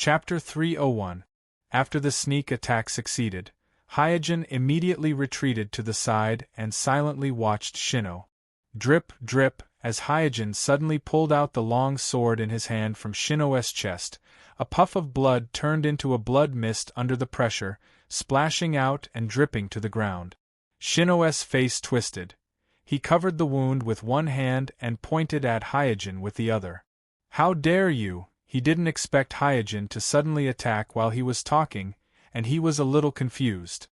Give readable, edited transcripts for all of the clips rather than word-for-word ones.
Chapter 301. After the sneak attack succeeded, Hyojin immediately retreated to the side and silently watched Shino. Drip, drip, as Hyojin suddenly pulled out the long sword in his hand from Shino's chest, a puff of blood turned into a blood mist under the pressure, splashing out and dripping to the ground. Shino's face twisted. He covered the wound with one hand and pointed at Hyojin with the other. "How dare you!" He didn't expect Hyojin to suddenly attack while he was talking, and he was a little confused.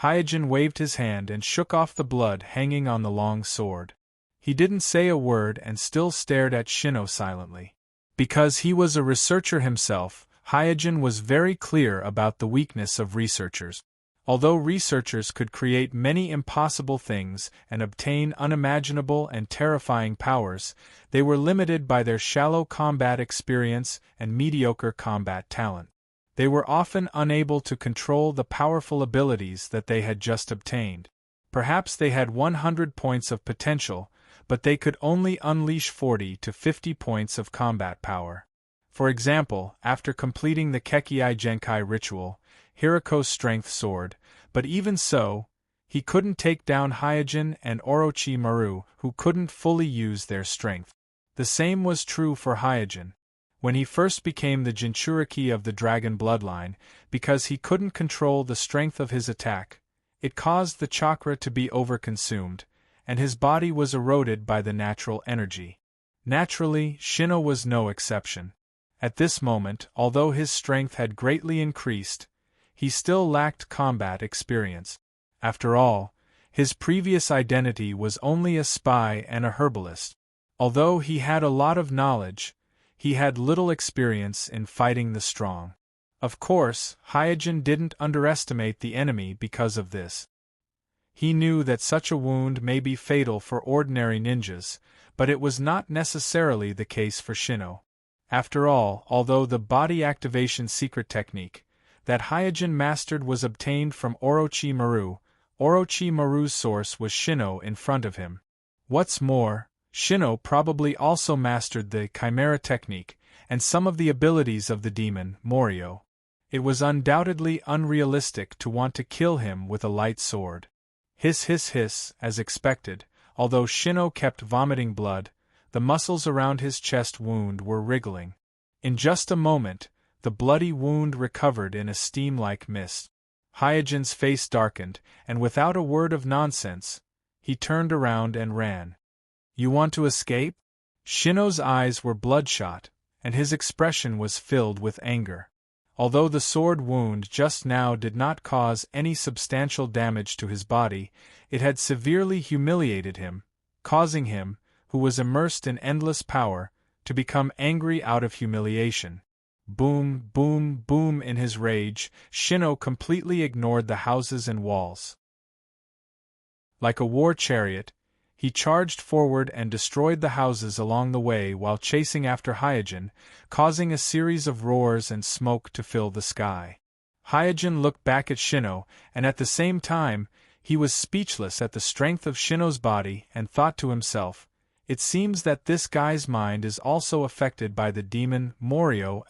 Hyojin waved his hand and shook off the blood hanging on the long sword. He didn't say a word and still stared at Shino silently. Because he was a researcher himself, Hyojin was very clear about the weakness of researchers. Although researchers could create many impossible things and obtain unimaginable and terrifying powers, they were limited by their shallow combat experience and mediocre combat talent. They were often unable to control the powerful abilities that they had just obtained. Perhaps they had 100 points of potential, but they could only unleash 40 to 50 points of combat power. For example, after completing the Kekkei Genkai ritual, Hiriko's strength soared, but even so, he couldn't take down Hyojin and Orochimaru, who couldn't fully use their strength. The same was true for Hyojin. When he first became the Jinchuriki of the dragon bloodline, because he couldn't control the strength of his attack, it caused the chakra to be overconsumed, and his body was eroded by the natural energy. Naturally, Shino was no exception. At this moment, although his strength had greatly increased, he still lacked combat experience. After all, his previous identity was only a spy and a herbalist. Although he had a lot of knowledge, he had little experience in fighting the strong. Of course, Hyojin didn't underestimate the enemy because of this. He knew that such a wound may be fatal for ordinary ninjas, but it was not necessarily the case for Shino. After all, although the body activation secret technique that Hyojin mastered was obtained from Orochimaru, Orochimaru's source was Shino in front of him. What's more, Shino probably also mastered the Chimera technique and some of the abilities of the demon, Morio. It was undoubtedly unrealistic to want to kill him with a light sword. Hiss hiss hiss, as expected, although Shino kept vomiting blood, the muscles around his chest wound were wriggling. In just a moment, the bloody wound recovered in a steam-like mist. Hyojin's face darkened, and without a word of nonsense, he turned around and ran. "You want to escape?" Shino's eyes were bloodshot, and his expression was filled with anger. Although the sword wound just now did not cause any substantial damage to his body, it had severely humiliated him, causing him, who was immersed in endless power, to become angry out of humiliation. Boom, boom, boom. In his rage, Shino completely ignored the houses and walls. Like a war chariot, he charged forward and destroyed the houses along the way while chasing after Hyojin, causing a series of roars and smoke to fill the sky. Hyojin looked back at Shino, and at the same time, he was speechless at the strength of Shino's body and thought to himself, "It seems that this guy's mind is also affected by the demon Morio!"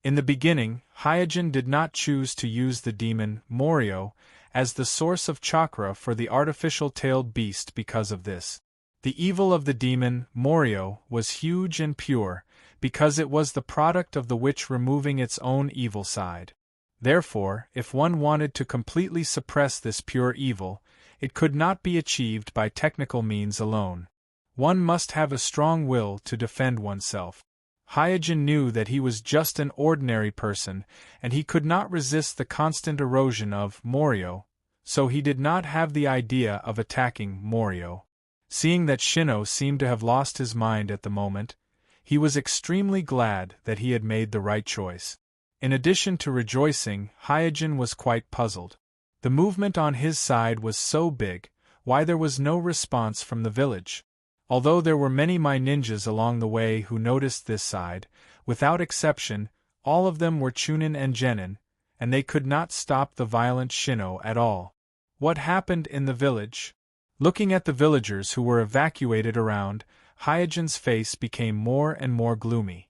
In the beginning, Hyojin did not choose to use the demon Morio as the source of chakra for the artificial tailed beast because of this. The evil of the demon Morio was huge and pure, because it was the product of the witch removing its own evil side. Therefore, if one wanted to completely suppress this pure evil, it could not be achieved by technical means alone. One must have a strong will to defend oneself. Hyojin knew that he was just an ordinary person, and he could not resist the constant erosion of Morio, so he did not have the idea of attacking Morio. Seeing that Shino seemed to have lost his mind at the moment, he was extremely glad that he had made the right choice. In addition to rejoicing, Hyojin was quite puzzled. The movement on his side was so big, why there was no response from the village? Although there were many ninjas along the way who noticed this side, without exception, all of them were Chunin and Genin, and they could not stop the violent Shino at all. What happened in the village? Looking at the villagers who were evacuated around, Hyojin's face became more and more gloomy.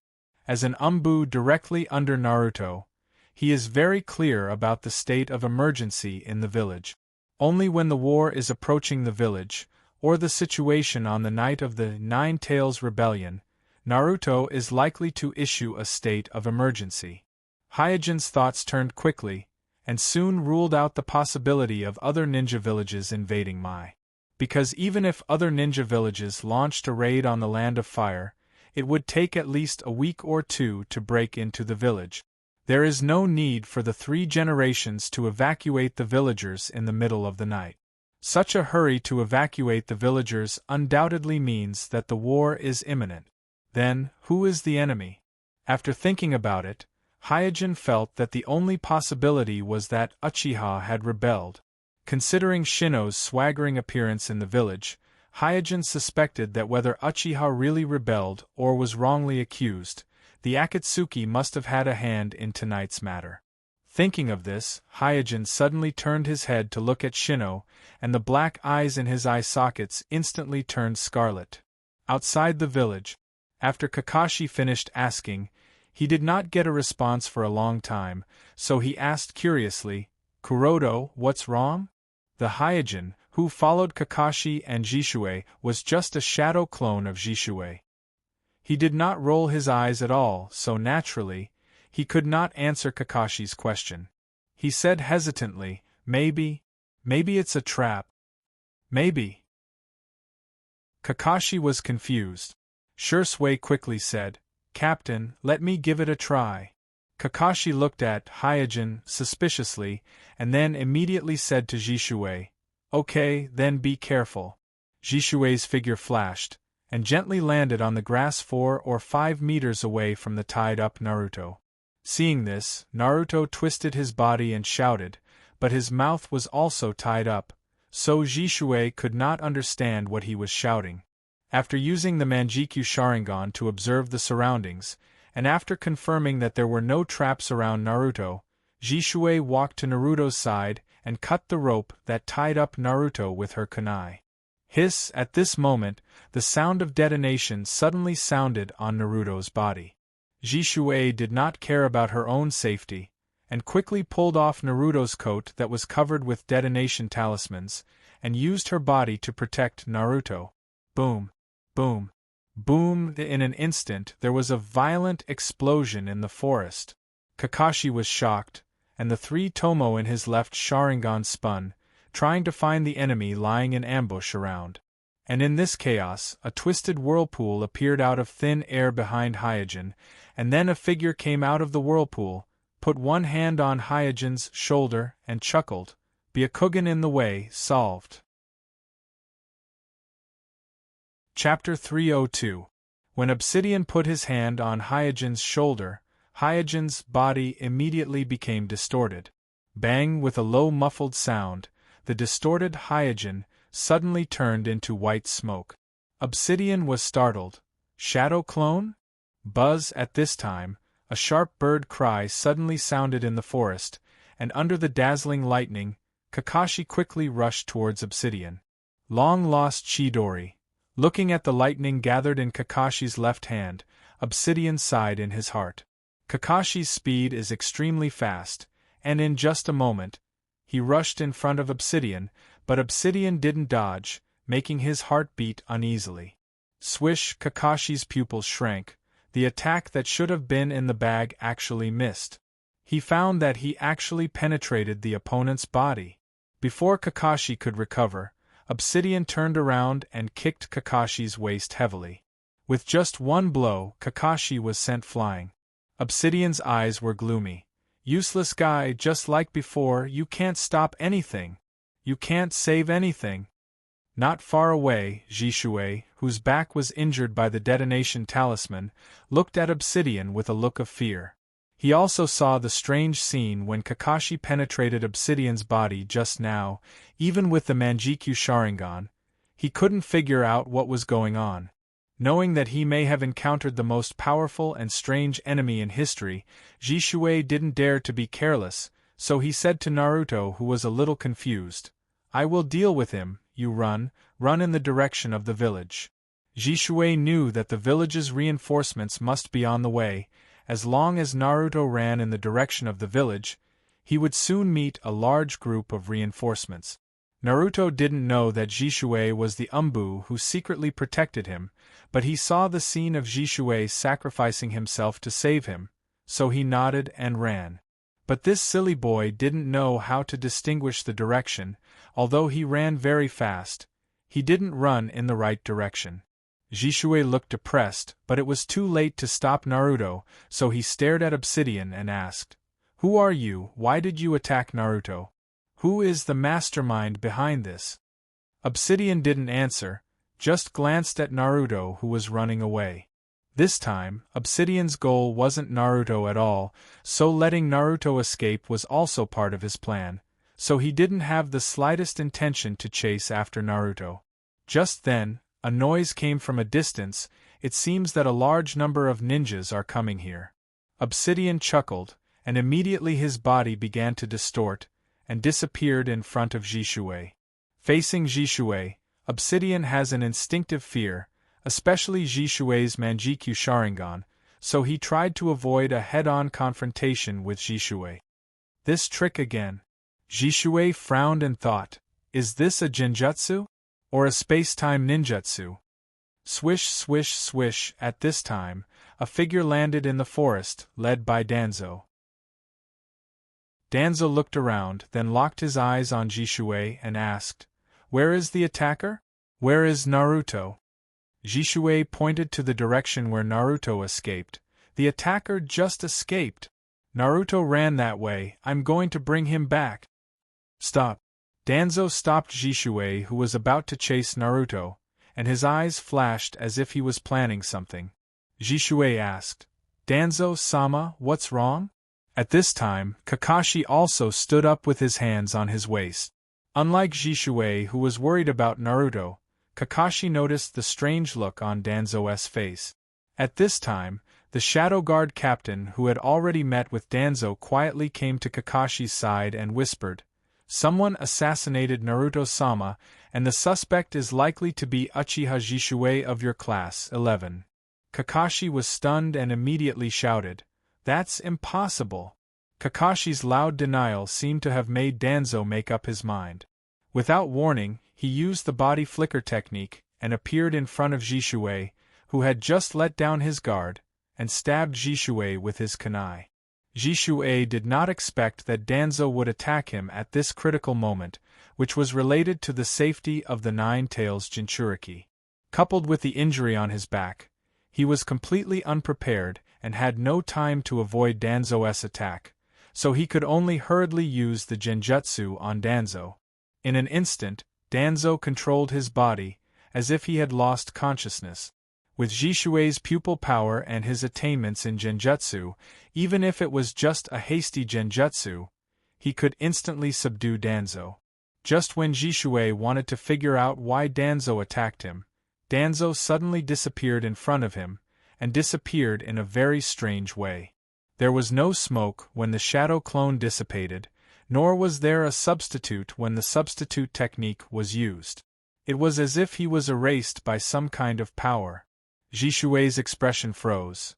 as an umbu directly under Naruto, he is very clear about the state of emergency in the village. Only when the war is approaching the village, or the situation on the night of the Nine Tails Rebellion, Naruto is likely to issue a state of emergency. Hyojin's thoughts turned quickly, and soon ruled out the possibility of other ninja villages invading Mai. Because even if other ninja villages launched a raid on the Land of Fire, it would take at least a week or two to break into the village. There is no need for the 3 generations to evacuate the villagers in the middle of the night. Such a hurry to evacuate the villagers undoubtedly means that the war is imminent. Then, who is the enemy? After thinking about it, Hyojin felt that the only possibility was that Uchiha had rebelled. Considering Shino's swaggering appearance in the village, Hyojin suspected that whether Uchiha really rebelled or was wrongly accused, the Akatsuki must have had a hand in tonight's matter. Thinking of this, Hyojin suddenly turned his head to look at Shino, and the black eyes in his eye sockets instantly turned scarlet. Outside the village, after Kakashi finished asking, he did not get a response for a long time, so he asked curiously, "Kuroto, what's wrong?" The Hyojin, who followed Kakashi and Jishue, was just a shadow clone of Jishue. He did not roll his eyes at all, so naturally, he could not answer Kakashi's question. He said hesitantly, maybe it's a trap. Maybe. Kakashi was confused. Shursui quickly said, "Captain, let me give it a try." Kakashi looked at Hyojin suspiciously, and then immediately said to Jishue, "Okay, then be careful." Jishue's figure flashed, and gently landed on the grass 4 or 5 meters away from the tied-up Naruto. Seeing this, Naruto twisted his body and shouted, but his mouth was also tied up, so Jishue could not understand what he was shouting. After using the Manjikyu Sharingan to observe the surroundings, and after confirming that there were no traps around Naruto, Jishue walked to Naruto's side and cut the rope that tied up Naruto with her kunai. Hiss! At this moment, the sound of detonation suddenly sounded on Naruto's body. Jishue did not care about her own safety, and quickly pulled off Naruto's coat that was covered with detonation talismans, and used her body to protect Naruto. Boom! Boom! Boom! In an instant there was a violent explosion in the forest. Kakashi was shocked, and the 3 tomo in his left Sharingan spun, trying to find the enemy lying in ambush around. And in this chaos, a twisted whirlpool appeared out of thin air behind Hyojin, and then a figure came out of the whirlpool, put one hand on Hyojin's shoulder, and chuckled, "Byakugan in the way, solved." Chapter 302. When Obsidian put his hand on Hyojin's shoulder, Hyojin's body immediately became distorted. Bang! With a low muffled sound, the distorted Hyojin suddenly turned into white smoke. Obsidian was startled. Shadow clone? Buzz! At this time, a sharp bird cry suddenly sounded in the forest, and under the dazzling lightning, Kakashi quickly rushed towards Obsidian. Long-lost Chidori. Looking at the lightning gathered in Kakashi's left hand, Obsidian sighed in his heart. Kakashi's speed is extremely fast, and in just a moment, he rushed in front of Obsidian, but Obsidian didn't dodge, making his heart beat uneasily. Swish! Kakashi's pupils shrank. The attack that should have been in the bag actually missed. He found that he actually penetrated the opponent's body. Before Kakashi could recover, Obsidian turned around and kicked Kakashi's waist heavily. With just one blow, Kakashi was sent flying. Obsidian's eyes were gloomy. "Useless guy, just like before, you can't stop anything. You can't save anything." Not far away, Jishue, whose back was injured by the detonation talisman, looked at Obsidian with a look of fear. He also saw the strange scene when Kakashi penetrated Obsidian's body just now. Even with the Manjikyu Sharingan, he couldn't figure out what was going on. Knowing that he may have encountered the most powerful and strange enemy in history, Jishue didn't dare to be careless, so he said to Naruto, who was a little confused, "I will deal with him, you run in the direction of the village." Jishue knew that the village's reinforcements must be on the way, as long as Naruto ran in the direction of the village, he would soon meet a large group of reinforcements. Naruto didn't know that Jishui was the Umbu who secretly protected him, but he saw the scene of Jishui sacrificing himself to save him, so he nodded and ran. But this silly boy didn't know how to distinguish the direction. Although he ran very fast, he didn't run in the right direction. Jishui looked depressed, but it was too late to stop Naruto, so he stared at Obsidian and asked, "Who are you? Why did you attack Naruto? Who is the mastermind behind this?" Obsidian didn't answer, just glanced at Naruto, who was running away. This time, Obsidian's goal wasn't Naruto at all, so letting Naruto escape was also part of his plan, so he didn't have the slightest intention to chase after Naruto. Just then, a noise came from a distance. It seems that a large number of ninjas are coming here. Obsidian chuckled, and immediately his body began to distort, and disappeared in front of Jishui. Facing Jishui, Obsidian has an instinctive fear, especially Jishui's Manjikyu Sharingan, so he tried to avoid a head-on confrontation with Jishui. This trick again. Jishui frowned and thought, is this a genjutsu? Or a space-time ninjutsu? Swish, swish, swish. At this time, a figure landed in the forest, led by Danzo. Danzo looked around, then locked his eyes on Jishui and asked, "Where is the attacker? Where is Naruto?" Jishui pointed to the direction where Naruto escaped. "The attacker just escaped. Naruto ran that way. I'm going to bring him back." "Stop." Danzo stopped Jishui, who was about to chase Naruto, and his eyes flashed as if he was planning something. Jishui asked, "Danzo-sama, what's wrong?" At this time, Kakashi also stood up with his hands on his waist. Unlike Jishui, who was worried about Naruto, Kakashi noticed the strange look on Danzo's face. At this time, the Shadow Guard captain who had already met with Danzo quietly came to Kakashi's side and whispered, "Someone assassinated Naruto-sama, and the suspect is likely to be Uchiha Jishui of your class 11. Kakashi was stunned and immediately shouted, "That's impossible!" Kakashi's loud denial seemed to have made Danzo make up his mind. Without warning, he used the body flicker technique and appeared in front of Jishui, who had just let down his guard, and stabbed Jishui with his kunai. Jishui did not expect that Danzo would attack him at this critical moment, which was related to the safety of the Nine Tails Jinchuriki. Coupled with the injury on his back, he was completely unprepared and had no time to avoid Danzo's attack, so he could only hurriedly use the genjutsu on Danzo. In an instant, Danzo controlled his body, as if he had lost consciousness. With Jishui's pupil power and his attainments in genjutsu, even if it was just a hasty genjutsu, he could instantly subdue Danzo. Just when Jishui wanted to figure out why Danzo attacked him, Danzo suddenly disappeared in front of him, and disappeared in a very strange way. There was no smoke when the shadow clone dissipated, nor was there a substitute when the substitute technique was used. It was as if he was erased by some kind of power. Jishui's expression froze.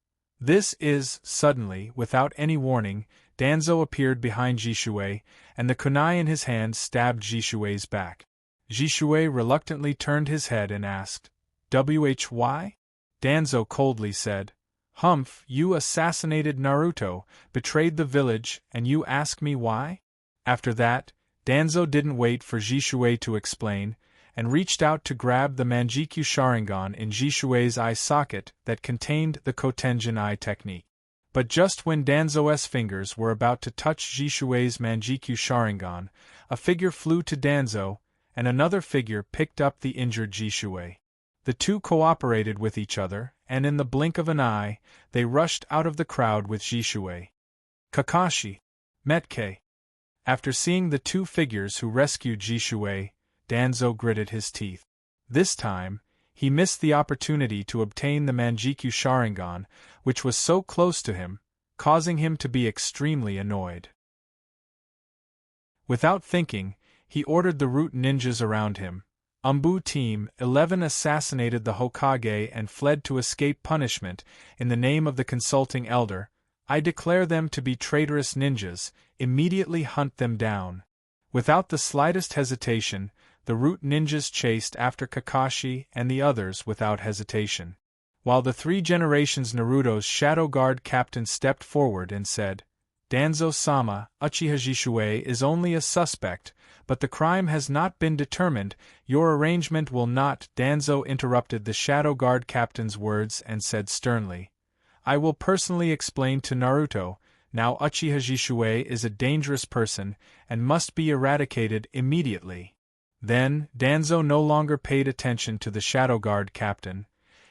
Suddenly, without any warning, Danzo appeared behind Jishui, and the kunai in his hand stabbed Jishui's back. Jishui reluctantly turned his head and asked, "Why?" Danzo coldly said, "Humph, you assassinated Naruto, betrayed the village, and you ask me why?" After that, Danzo didn't wait for Jishui to explain, and reached out to grab the Manjikyu Sharingan in Jishui's eye socket that contained the Kotenjin eye technique. But just when Danzo's fingers were about to touch Jishui's Manjikyu Sharingan, a figure flew to Danzo, and another figure picked up the injured Jishui. The two cooperated with each other, and in the blink of an eye, they rushed out of the crowd with Jishui. "Kakashi! Metke!" After seeing the two figures who rescued Jishui, Danzo gritted his teeth. This time, he missed the opportunity to obtain the Manjikyu Sharingan, which was so close to him, causing him to be extremely annoyed. Without thinking, he ordered the root ninjas around him. Umbu Team 11 assassinated the Hokage and fled to escape punishment in the name of the consulting elder, I declare them to be traitorous ninjas, immediately hunt them down. Without the slightest hesitation, the root ninjas chased after Kakashi and the others without hesitation. While the 3 generations Naruto's Shadow Guard captain stepped forward and said, Danzo-sama, Uchiha Jishue is only a suspect, but the crime has not been determined, your arrangement will not. Danzo interrupted the Shadow Guard captain's words and said sternly, I will personally explain to Naruto. Now Uchiha Jishue is a dangerous person and must be eradicated immediately. Then, Danzo no longer paid attention to the Shadow Guard captain.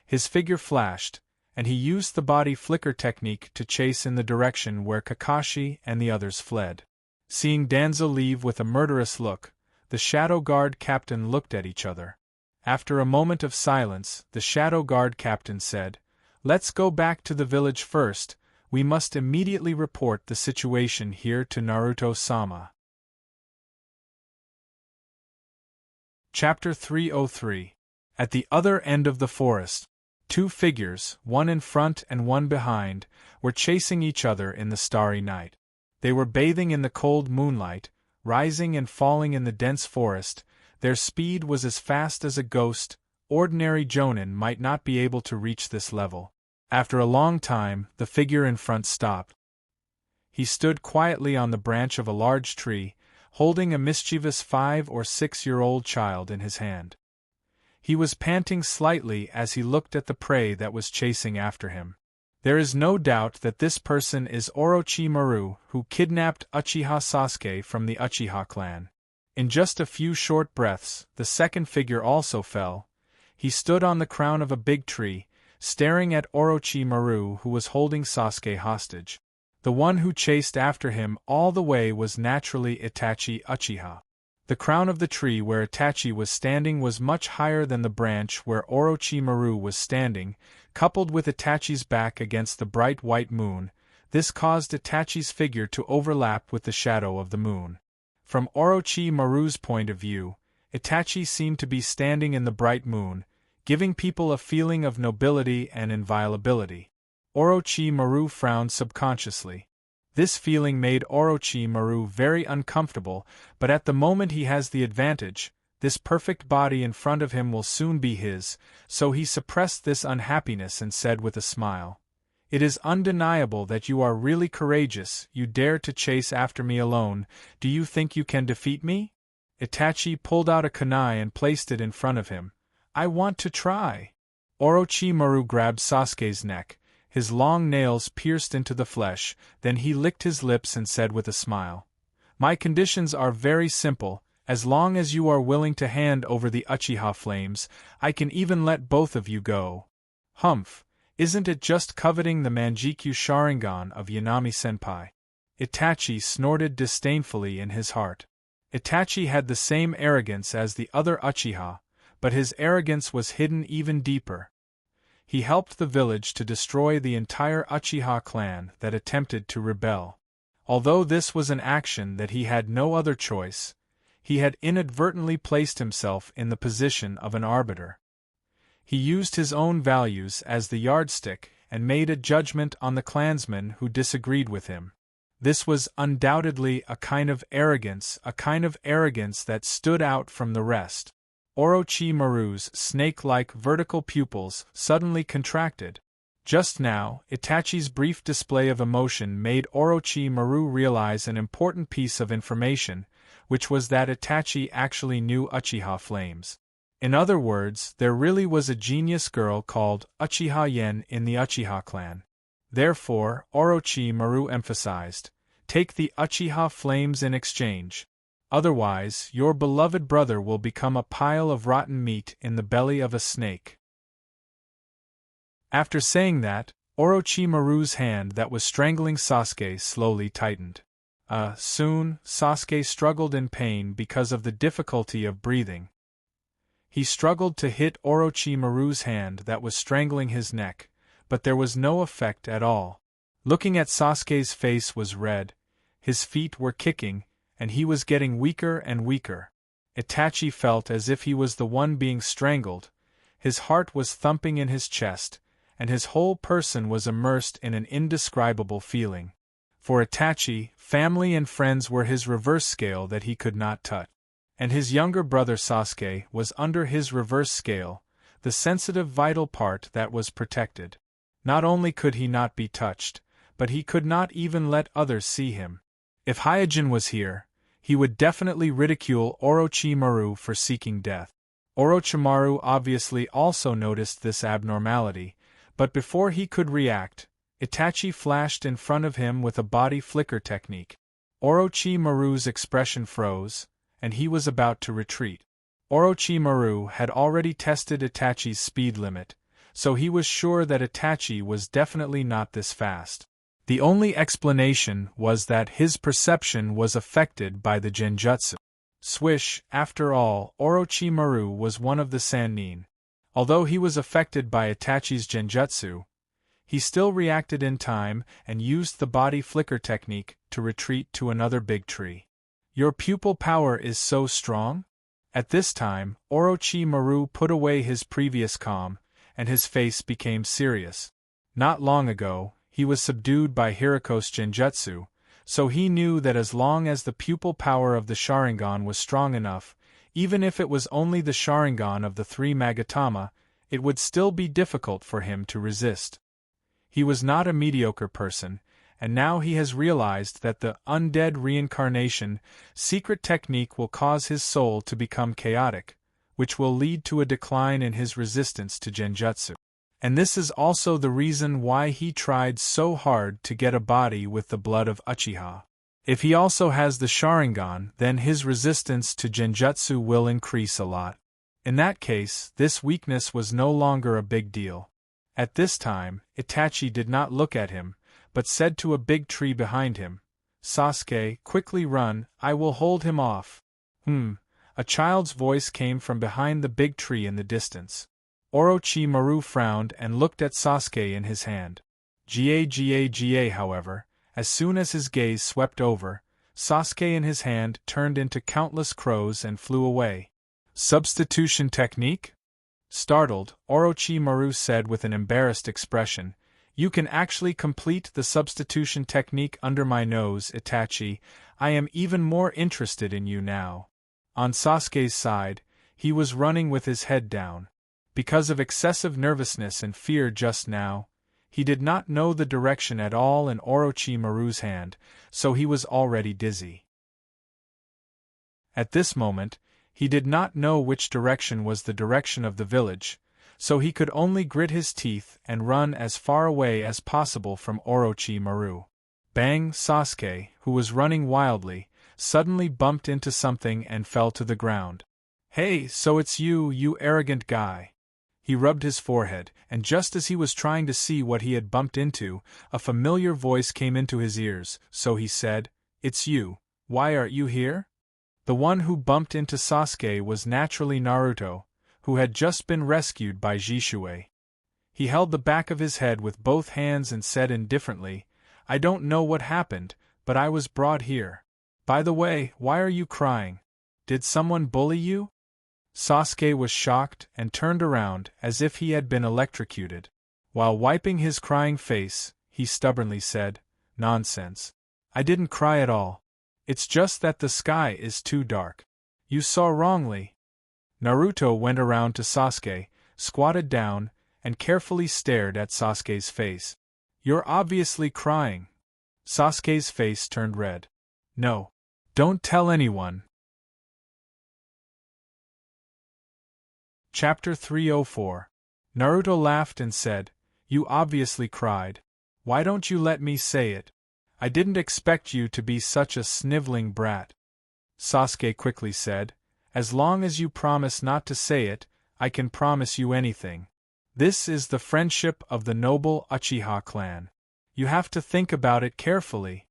His figure flashed, and he used the body flicker technique to chase in the direction where Kakashi and the others fled. Seeing Danzo leave with a murderous look, the Shadow Guard captain looked at each other. After a moment of silence, the Shadow Guard captain said, Let's go back to the village first. We must immediately report the situation here to Naruto-sama. Chapter 303. At the other end of the forest, 2 figures, one in front and one behind, were chasing each other in the starry night. They were bathing in the cold moonlight, rising and falling in the dense forest. Their speed was as fast as a ghost. Ordinary jonin might not be able to reach this level. After a long time, the figure in front stopped. He stood quietly on the branch of a large tree, holding a mischievous 5 or 6-year-old child in his hand. He was panting slightly as he looked at the prey that was chasing after him. There is no doubt that this person is Orochimaru, who kidnapped Uchiha Sasuke from the Uchiha clan. In just a few short breaths, the second figure also fell. He stood on the crown of a big tree, staring at Orochimaru, who was holding Sasuke hostage. The one who chased after him all the way was naturally Itachi Uchiha. The crown of the tree where Itachi was standing was much higher than the branch where Orochimaru was standing, coupled with Itachi's back against the bright white moon. This caused Itachi's figure to overlap with the shadow of the moon. From Orochimaru's point of view, Itachi seemed to be standing in the bright moon, giving people a feeling of nobility and inviolability. Orochimaru frowned subconsciously. This feeling made Orochimaru very uncomfortable, but at the moment he has the advantage. This perfect body in front of him will soon be his, so he suppressed this unhappiness and said with a smile, It is undeniable that you are really courageous. You dare to chase after me alone. Do you think you can defeat me? Itachi pulled out a kunai and placed it in front of him. I want to try. Orochimaru grabbed Sasuke's neck. His long nails pierced into the flesh, then he licked his lips and said with a smile, My conditions are very simple. As long as you are willing to hand over the Uchiha flames, I can even let both of you go. Humph, isn't it just coveting the Manjikyu Sharingan of Yanami-senpai? Itachi snorted disdainfully in his heart. Itachi had the same arrogance as the other Uchiha, but his arrogance was hidden even deeper. He helped the village to destroy the entire Uchiha clan that attempted to rebel. Although this was an action that he had no other choice, he had inadvertently placed himself in the position of an arbiter. He used his own values as the yardstick and made a judgment on the clansmen who disagreed with him. This was undoubtedly a kind of arrogance that stood out from the rest. Orochimaru's snake-like vertical pupils suddenly contracted. Just now, Itachi's brief display of emotion made Orochimaru realize an important piece of information, which was that Itachi actually knew Uchiha flames. In other words, there really was a genius girl called Uchiha Yen in the Uchiha clan. Therefore, Orochimaru emphasized, Take the Uchiha flames in exchange. Otherwise, your beloved brother will become a pile of rotten meat in the belly of a snake. After saying that, Orochimaru's hand that was strangling Sasuke slowly tightened. Soon, Sasuke struggled in pain because of the difficulty of breathing. He struggled to hit Orochimaru's hand that was strangling his neck, but there was no effect at all. Looking at Sasuke's face was red, his feet were kicking, and he was getting weaker and weaker. Itachi felt as if he was the one being strangled. His heart was thumping in his chest, and his whole person was immersed in an indescribable feeling. For Itachi, family and friends were his reverse scale that he could not touch. And his younger brother Sasuke was under his reverse scale, the sensitive vital part that was protected. Not only could he not be touched, but he could not even let others see him. If Hyojin was here, he would definitely ridicule Orochimaru for seeking death. Orochimaru obviously also noticed this abnormality, but before he could react, Itachi flashed in front of him with a body flicker technique. Orochimaru's expression froze, and he was about to retreat. Orochimaru had already tested Itachi's speed limit, so he was sure that Itachi was definitely not this fast. The only explanation was that his perception was affected by the genjutsu. Swish, after all, Orochimaru was one of the Sannin. Although he was affected by Itachi's genjutsu, he still reacted in time and used the body flicker technique to retreat to another big tree. Your pupil power is so strong? At this time, Orochimaru put away his previous calm, and his face became serious. Not long ago, he was subdued by Hiriko's genjutsu, so he knew that as long as the pupil power of the Sharingan was strong enough, even if it was only the Sharingan of the three Magatama, it would still be difficult for him to resist. He was not a mediocre person, and now he has realized that the undead reincarnation secret technique will cause his soul to become chaotic, which will lead to a decline in his resistance to genjutsu. And this is also the reason why he tried so hard to get a body with the blood of Uchiha. If he also has the Sharingan, then his resistance to genjutsu will increase a lot. In that case, this weakness was no longer a big deal. At this time, Itachi did not look at him, but said to a big tree behind him, "Sasuke, quickly run, I will hold him off." A child's voice came from behind the big tree in the distance. Orochimaru frowned and looked at Sasuke in his hand. Ga, however, as soon as his gaze swept over, Sasuke in his hand turned into countless crows and flew away. Substitution technique? Startled, Orochimaru said with an embarrassed expression, "You can actually complete the substitution technique under my nose, Itachi. I am even more interested in you now." On Sasuke's side, he was running with his head down. Because of excessive nervousness and fear just now, he did not know the direction at all in Orochimaru's hand, so he was already dizzy. At this moment, he did not know which direction was the direction of the village, so he could only grit his teeth and run as far away as possible from Orochimaru. Bang! Sasuke, who was running wildly, suddenly bumped into something and fell to the ground. "Hey, so it's you, you arrogant guy." He rubbed his forehead, and just as he was trying to see what he had bumped into, a familiar voice came into his ears, so he said, "It's you. Why are you here?" The one who bumped into Sasuke was naturally Naruto, who had just been rescued by Jishue. He held the back of his head with both hands and said indifferently, "I don't know what happened, but I was brought here. By the way, why are you crying? Did someone bully you?" Sasuke was shocked and turned around as if he had been electrocuted. While wiping his crying face, he stubbornly said, "Nonsense. I didn't cry at all. It's just that the sky is too dark. You saw wrongly." Naruto went around to Sasuke, squatted down, and carefully stared at Sasuke's face. "You're obviously crying." Sasuke's face turned red. "No. Don't tell anyone." Chapter 304. Naruto laughed and said, "You obviously cried. Why don't you let me say it? I didn't expect you to be such a sniveling brat." Sasuke quickly said, "As long as you promise not to say it, I can promise you anything. This is the friendship of the noble Uchiha clan. You have to think about it carefully."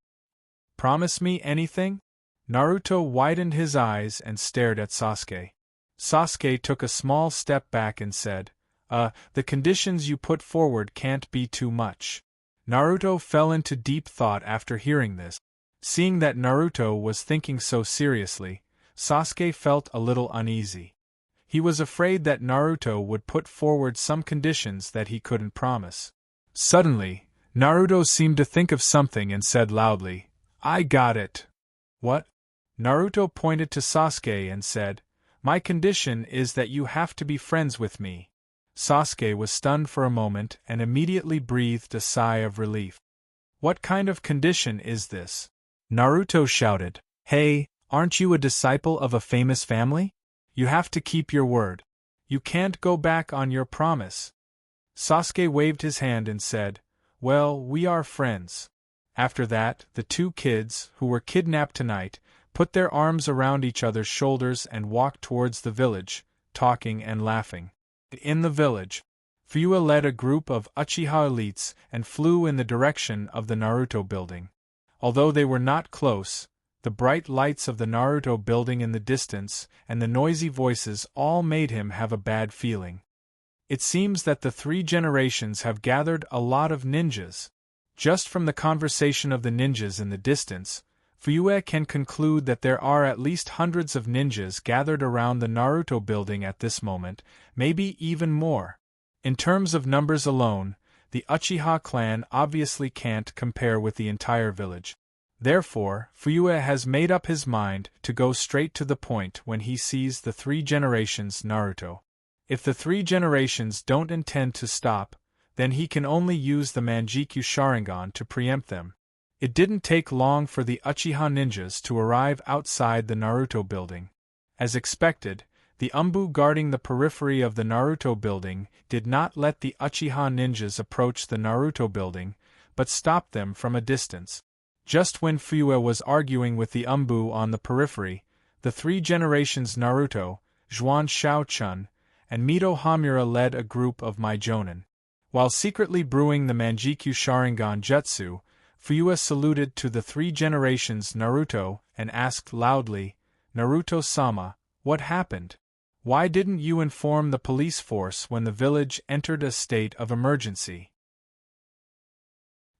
"Promise me anything?" Naruto widened his eyes and stared at Sasuke. Sasuke took a small step back and said, The conditions you put forward can't be too much." Naruto fell into deep thought after hearing this. Seeing that Naruto was thinking so seriously, Sasuke felt a little uneasy. He was afraid that Naruto would put forward some conditions that he couldn't promise. Suddenly, Naruto seemed to think of something and said loudly, "I got it." "What?" Naruto pointed to Sasuke and said, "My condition is that you have to be friends with me." Sasuke was stunned for a moment and immediately breathed a sigh of relief. "What kind of condition is this?" Naruto shouted. "Hey, aren't you a disciple of a famous family? You have to keep your word. You can't go back on your promise." Sasuke waved his hand and said, "Well, we are friends." After that, the two kids, who were kidnapped tonight, put their arms around each other's shoulders and walked towards the village, talking and laughing. In the village, Fuyua led a group of Uchiha elites and flew in the direction of the Naruto building. Although they were not close, the bright lights of the Naruto building in the distance and the noisy voices all made him have a bad feeling. It seems that the three generations have gathered a lot of ninjas. Just from the conversation of the ninjas in the distance, Fuyue can conclude that there are at least hundreds of ninjas gathered around the Naruto building at this moment, maybe even more. In terms of numbers alone, the Uchiha clan obviously can't compare with the entire village. Therefore, Fuyue has made up his mind to go straight to the point when he sees the three generations Naruto. If the three generations don't intend to stop, then he can only use the Manjikyu Sharingan to preempt them. It didn't take long for the Uchiha ninjas to arrive outside the Naruto building. As expected, the Umbu guarding the periphery of the Naruto building did not let the Uchiha ninjas approach the Naruto building, but stopped them from a distance. Just when Fuyue was arguing with the Umbu on the periphery, the three generations Naruto, Zhuan Shaochun, and Mito Hamura led a group of Maijonin. While secretly brewing the Manjikyu Sharingan jutsu, Fuyue saluted to the three generations Naruto and asked loudly, "Naruto-sama, what happened? Why didn't you inform the police force when the village entered a state of emergency?"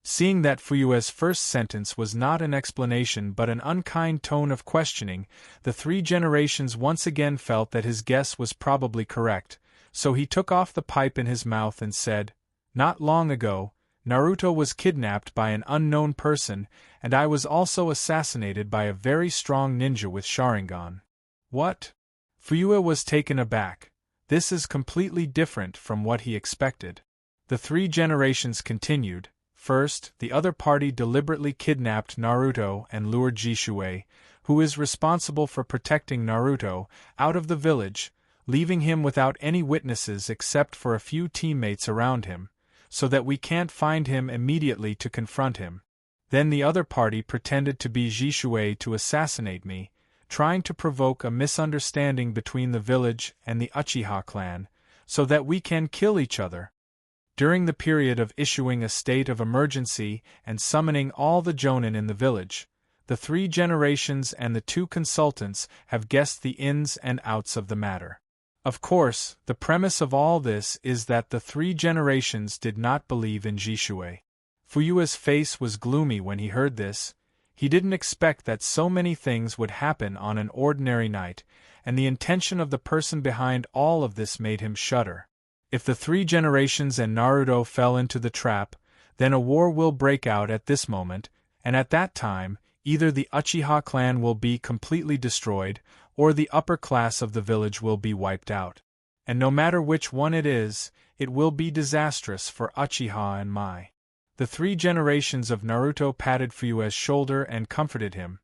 Seeing that Fuyue's first sentence was not an explanation but an unkind tone of questioning, the three generations once again felt that his guess was probably correct, so he took off the pipe in his mouth and said, "Not long ago, Naruto was kidnapped by an unknown person, and I was also assassinated by a very strong ninja with Sharingan." "What?" Fuyue was taken aback. This is completely different from what he expected. The three generations continued. First, the other party deliberately kidnapped Naruto and lured Jishue, who is responsible for protecting Naruto, out of the village, leaving him without any witnesses except for a few teammates around him, so that we can't find him immediately to confront him. Then the other party pretended to be Jishue to assassinate me, trying to provoke a misunderstanding between the village and the Uchiha clan, so that we can kill each other. During the period of issuing a state of emergency and summoning all the Jonin in the village, the three generations and the two consultants have guessed the ins and outs of the matter. Of course, the premise of all this is that the three generations did not believe in Jishue. Fuyue's face was gloomy when he heard this. He didn't expect that so many things would happen on an ordinary night, and the intention of the person behind all of this made him shudder. If the three generations and Naruto fell into the trap, then a war will break out at this moment, and at that time, either the Uchiha clan will be completely destroyed, or the upper class of the village will be wiped out. And no matter which one it is, it will be disastrous for Uchiha and Mai. The three generations of Naruto patted Fuyue's shoulder and comforted him.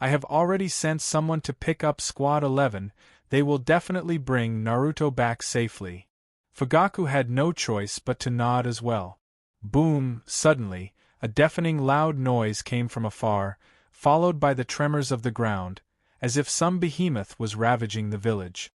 "I have already sent someone to pick up Squad 11, they will definitely bring Naruto back safely." Fugaku had no choice but to nod as well. Boom! Suddenly, a deafening loud noise came from afar, followed by the tremors of the ground, as if some behemoth was ravaging the village.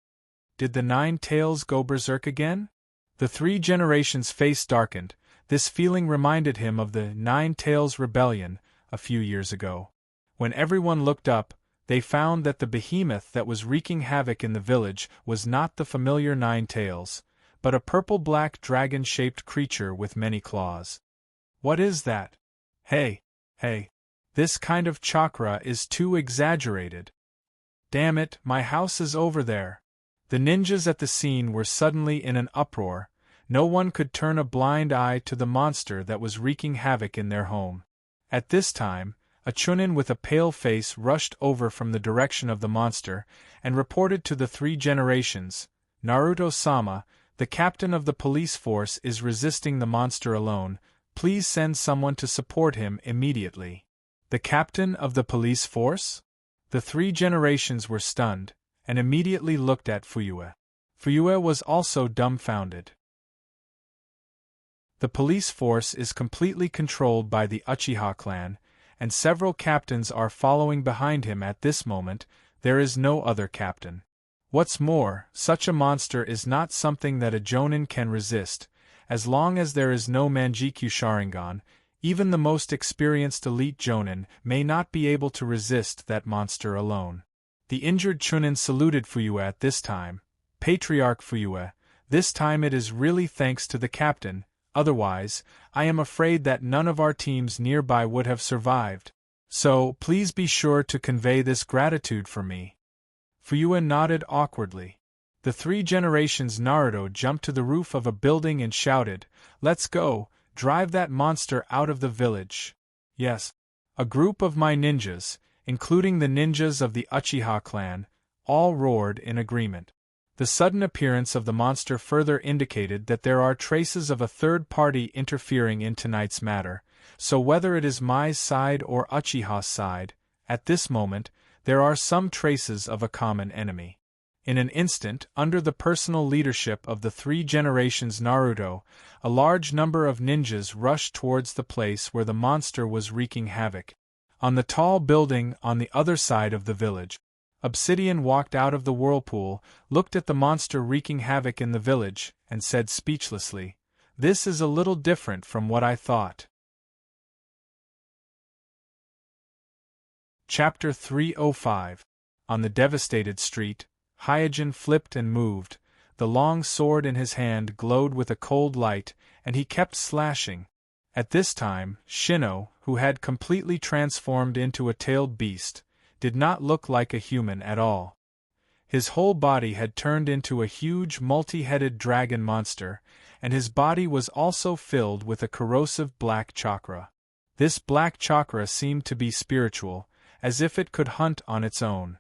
Did the Nine Tails go berserk again? The three generations' face darkened. This feeling reminded him of the Nine Tails Rebellion a few years ago. When everyone looked up, they found that the behemoth that was wreaking havoc in the village was not the familiar Nine Tails, but a purple-black dragon-shaped creature with many claws. What is that? Hey! This kind of chakra is too exaggerated. Damn it, my house is over there. The ninjas at the scene were suddenly in an uproar. No one could turn a blind eye to the monster that was wreaking havoc in their home. At this time, a chunin with a pale face rushed over from the direction of the monster, and reported to the three generations, "Naruto-sama, the captain of the police force is resisting the monster alone. Please send someone to support him immediately." The captain of the police force? The three generations were stunned, and immediately looked at Fuyue. Fuyue was also dumbfounded. The police force is completely controlled by the Uchiha clan, and several captains are following behind him at this moment. There is no other captain. What's more, such a monster is not something that a Jonin can resist. As long as there is no Manjikyu Sharingan, even the most experienced elite Jonin may not be able to resist that monster alone. The injured Chunin saluted Fuyue at this time. "Patriarch Fuyue, this time it is really thanks to the captain. Otherwise, I am afraid that none of our teams nearby would have survived. So, please be sure to convey this gratitude for me." Fuyue nodded awkwardly. The three generations Naruto jumped to the roof of a building and shouted, "Let's go, drive that monster out of the village." Yes. A group of my ninjas, including the ninjas of the Uchiha clan, all roared in agreement. The sudden appearance of the monster further indicated that there are traces of a third party interfering in tonight's matter, so whether it is Mai's side or Uchiha's side, at this moment, there are some traces of a common enemy. In an instant, under the personal leadership of the three generations Naruto, a large number of ninjas rushed towards the place where the monster was wreaking havoc. On the tall building on the other side of the village, Obsidian walked out of the whirlpool, looked at the monster wreaking havoc in the village, and said speechlessly, "This is a little different from what I thought." Chapter 305. On the devastated street, Hyojin flipped and moved. The long sword in his hand glowed with a cold light, and he kept slashing. At this time, Shino, who had completely transformed into a tailed beast, did not look like a human at all. His whole body had turned into a huge multi-headed dragon monster, and his body was also filled with a corrosive black chakra. This black chakra seemed to be spiritual, as if it could hunt on its own.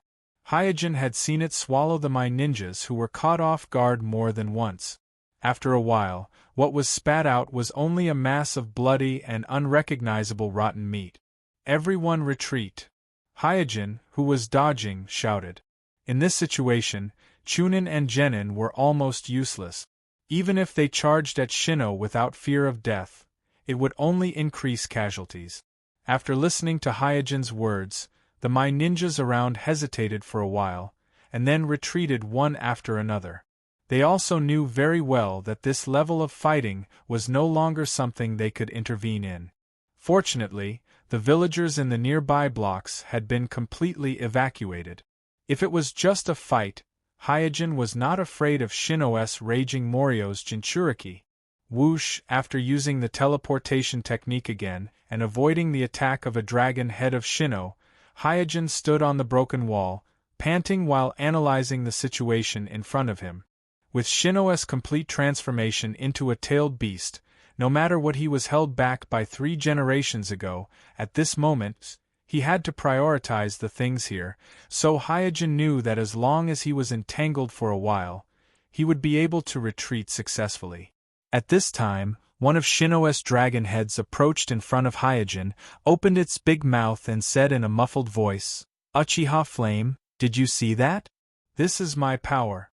Hyojin had seen it swallow the Mai ninjas who were caught off guard more than once. After a while, what was spat out was only a mass of bloody and unrecognizable rotten meat. "Everyone retreat!" Hyojin, who was dodging, shouted. In this situation, Chunin and Genin were almost useless. Even if they charged at Shino without fear of death, it would only increase casualties. After listening to Hyojin's words, the Mai ninjas around hesitated for a while, and then retreated one after another. They also knew very well that this level of fighting was no longer something they could intervene in. Fortunately, the villagers in the nearby blocks had been completely evacuated. If it was just a fight, Hyojin was not afraid of Shino's raging Morio's Jinchuriki. Whoosh! After using the teleportation technique again, and avoiding the attack of a dragon head of Shino, Hyojin stood on the broken wall, panting while analyzing the situation in front of him. With Shino's complete transformation into a tailed beast, no matter what he was held back by 3 generations ago, at this moment, he had to prioritize the things here, so Hyojin knew that as long as he was entangled for a while, he would be able to retreat successfully. At this time, one of Shino's dragon heads approached in front of Hyojin, opened its big mouth and said in a muffled voice, "Uchiha Flame, did you see that? This is my power."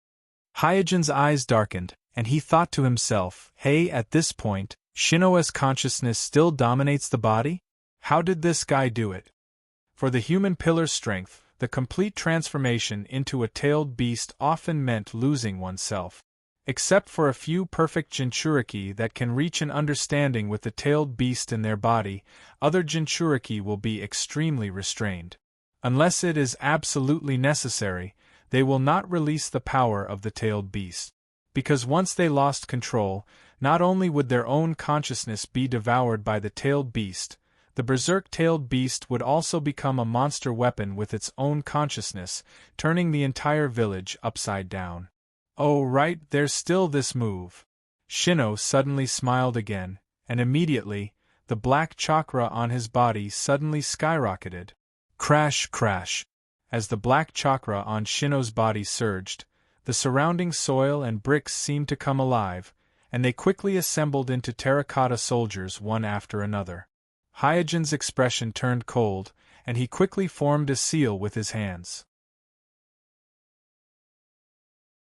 Hyojin's eyes darkened, and he thought to himself, "Hey, at this point, Shino's consciousness still dominates the body? How did this guy do it?" For the human pillar's strength, the complete transformation into a tailed beast often meant losing oneself. Except for a few perfect Jinchuriki that can reach an understanding with the tailed beast in their body, other Jinchuriki will be extremely restrained. Unless it is absolutely necessary, they will not release the power of the tailed beast. Because once they lost control, not only would their own consciousness be devoured by the tailed beast, the berserk-tailed beast would also become a monster weapon with its own consciousness, turning the entire village upside down. Oh right, there's still this move. Shino suddenly smiled again, and immediately, the black chakra on his body suddenly skyrocketed. Crash, crash. As the black chakra on Shino's body surged, the surrounding soil and bricks seemed to come alive, and they quickly assembled into terracotta soldiers one after another. Hyojin's expression turned cold, and he quickly formed a seal with his hands.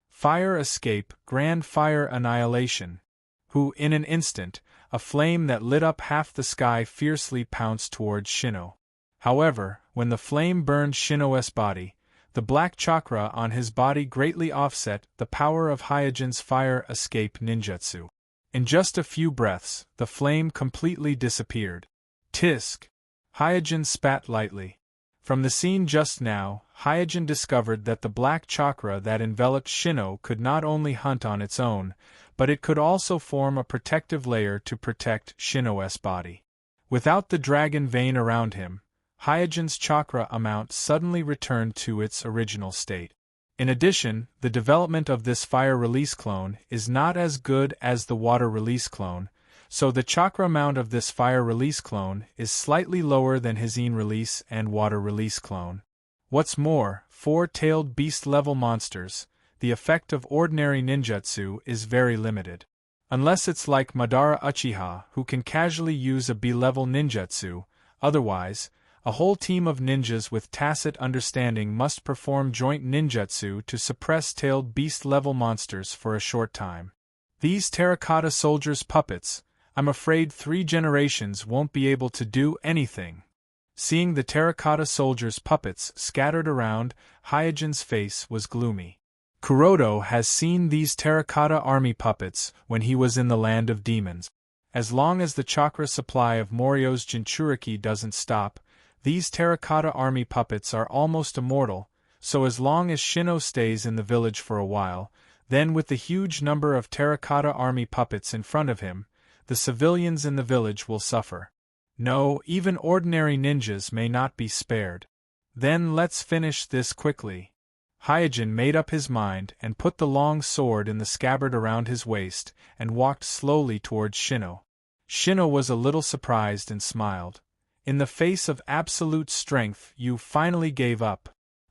Fire escape, grand fire annihilation. Who, in an instant, a flame that lit up half the sky fiercely pounced towards Shino. However, when the flame burned Shino's body, the black chakra on his body greatly offset the power of Hyojin's fire escape ninjutsu. In just a few breaths, the flame completely disappeared. Tisk! Hyojin spat lightly. From the scene just now, Hyojin discovered that the black chakra that enveloped Shino could not only hunt on its own, but it could also form a protective layer to protect Shino's body. Without the dragon vein around him, Hyojin's chakra amount suddenly returned to its original state. In addition, the development of this fire release clone is not as good as the water release clone, so the chakra amount of this fire release clone is slightly lower than his Yin release and water release clone. What's more, four-tailed beast-level monsters, the effect of ordinary ninjutsu is very limited. Unless it's like Madara Uchiha, who can casually use a B-level ninjutsu, otherwise, a whole team of ninjas with tacit understanding must perform joint ninjutsu to suppress tailed beast-level monsters for a short time. These terracotta soldiers' puppets, I'm afraid 3 generations won't be able to do anything. Seeing the terracotta soldiers' puppets scattered around, Hyojin's face was gloomy. Kuroto has seen these terracotta army puppets when he was in the land of demons. As long as the chakra supply of Morio's Jinchuriki doesn't stop, these terracotta army puppets are almost immortal, so as long as Shino stays in the village for a while, then with the huge number of terracotta army puppets in front of him, the civilians in the village will suffer. No, even ordinary ninjas may not be spared. Then let's finish this quickly. Hyojin made up his mind and put the long sword in the scabbard around his waist and walked slowly towards Shino. Shino was a little surprised and smiled. In the face of absolute strength, you finally gave up.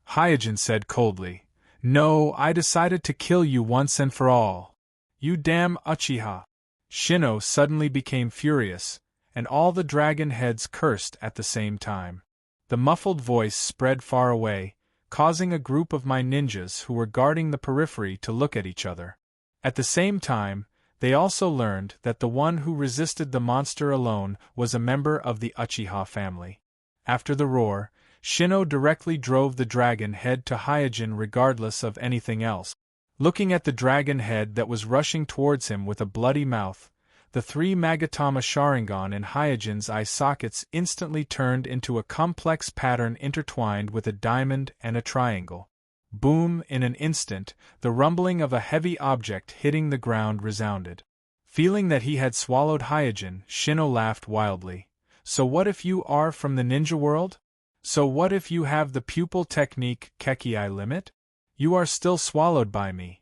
Hyojin said coldly, No, I decided to kill you once and for all. You damn Uchiha. Shino suddenly became furious, and all the dragon heads cursed at the same time. The muffled voice spread far away, causing a group of my ninjas who were guarding the periphery to look at each other. At the same time, they also learned that the one who resisted the monster alone was a member of the Uchiha family. After the roar, Shino directly drove the dragon head to Hyojin regardless of anything else. Looking at the dragon head that was rushing towards him with a bloody mouth, the 3 Magatama Sharingan in Hyojin's eye sockets instantly turned into a complex pattern intertwined with a diamond and a triangle. Boom! In an instant, the rumbling of a heavy object hitting the ground resounded. Feeling that he had swallowed Hyojin, Shino laughed wildly. So what if you are from the ninja world? So what if you have the pupil technique Kekkei limit? You are still swallowed by me.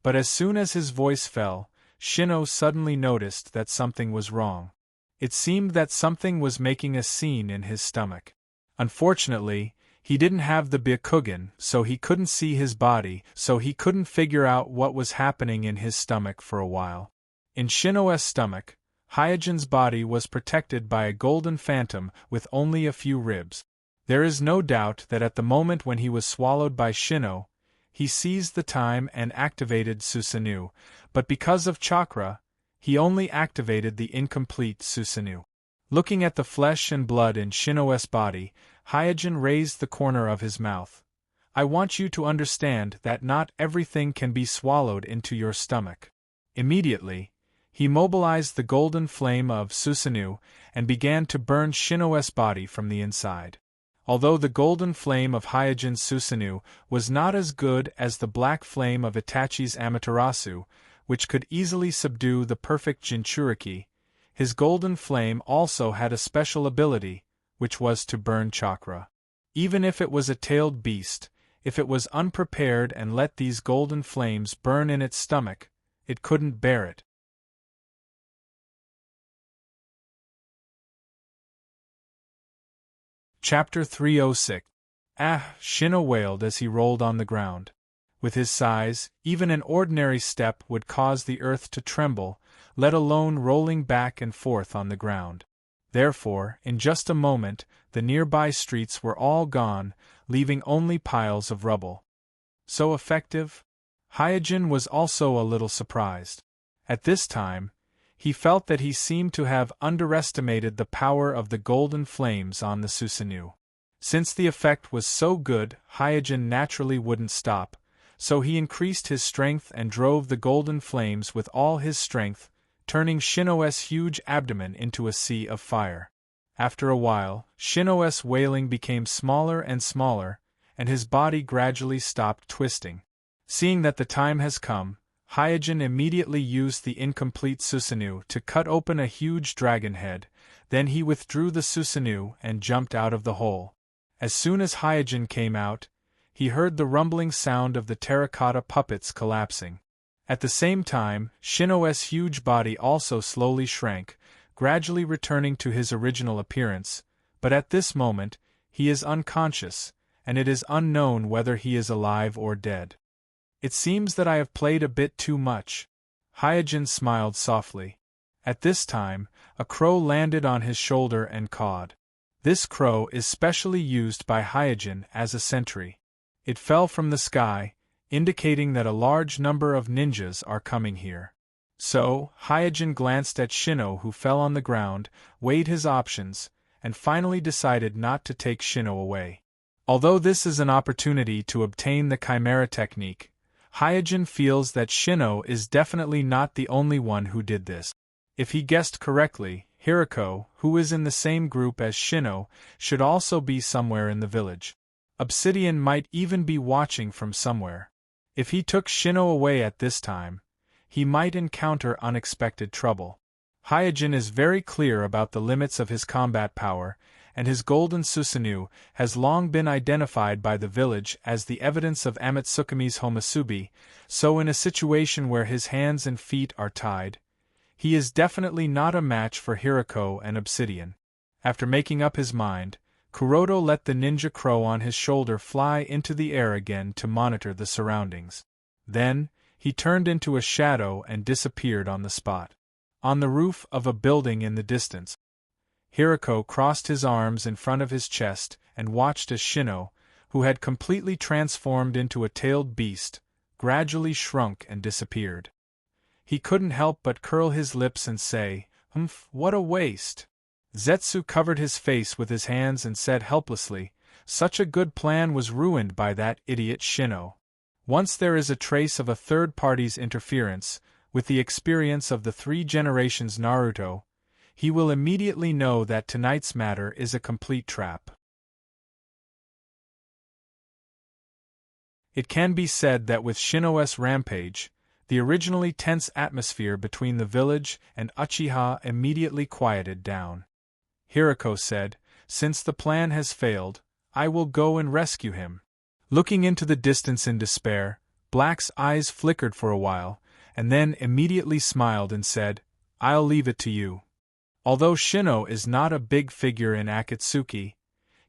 But as soon as his voice fell, Shino suddenly noticed that something was wrong. It seemed that something was making a scene in his stomach. Unfortunately, he didn't have the Byakugan, so he couldn't see his body, so he couldn't figure out what was happening in his stomach for a while. In Shino's stomach, Hyojin's body was protected by a golden phantom with only a few ribs. There is no doubt that at the moment when he was swallowed by Shino, he seized the time and activated Susanoo, but because of chakra, he only activated the incomplete Susanoo. Looking at the flesh and blood in Shino's body, Hyojin raised the corner of his mouth. I want you to understand that not everything can be swallowed into your stomach. Immediately, he mobilized the golden flame of Susanoo and began to burn Shino's body from the inside. Although the golden flame of Hyojin's Susanoo was not as good as the black flame of Itachi's Amaterasu, which could easily subdue the perfect Jinchuriki, his golden flame also had a special ability, which was to burn chakra. Even if it was a tailed beast, If it was unprepared and let these golden flames burn in its stomach, it couldn't bear it. Chapter 306. Ah! Shino wailed as he rolled on the ground. With his size, even an ordinary step would cause the earth to tremble, let alone rolling back and forth on the ground. Therefore, in just a moment, the nearby streets were all gone, leaving only piles of rubble. So effective? Hyojin was also a little surprised. At this time, he felt that he seemed to have underestimated the power of the golden flames on the Susanoo. Since the effect was so good, Hyojin naturally wouldn't stop, so he increased his strength and drove the golden flames with all his strength, turning Shino's huge abdomen into a sea of fire. After a while, Shino's wailing became smaller and smaller, and his body gradually stopped twisting. Seeing that the time has come, Hyojin immediately used the incomplete Susanoo to cut open a huge dragon head, then he withdrew the Susanoo and jumped out of the hole. As soon as Hyojin came out, he heard the rumbling sound of the terracotta puppets collapsing. At the same time, Shino's huge body also slowly shrank, gradually returning to his original appearance, but at this moment, he is unconscious, and it is unknown whether he is alive or dead. It seems that I have played a bit too much. Hyojin smiled softly. At this time, a crow landed on his shoulder and cawed. This crow is specially used by Hyojin as a sentry. It fell from the sky, indicating that a large number of ninjas are coming here. So, Hyojin glanced at Shino, who fell on the ground, weighed his options, and finally decided not to take Shino away. Although this is an opportunity to obtain the Chimera technique, Hyojin feels that Shino is definitely not the only one who did this. If he guessed correctly, Hirako, who is in the same group as Shino, should also be somewhere in the village. Obsidian might even be watching from somewhere. If he took Shino away at this time, he might encounter unexpected trouble. Hyojin is very clear about the limits of his combat power, and his golden Susanoo has long been identified by the village as the evidence of Amatsukumi's Homusubi, so in a situation where his hands and feet are tied, he is definitely not a match for Hirako and Obsidian. After making up his mind, Kuroto let the ninja crow on his shoulder fly into the air again to monitor the surroundings. Then, he turned into a shadow and disappeared on the spot. On the roof of a building in the distance, Hirako crossed his arms in front of his chest and watched as Shino, who had completely transformed into a tailed beast, gradually shrunk and disappeared. He couldn't help but curl his lips and say, "Humph, what a waste." Zetsu covered his face with his hands and said helplessly, "Such a good plan was ruined by that idiot Shino." Once there is a trace of a third party's interference, with the experience of the 3 generations Naruto, he will immediately know that tonight's matter is a complete trap. It can be said that with Shino's rampage, the originally tense atmosphere between the village and Uchiha immediately quieted down. Hirako said, "Since the plan has failed, I will go and rescue him." Looking into the distance in despair, Black's eyes flickered for a while, and then immediately smiled and said, "I'll leave it to you." Although Shino is not a big figure in Akatsuki,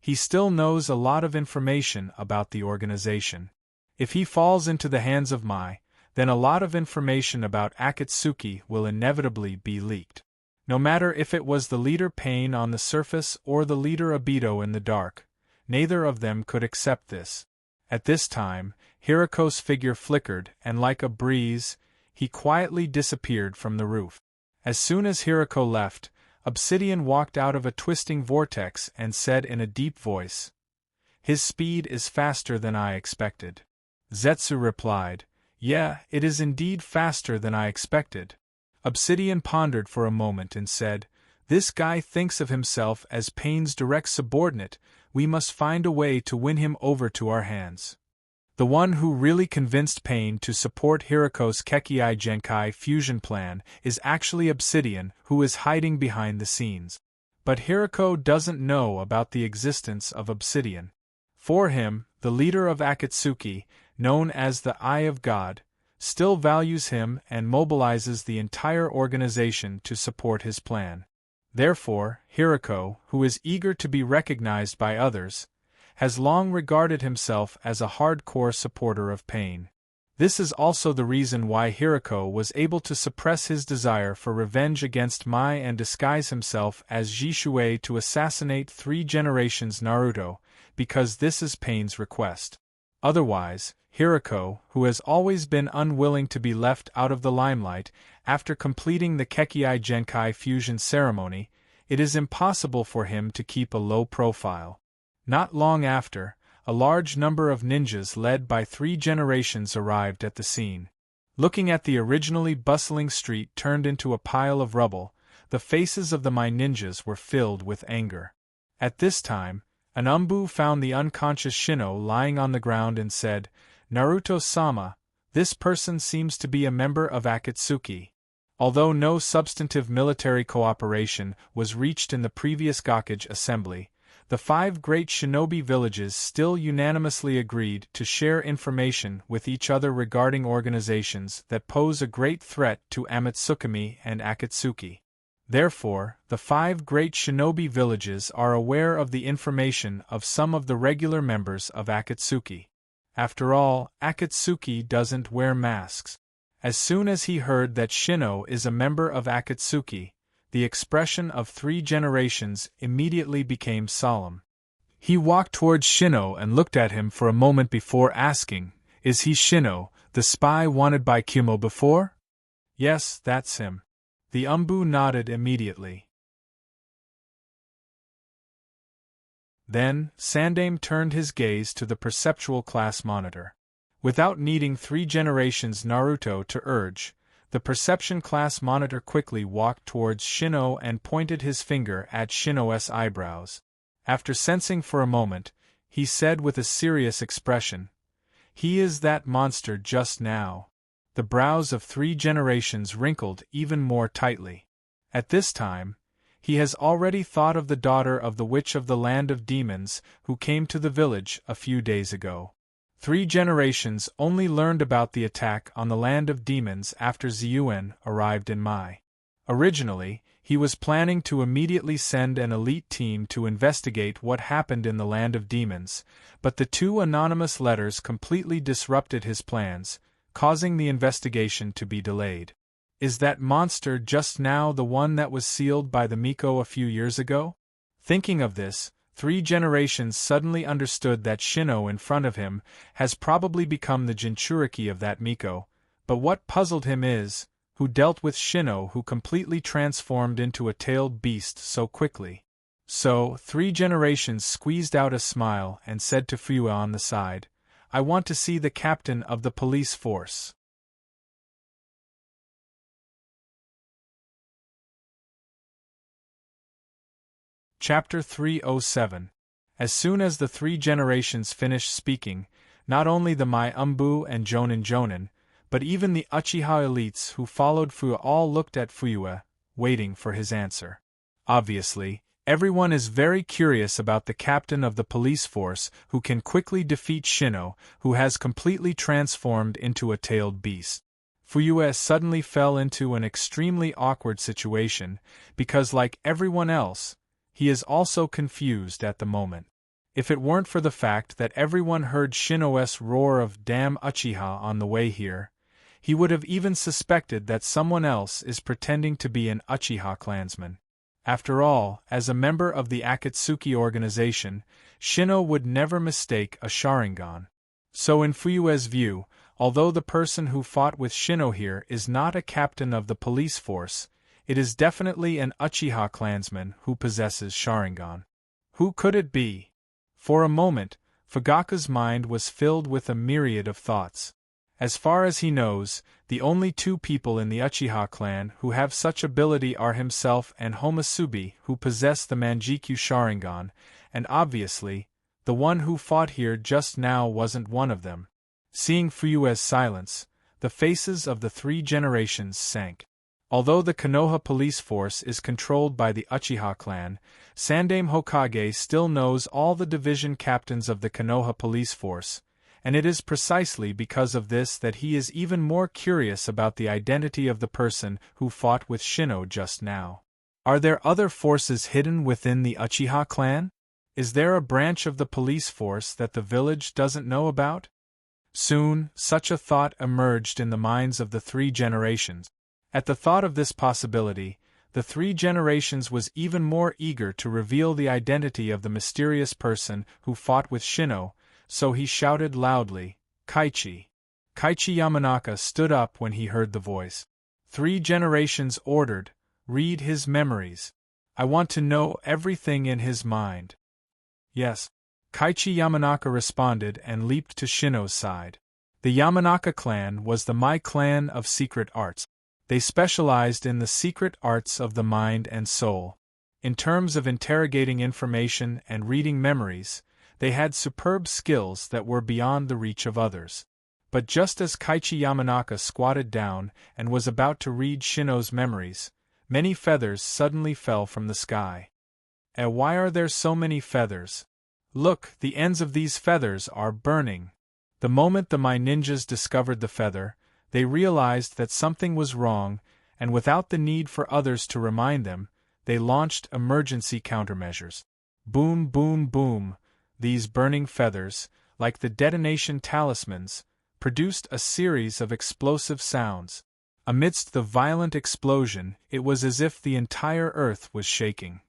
he still knows a lot of information about the organization. If he falls into the hands of Mai, then a lot of information about Akatsuki will inevitably be leaked. No matter if it was the leader Pain on the surface or the leader Obito in the dark, neither of them could accept this. At this time, Hirako's figure flickered, and like a breeze, he quietly disappeared from the roof. As soon as Hirako left, Obsidian walked out of a twisting vortex and said in a deep voice, "His speed is faster than I expected." Zetsu replied, "Yeah, it is indeed faster than I expected." Obsidian pondered for a moment and said, "This guy thinks of himself as Pain's direct subordinate. We must find a way to win him over to our hands." The one who really convinced Pain to support Hirako's Kekkei Genkai fusion plan is actually Obsidian, who is hiding behind the scenes. But Hirako doesn't know about the existence of Obsidian. For him, the leader of Akatsuki, known as the Eye of God, still values him and mobilizes the entire organization to support his plan. Therefore, Hirako, who is eager to be recognized by others, has long regarded himself as a hardcore supporter of pain. This is also the reason why Hirako was able to suppress his desire for revenge against Mai and disguise himself as Jishuei to assassinate 3 generations Naruto, because this is Pain's request. Otherwise, Hirako, who has always been unwilling to be left out of the limelight after completing the Kekkai Genkai fusion ceremony, it is impossible for him to keep a low profile. Not long after, a large number of ninjas led by 3 generations arrived at the scene. Looking at the originally bustling street turned into a pile of rubble, the faces of the Mai ninjas were filled with anger. At this time, an Umbu found the unconscious Shino lying on the ground and said, "Naruto-sama, this person seems to be a member of Akatsuki." Although no substantive military cooperation was reached in the previous Gakage assembly, the 5 great shinobi villages still unanimously agreed to share information with each other regarding organizations that pose a great threat to Amatsukami and Akatsuki. Therefore, the 5 great shinobi villages are aware of the information of some of the regular members of Akatsuki. After all, Akatsuki doesn't wear masks. As soon as he heard that Shino is a member of Akatsuki, the expression of 3 generations immediately became solemn. He walked towards Shino and looked at him for a moment before asking, "Is he Shino, the spy wanted by Kumo before?" "Yes, that's him." The Umbu nodded immediately. Then, Sandaime turned his gaze to the perceptual class monitor. Without needing 3 generations Naruto to urge, the perception class monitor quickly walked towards Shino and pointed his finger at Shino's eyebrows. After sensing for a moment, he said with a serious expression, "He is that monster just now." The brows of 3 generations wrinkled even more tightly. At this time, he has already thought of the daughter of the witch of the land of demons who came to the village a few days ago. 3 generations only learned about the attack on the land of demons after Ziyuan arrived in Mai. Originally, he was planning to immediately send an elite team to investigate what happened in the land of demons, but the 2 anonymous letters completely disrupted his plans, causing the investigation to be delayed. Is that monster just now the one that was sealed by the Miko a few years ago? Thinking of this, 3 generations suddenly understood that Shino in front of him has probably become the Jinchuriki of that Miko, but what puzzled him is, who dealt with Shino who completely transformed into a tailed beast so quickly. So, 3 generations squeezed out a smile and said to Fuyue on the side, "I want to see the captain of the police force." Chapter 307. As soon as the 3 generations finished speaking, not only the Mai Umbu and Jonin, but even the Uchiha elites who followed Fuyue all looked at Fuyue, waiting for his answer. Obviously, everyone is very curious about the captain of the police force who can quickly defeat Shino, who has completely transformed into a tailed beast. Fuyue suddenly fell into an extremely awkward situation, because like everyone else, he is also confused at the moment. If it weren't for the fact that everyone heard Shino's roar of "Damn Uchiha" on the way here, he would have even suspected that someone else is pretending to be an Uchiha clansman. After all, as a member of the Akatsuki organization, Shino would never mistake a Sharingan. So in Fuyue's view, although the person who fought with Shino here is not a captain of the police force, it is definitely an Uchiha clansman who possesses Sharingan. Who could it be? For a moment, Fugaka's mind was filled with a myriad of thoughts. As far as he knows, the only 2 people in the Uchiha clan who have such ability are himself and Homusubi, who possess the Manjikyu Sharingan, and obviously, the one who fought here just now wasn't one of them. Seeing Fuyue's silence, the faces of the 3 generations sank. Although the Konoha police force is controlled by the Uchiha clan, Sandaime Hokage still knows all the division captains of the Konoha police force, and it is precisely because of this that he is even more curious about the identity of the person who fought with Shino just now. Are there other forces hidden within the Uchiha clan? Is there a branch of the police force that the village doesn't know about? Soon, such a thought emerged in the minds of the three generations. At the thought of this possibility, the three generations was even more eager to reveal the identity of the mysterious person who fought with Shino, so he shouted loudly, "Kaichi!" Kaichi Yamanaka stood up when he heard the voice. Three generations ordered, "Read his memories. I want to know everything in his mind." "Yes." Kaichi Yamanaka responded and leaped to Shino's side. The Yamanaka clan was the Mai clan of secret arts. They specialized in the secret arts of the mind and soul. In terms of interrogating information and reading memories, they had superb skills that were beyond the reach of others. But just as Kaichi Yamanaka squatted down and was about to read Shino's memories, many feathers suddenly fell from the sky. Why are there so many feathers? Look, the ends of these feathers are burning. The moment the Mai ninjas discovered the feather, they realized that something was wrong, and without the need for others to remind them, they launched emergency countermeasures. Boom, boom, boom. These burning feathers, like the detonation talismans, produced a series of explosive sounds. Amidst the violent explosion, it was as if the entire earth was shaking.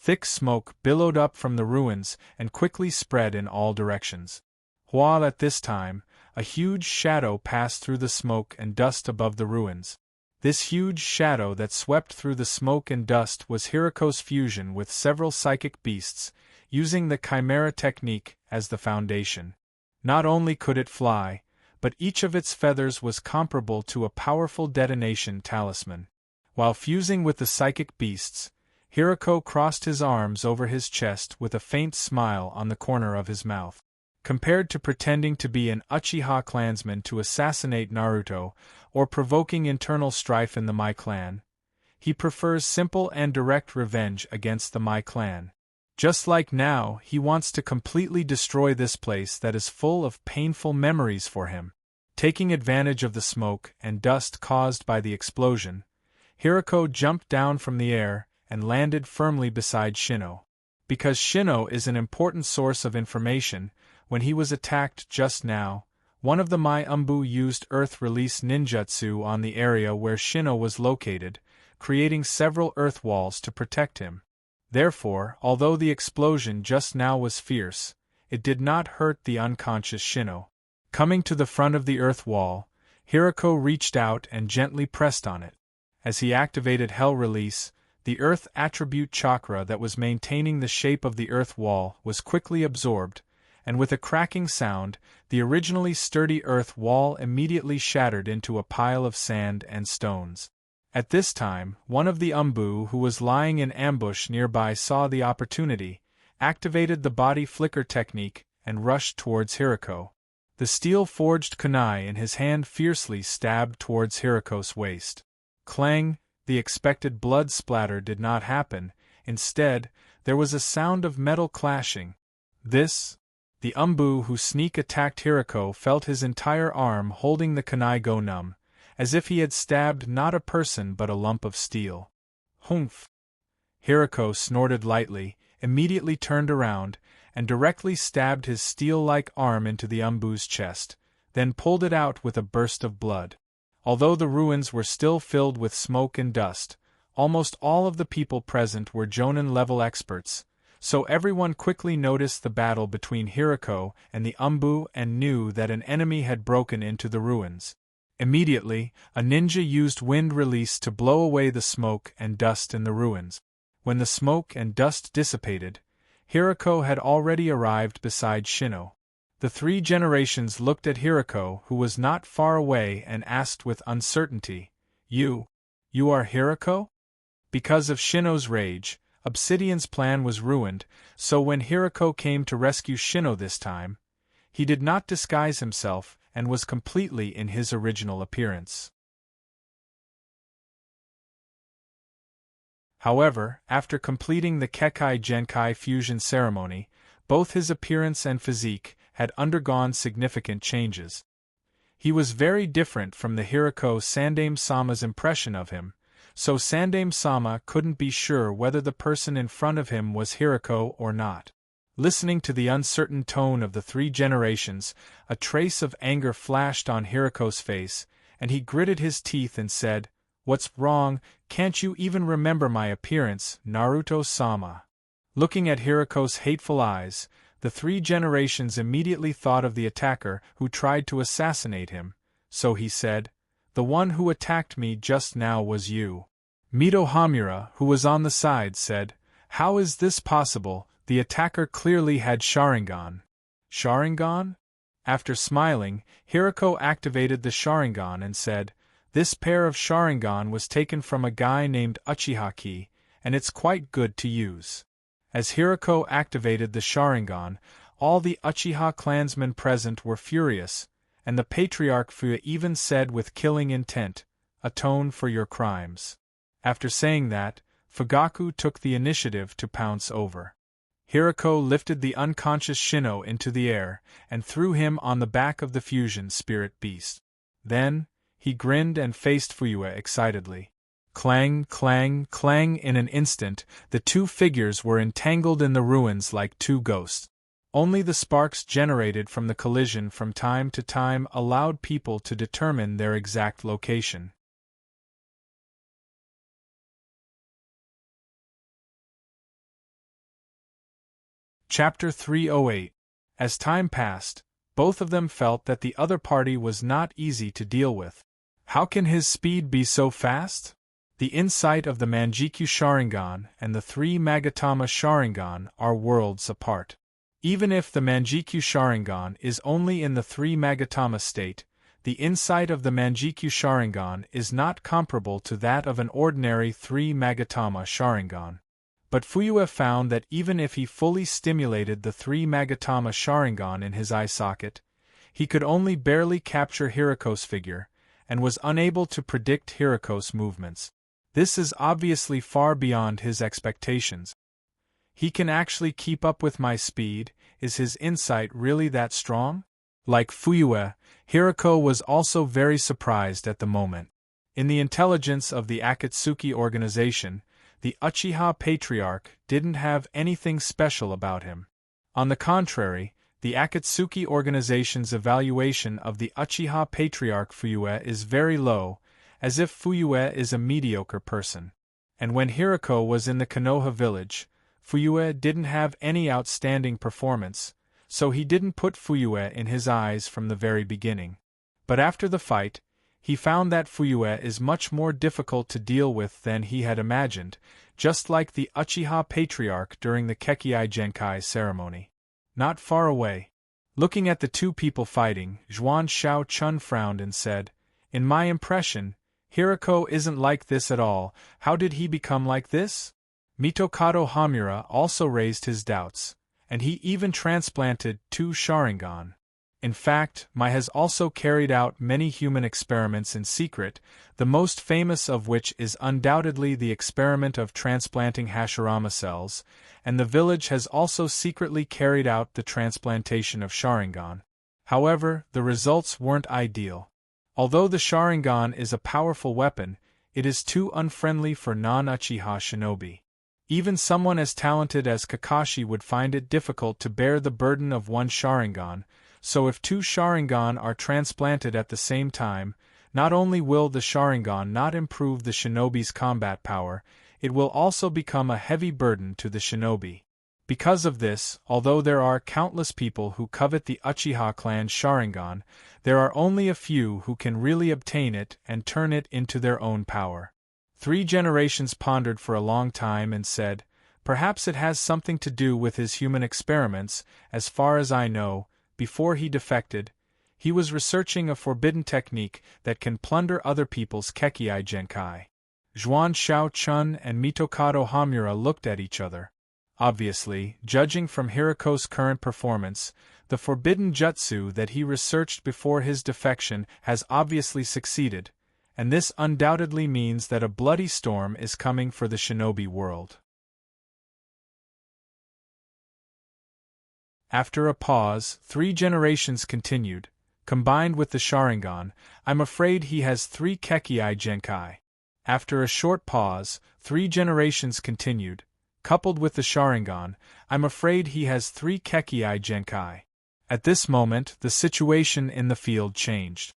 Thick smoke billowed up from the ruins and quickly spread in all directions. While at this time, a huge shadow passed through the smoke and dust above the ruins. This huge shadow that swept through the smoke and dust was Hiriko's fusion with several psychic beasts, using the Chimera technique as the foundation. Not only could it fly, but each of its feathers was comparable to a powerful detonation talisman. While fusing with the psychic beasts, Hiriko crossed his arms over his chest with a faint smile on the corner of his mouth. Compared to pretending to be an Uchiha clansman to assassinate Naruto, or provoking internal strife in the Mai clan, he prefers simple and direct revenge against the Mai clan. Just like now, he wants to completely destroy this place that is full of painful memories for him. Taking advantage of the smoke and dust caused by the explosion, Hiriko jumped down from the air and landed firmly beside Shino. Because Shino is an important source of information, when he was attacked just now, one of the Mai Umbu used Earth Release ninjutsu on the area where Shino was located, creating several earth walls to protect him. Therefore, although the explosion just now was fierce, it did not hurt the unconscious Shino. Coming to the front of the earth wall, Hiriko reached out and gently pressed on it. As he activated Hell Release, the Earth Attribute Chakra that was maintaining the shape of the earth wall was quickly absorbed, and with a cracking sound, the originally sturdy earth wall immediately shattered into a pile of sand and stones. At this time, one of the Umbu who was lying in ambush nearby saw the opportunity, activated the body flicker technique, and rushed towards Hiriko. The steel-forged kunai in his hand fiercely stabbed towards Hiriko's waist. Clang! The expected blood splatter did not happen. Instead, there was a sound of metal clashing. The Umbu who sneak attacked Hiriko felt his entire arm holding the kunai go numb, as if he had stabbed not a person but a lump of steel. Humph! Hiriko snorted lightly, immediately turned around, and directly stabbed his steel-like arm into the Umbu's chest, then pulled it out with a burst of blood. Although the ruins were still filled with smoke and dust, almost all of the people present were Jonin-level experts, so everyone quickly noticed the battle between Hiriko and the Umbu and knew that an enemy had broken into the ruins. Immediately, a ninja used wind release to blow away the smoke and dust in the ruins. When the smoke and dust dissipated, Hiriko had already arrived beside Shino. The three generations looked at Hiriko, who was not far away, and asked with uncertainty, You are Hiriko? Because of Shino's rage, Obsidian's plan was ruined, so when Hiriko came to rescue Shino this time, he did not disguise himself and was completely in his original appearance. However, after completing the Kekkei Genkai fusion ceremony, both his appearance and physique had undergone significant changes. He was very different from the Hirako Sandaime-sama's impression of him, so Sandaime-sama couldn't be sure whether the person in front of him was Hirako or not. Listening to the uncertain tone of the three generations, a trace of anger flashed on Hirako's face, and he gritted his teeth and said, "What's wrong? Can't you even remember my appearance, Naruto-sama?" Looking at Hirako's hateful eyes, the three generations immediately thought of the attacker who tried to assassinate him, so he said, "The one who attacked me just now was you." Mito Hamura, who was on the side, said, "How is this possible? The attacker clearly had Sharingan." Sharingan? After smiling, Hirako activated the Sharingan and said, "This pair of Sharingan was taken from a guy named Uchiha-ki, and it's quite good to use." As Hirako activated the Sharingan, all the Uchiha clansmen present were furious, and the Patriarch Fuya even said with killing intent, "Atone for your crimes." After saying that, Fugaku took the initiative to pounce over. Hirako lifted the unconscious Shino into the air, and threw him on the back of the fusion spirit beast. Then, he grinned and faced Fuya excitedly. Clang, clang, clang. In an instant, the two figures were entangled in the ruins like two ghosts. Only the sparks generated from the collision from time to time allowed people to determine their exact location. Chapter 308. As time passed, both of them felt that the other party was not easy to deal with. How can his speed be so fast? The insight of the Manjikyu Sharingan and the three Magatama Sharingan are worlds apart. Even if the Manjikyu Sharingan is only in the three Magatama state, the insight of the Manjikyu Sharingan is not comparable to that of an ordinary three Magatama Sharingan. But Fuya found that even if he fully stimulated the three Magatama Sharingan in his eye socket, he could only barely capture Hirako's figure, and was unable to predict Hirako's movements. This is obviously far beyond his expectations. He can actually keep up with my speed. Is his insight really that strong? Like Fuya, Hirako was also very surprised at the moment. In the intelligence of the Akatsuki organization, the Uchiha Patriarch didn't have anything special about him. On the contrary, the Akatsuki organization's evaluation of the Uchiha Patriarch Fuya is very low, as if Fuya is a mediocre person. And when Hirako was in the Konoha village, Fuya didn't have any outstanding performance, so he didn't put Fuya in his eyes from the very beginning. But after the fight, he found that Fuya is much more difficult to deal with than he had imagined, just like the Uchiha Patriarch during the Kekkei Genkai ceremony. Not far away, looking at the two people fighting, Zhuan Shao-chun frowned and said, "In my impression, Hirako isn't like this at all. How did he become like this?" Mitokado Hamura also raised his doubts, and he even transplanted 2 Sharingan. In fact, Mai has also carried out many human experiments in secret, the most famous of which is undoubtedly the experiment of transplanting Hashirama cells, and the village has also secretly carried out the transplantation of Sharingan. However, the results weren't ideal. Although the Sharingan is a powerful weapon, it is too unfriendly for non-Uchiha shinobi. Even someone as talented as Kakashi would find it difficult to bear the burden of 1 Sharingan, so if 2 Sharingan are transplanted at the same time, not only will the Sharingan not improve the shinobi's combat power, it will also become a heavy burden to the shinobi. Because of this, although there are countless people who covet the Uchiha clan's Sharingan, there are only a few who can really obtain it and turn it into their own power. 3 generations pondered for a long time and said, "Perhaps it has something to do with his human experiments. As far as I know, before he defected, he was researching a forbidden technique that can plunder other people's Kekkei Genkai." Zhuan Shao-chun and Mitokado Hamura looked at each other. Obviously, judging from Hiroko's current performance, the forbidden jutsu that he researched before his defection has obviously succeeded, and this undoubtedly means that a bloody storm is coming for the shinobi world. After a pause, 3 generations continued. Combined with the Sharingan, I'm afraid he has 3 Kekii Genkai. After a short pause, 3 generations continued. Coupled with the Sharingan, I'm afraid he has 3 Kekii Genkai. At this moment, the situation in the field changed.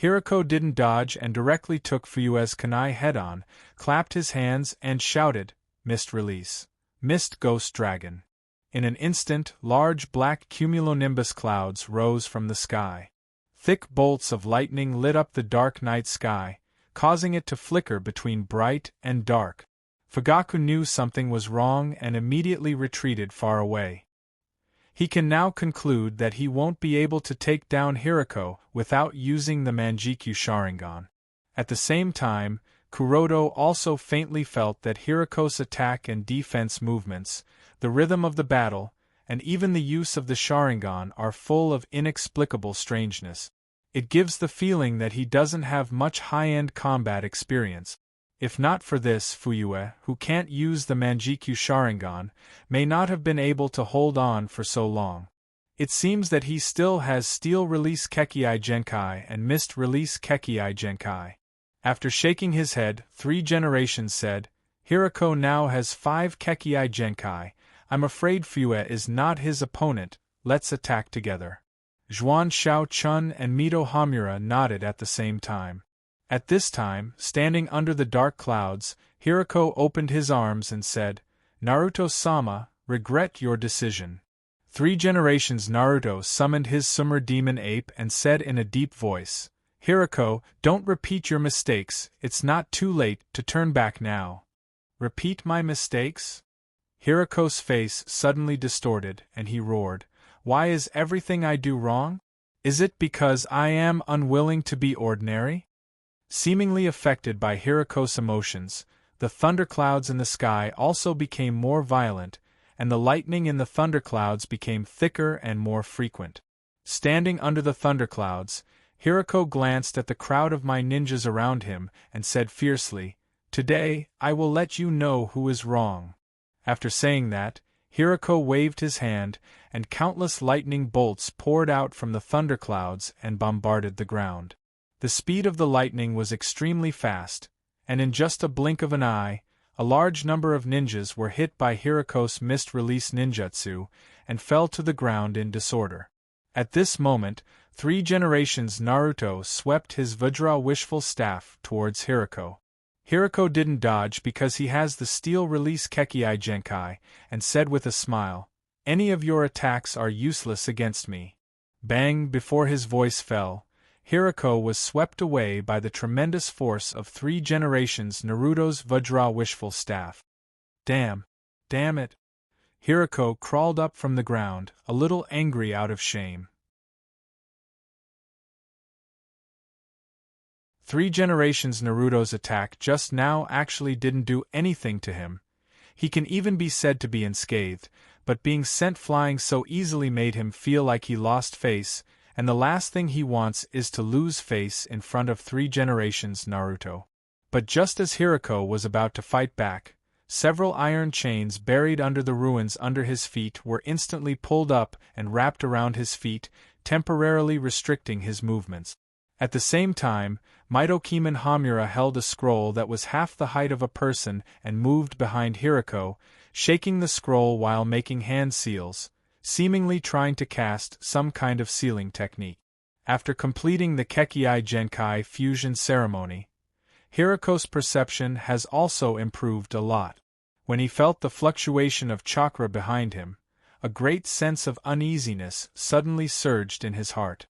Hiroko didn't dodge and directly took Fuyue's kunai head-on, clapped his hands and shouted, "Mist release! Mist Ghost Dragon!" In an instant, large black cumulonimbus clouds rose from the sky. Thick bolts of lightning lit up the dark night sky, causing it to flicker between bright and dark. Fugaku knew something was wrong and immediately retreated far away. He can now conclude that he won't be able to take down Hiroko without using the Manjikyu Sharingan. At the same time, Kuroto also faintly felt that Hiroko's attack and defense movements, the rhythm of the battle, and even the use of the Sharingan are full of inexplicable strangeness. It gives the feeling that he doesn't have much high-end combat experience. If not for this, Fuyue, who can't use the Manjikyu Sharingan, may not have been able to hold on for so long. It seems that he still has Steel Release Kekii Genkai and Mist Release Kekii Genkai. After shaking his head, 3 generations said, "Hiroko now has 5 Kekii Genkai. I'm afraid Fuyue is not his opponent, let's attack together." Zhuan Shao-chun and Mito Hamura nodded at the same time. At this time, standing under the dark clouds, Hiroko opened his arms and said, "Naruto-sama, regret your decision." 3 generations Naruto summoned his Summer Demon Ape and said in a deep voice, "Hiroko, don't repeat your mistakes, it's not too late to turn back now." "Repeat my mistakes?" Hiroko's face suddenly distorted, and he roared, "Why is everything I do wrong? Is it because I am unwilling to be ordinary?" Seemingly affected by Hiroko's emotions, the thunderclouds in the sky also became more violent, and the lightning in the thunderclouds became thicker and more frequent. Standing under the thunderclouds, Hiroko glanced at the crowd of my ninjas around him and said fiercely, "Today, I will let you know who is wrong." After saying that, Hiroko waved his hand, and countless lightning bolts poured out from the thunderclouds and bombarded the ground. The speed of the lightning was extremely fast, and in just a blink of an eye, a large number of ninjas were hit by Hiroko's mist release ninjutsu and fell to the ground in disorder. At this moment, 3 generations Naruto swept his Vajra wishful staff towards Hiroko. Hiroko didn't dodge because he has the Steel Release Kekii Genkai, and said with a smile, "Any of your attacks are useless against me." Bang! Before his voice fell, Hiroko was swept away by the tremendous force of 3 generations Naruto's Vajra wishful staff. Damn it! Hiroko crawled up from the ground, a little angry out of shame. 3 generations Naruto's attack just now actually didn't do anything to him. He can even be said to be unscathed, but being sent flying so easily made him feel like he lost face, and the last thing he wants is to lose face in front of 3 generations Naruto. But just as Hiroko was about to fight back, several iron chains buried under the ruins under his feet were instantly pulled up and wrapped around his feet, temporarily restricting his movements. At the same time, Mitokemen Hamura held a scroll that was half the height of a person and moved behind Hiroko, shaking the scroll while making hand seals, seemingly trying to cast some kind of sealing technique. After completing the Kekii Genkai fusion ceremony, Hiroko's perception has also improved a lot. When he felt the fluctuation of chakra behind him, a great sense of uneasiness suddenly surged in his heart.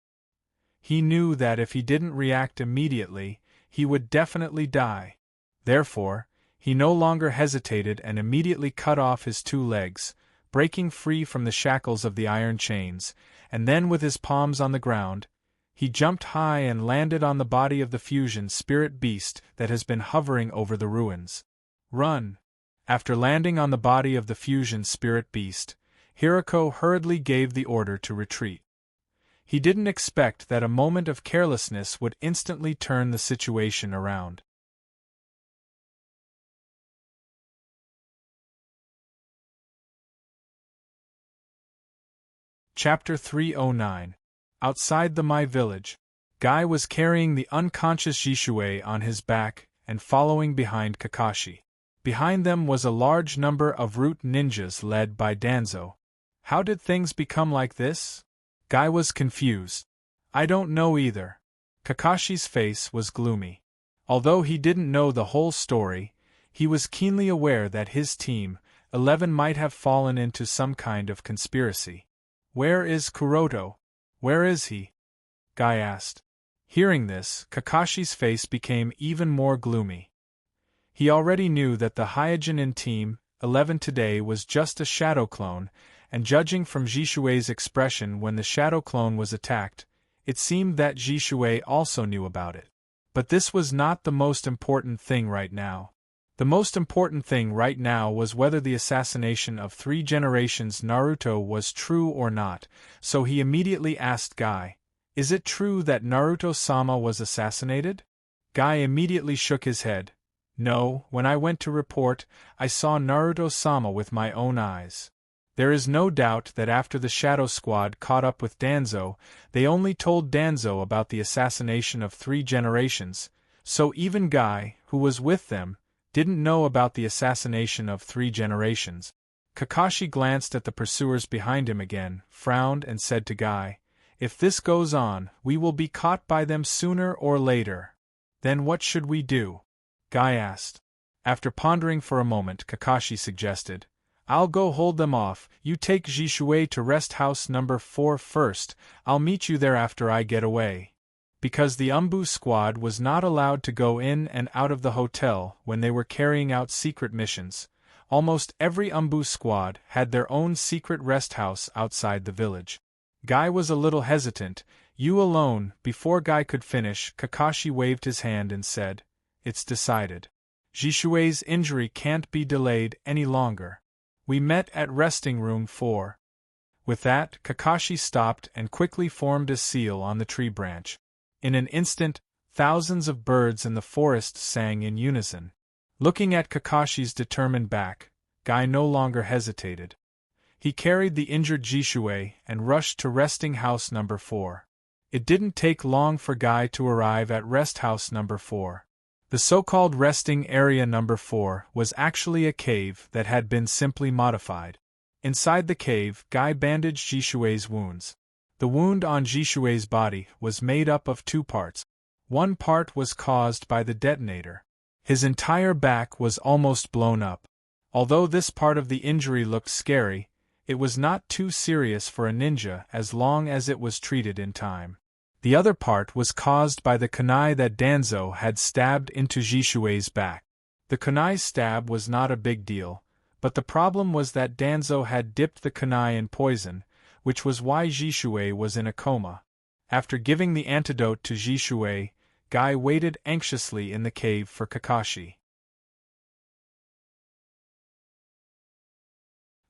He knew that if he didn't react immediately, he would definitely die. Therefore, he no longer hesitated and immediately cut off his 2 legs, breaking free from the shackles of the iron chains, and then with his palms on the ground, he jumped high and landed on the body of the fusion spirit beast that has been hovering over the ruins. "Run!" After landing on the body of the fusion spirit beast, Hirako hurriedly gave the order to retreat. He didn't expect that a moment of carelessness would instantly turn the situation around. Chapter 309. Outside the Mai village, Guy was carrying the unconscious Jishui on his back and following behind Kakashi. Behind them was a large number of root ninjas led by Danzo. How did things become like this? Guy was confused. I don't know either. Kakashi's face was gloomy. Although he didn't know the whole story, he was keenly aware that his team, 11, might have fallen into some kind of conspiracy. Where is Kuroto? Where is he? Guy asked. Hearing this, Kakashi's face became even more gloomy. He already knew that the Hyojin in Team 11 today was just a shadow clone, and judging from Jishui's expression when the shadow clone was attacked, it seemed that Jishui also knew about it. But this was not the most important thing right now. The most important thing right now was whether the assassination of 3 generations Naruto was true or not, so he immediately asked Guy, "Is it true that Naruto-sama was assassinated?" Guy immediately shook his head. "No, when I went to report, I saw Naruto-sama with my own eyes." There is no doubt that after the Shadow Squad caught up with Danzo, they only told Danzo about the assassination of 3 generations, so even Guy, who was with them, didn't know about the assassination of 3 generations. Kakashi glanced at the pursuers behind him again, frowned and said to Guy, "If this goes on, we will be caught by them sooner or later." "Then what should we do?" Guy asked. After pondering for a moment, Kakashi suggested, "I'll go hold them off, you take Jishui to rest house number 4 first, I'll meet you there after I get away." Because the Umbu squad was not allowed to go in and out of the hotel when they were carrying out secret missions, almost every Umbu squad had their own secret rest house outside the village. Guy was a little hesitant. "You alone." Before Guy could finish, Kakashi waved his hand and said, "It's decided. Jishui's injury can't be delayed any longer. We met at resting room 4. With that, Kakashi stopped and quickly formed a seal on the tree branch. In an instant, thousands of birds in the forest sang in unison. Looking at Kakashi's determined back, Guy no longer hesitated. He carried the injured Jishui and rushed to resting house number 4. It didn't take long for Guy to arrive at rest house number 4. The so-called resting area number 4 was actually a cave that had been simply modified. Inside the cave, Guy bandaged Jishui's wounds. The wound on Jishui's body was made up of 2 parts. One part was caused by the detonator. His entire back was almost blown up. Although this part of the injury looked scary, it was not too serious for a ninja as long as it was treated in time. The other part was caused by the kunai that Danzo had stabbed into Jishui's back. The kunai's stab was not a big deal, but the problem was that Danzo had dipped the kunai in poison, which was why Jishui was in a coma. After giving the antidote to Jishui, Guy waited anxiously in the cave for Kakashi.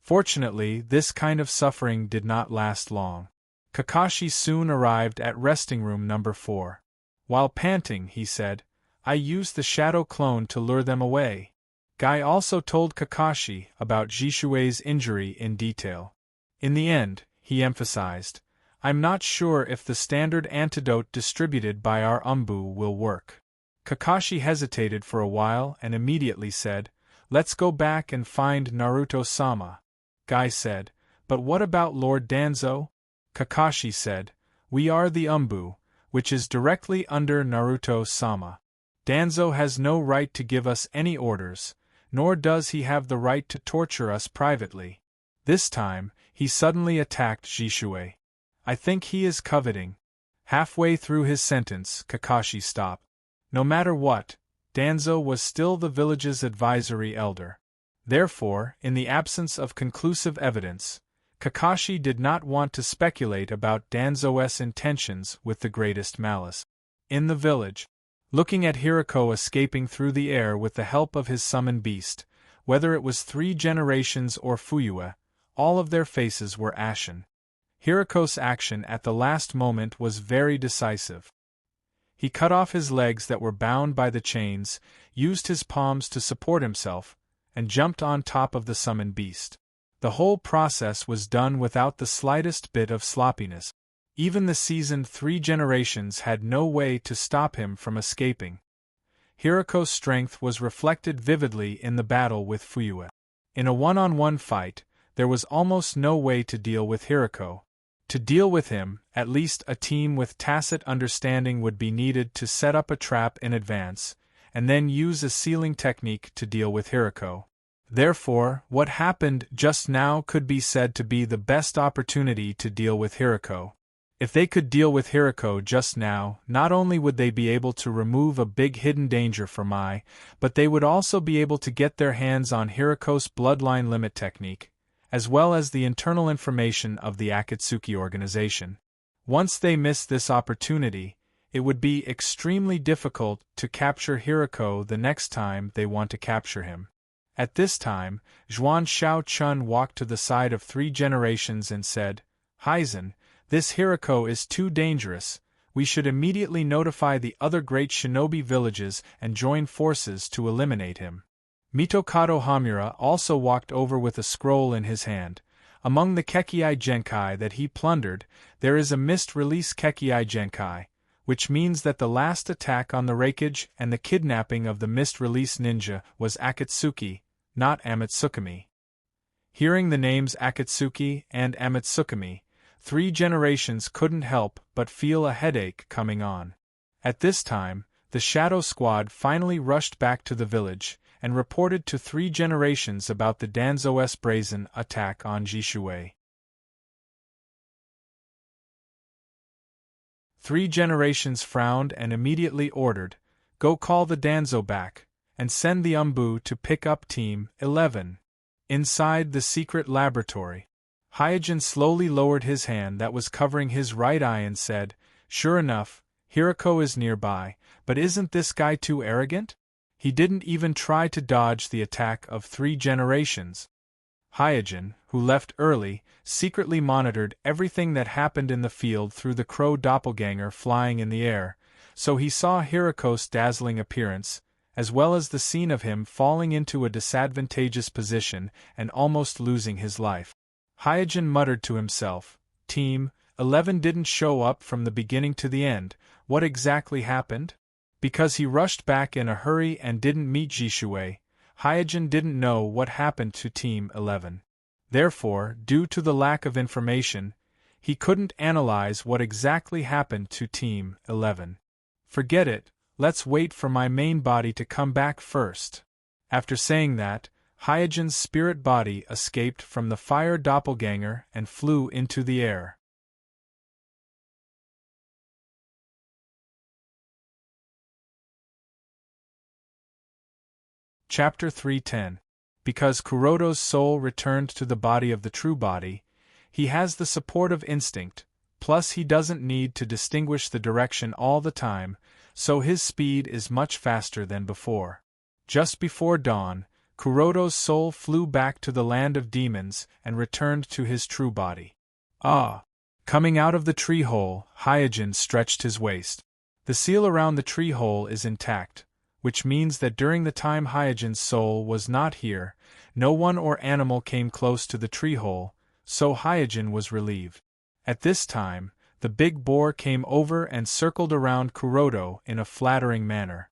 Fortunately, this kind of suffering did not last long. Kakashi soon arrived at resting room number 4. While panting, he said, "I used the shadow clone to lure them away." Guy also told Kakashi about Jishui's injury in detail. In the end, he emphasized, "I'm not sure if the standard antidote distributed by our Umbu will work." Kakashi hesitated for a while and immediately said, "Let's go back and find Naruto-sama." Guy said, "But what about Lord Danzo?" Kakashi said, "We are the Umbu, which is directly under Naruto-sama. Danzo has no right to give us any orders, nor does he have the right to torture us privately." This time, he suddenly attacked Jishui. "I think he is coveting." Halfway through his sentence, Kakashi stopped. No matter what, Danzo was still the village's advisory elder. Therefore, in the absence of conclusive evidence, Kakashi did not want to speculate about Danzo's intentions with the greatest malice. In the village, looking at Hirako escaping through the air with the help of his summon beast, Whether it was 3 generations or Fuyue, all of their faces were ashen. Hiriko's action at the last moment was very decisive. He cut off his legs that were bound by the chains, used his palms to support himself, and jumped on top of the summoned beast. The whole process was done without the slightest bit of sloppiness. Even the seasoned 3 generations had no way to stop him from escaping. Hiriko's strength was reflected vividly in the battle with Fuyue. In a one-on-one fight, there was almost no way to deal with Hiriko. To deal with him, at least a team with tacit understanding would be needed to set up a trap in advance, and then use a sealing technique to deal with Hiriko. Therefore, what happened just now could be said to be the best opportunity to deal with Hiriko. If they could deal with Hiriko just now, not only would they be able to remove a big hidden danger for Mai, but they would also be able to get their hands on Hiriko's bloodline limit technique, as well as the internal information of the Akatsuki organization. Once they missed this opportunity, it would be extremely difficult to capture Hiriko the next time they want to capture him. At this time, Zhuan Shao-chun walked to the side of 3 generations and said, "Hizen, this Hiriko is too dangerous. We should immediately notify the other great shinobi villages and join forces to eliminate him." Mitokado Hamura also walked over with a scroll in his hand. Among the Kekei Genkai that he plundered, there is a mist-release Kekei Genkai, which means that the last attack on the Raikage and the kidnapping of the mist-release ninja was Akatsuki, not Amatsukami. Hearing the names Akatsuki and Amatsukami, 3 generations couldn't help but feel a headache coming on. At this time, the Shadow Squad finally rushed back to the village, and reported to 3 generations about the Danzo's brazen attack on Jishui. 3 generations frowned and immediately ordered, "Go call the Danzo back, and send the Umbu to pick up Team 11. Inside the secret laboratory, Hyojin slowly lowered his hand that was covering his right eye and said, "Sure enough, Hiriko is nearby, but isn't this guy too arrogant? He didn't even try to dodge the attack of 3 generations." Hyojin, who left early, secretly monitored everything that happened in the field through the crow doppelganger flying in the air, so he saw Hiriko's dazzling appearance, as well as the scene of him falling into a disadvantageous position and almost losing his life. Hyojin muttered to himself, "Team 11 didn't show up from the beginning to the end. What exactly happened?" Because he rushed back in a hurry and didn't meet Jishui, Hyojin didn't know what happened to Team 11. Therefore, due to the lack of information, he couldn't analyze what exactly happened to Team 11. "Forget it, let's wait for my main body to come back first." After saying that, Hyojin's spirit body escaped from the fire doppelganger and flew into the air. Chapter 310. Because Kuroto's soul returned to the body of the true body, he has the support of instinct, plus he doesn't need to distinguish the direction all the time, so his speed is much faster than before. Just before dawn, Kuroto's soul flew back to the land of demons and returned to his true body. Ah! Coming out of the tree hole, Hyojin stretched his waist. The seal around the tree hole is intact, which means that during the time Hyojin's soul was not here, no one or animal came close to the tree hole, so Hyojin was relieved. At this time, the big boar came over and circled around Kuroto in a flattering manner.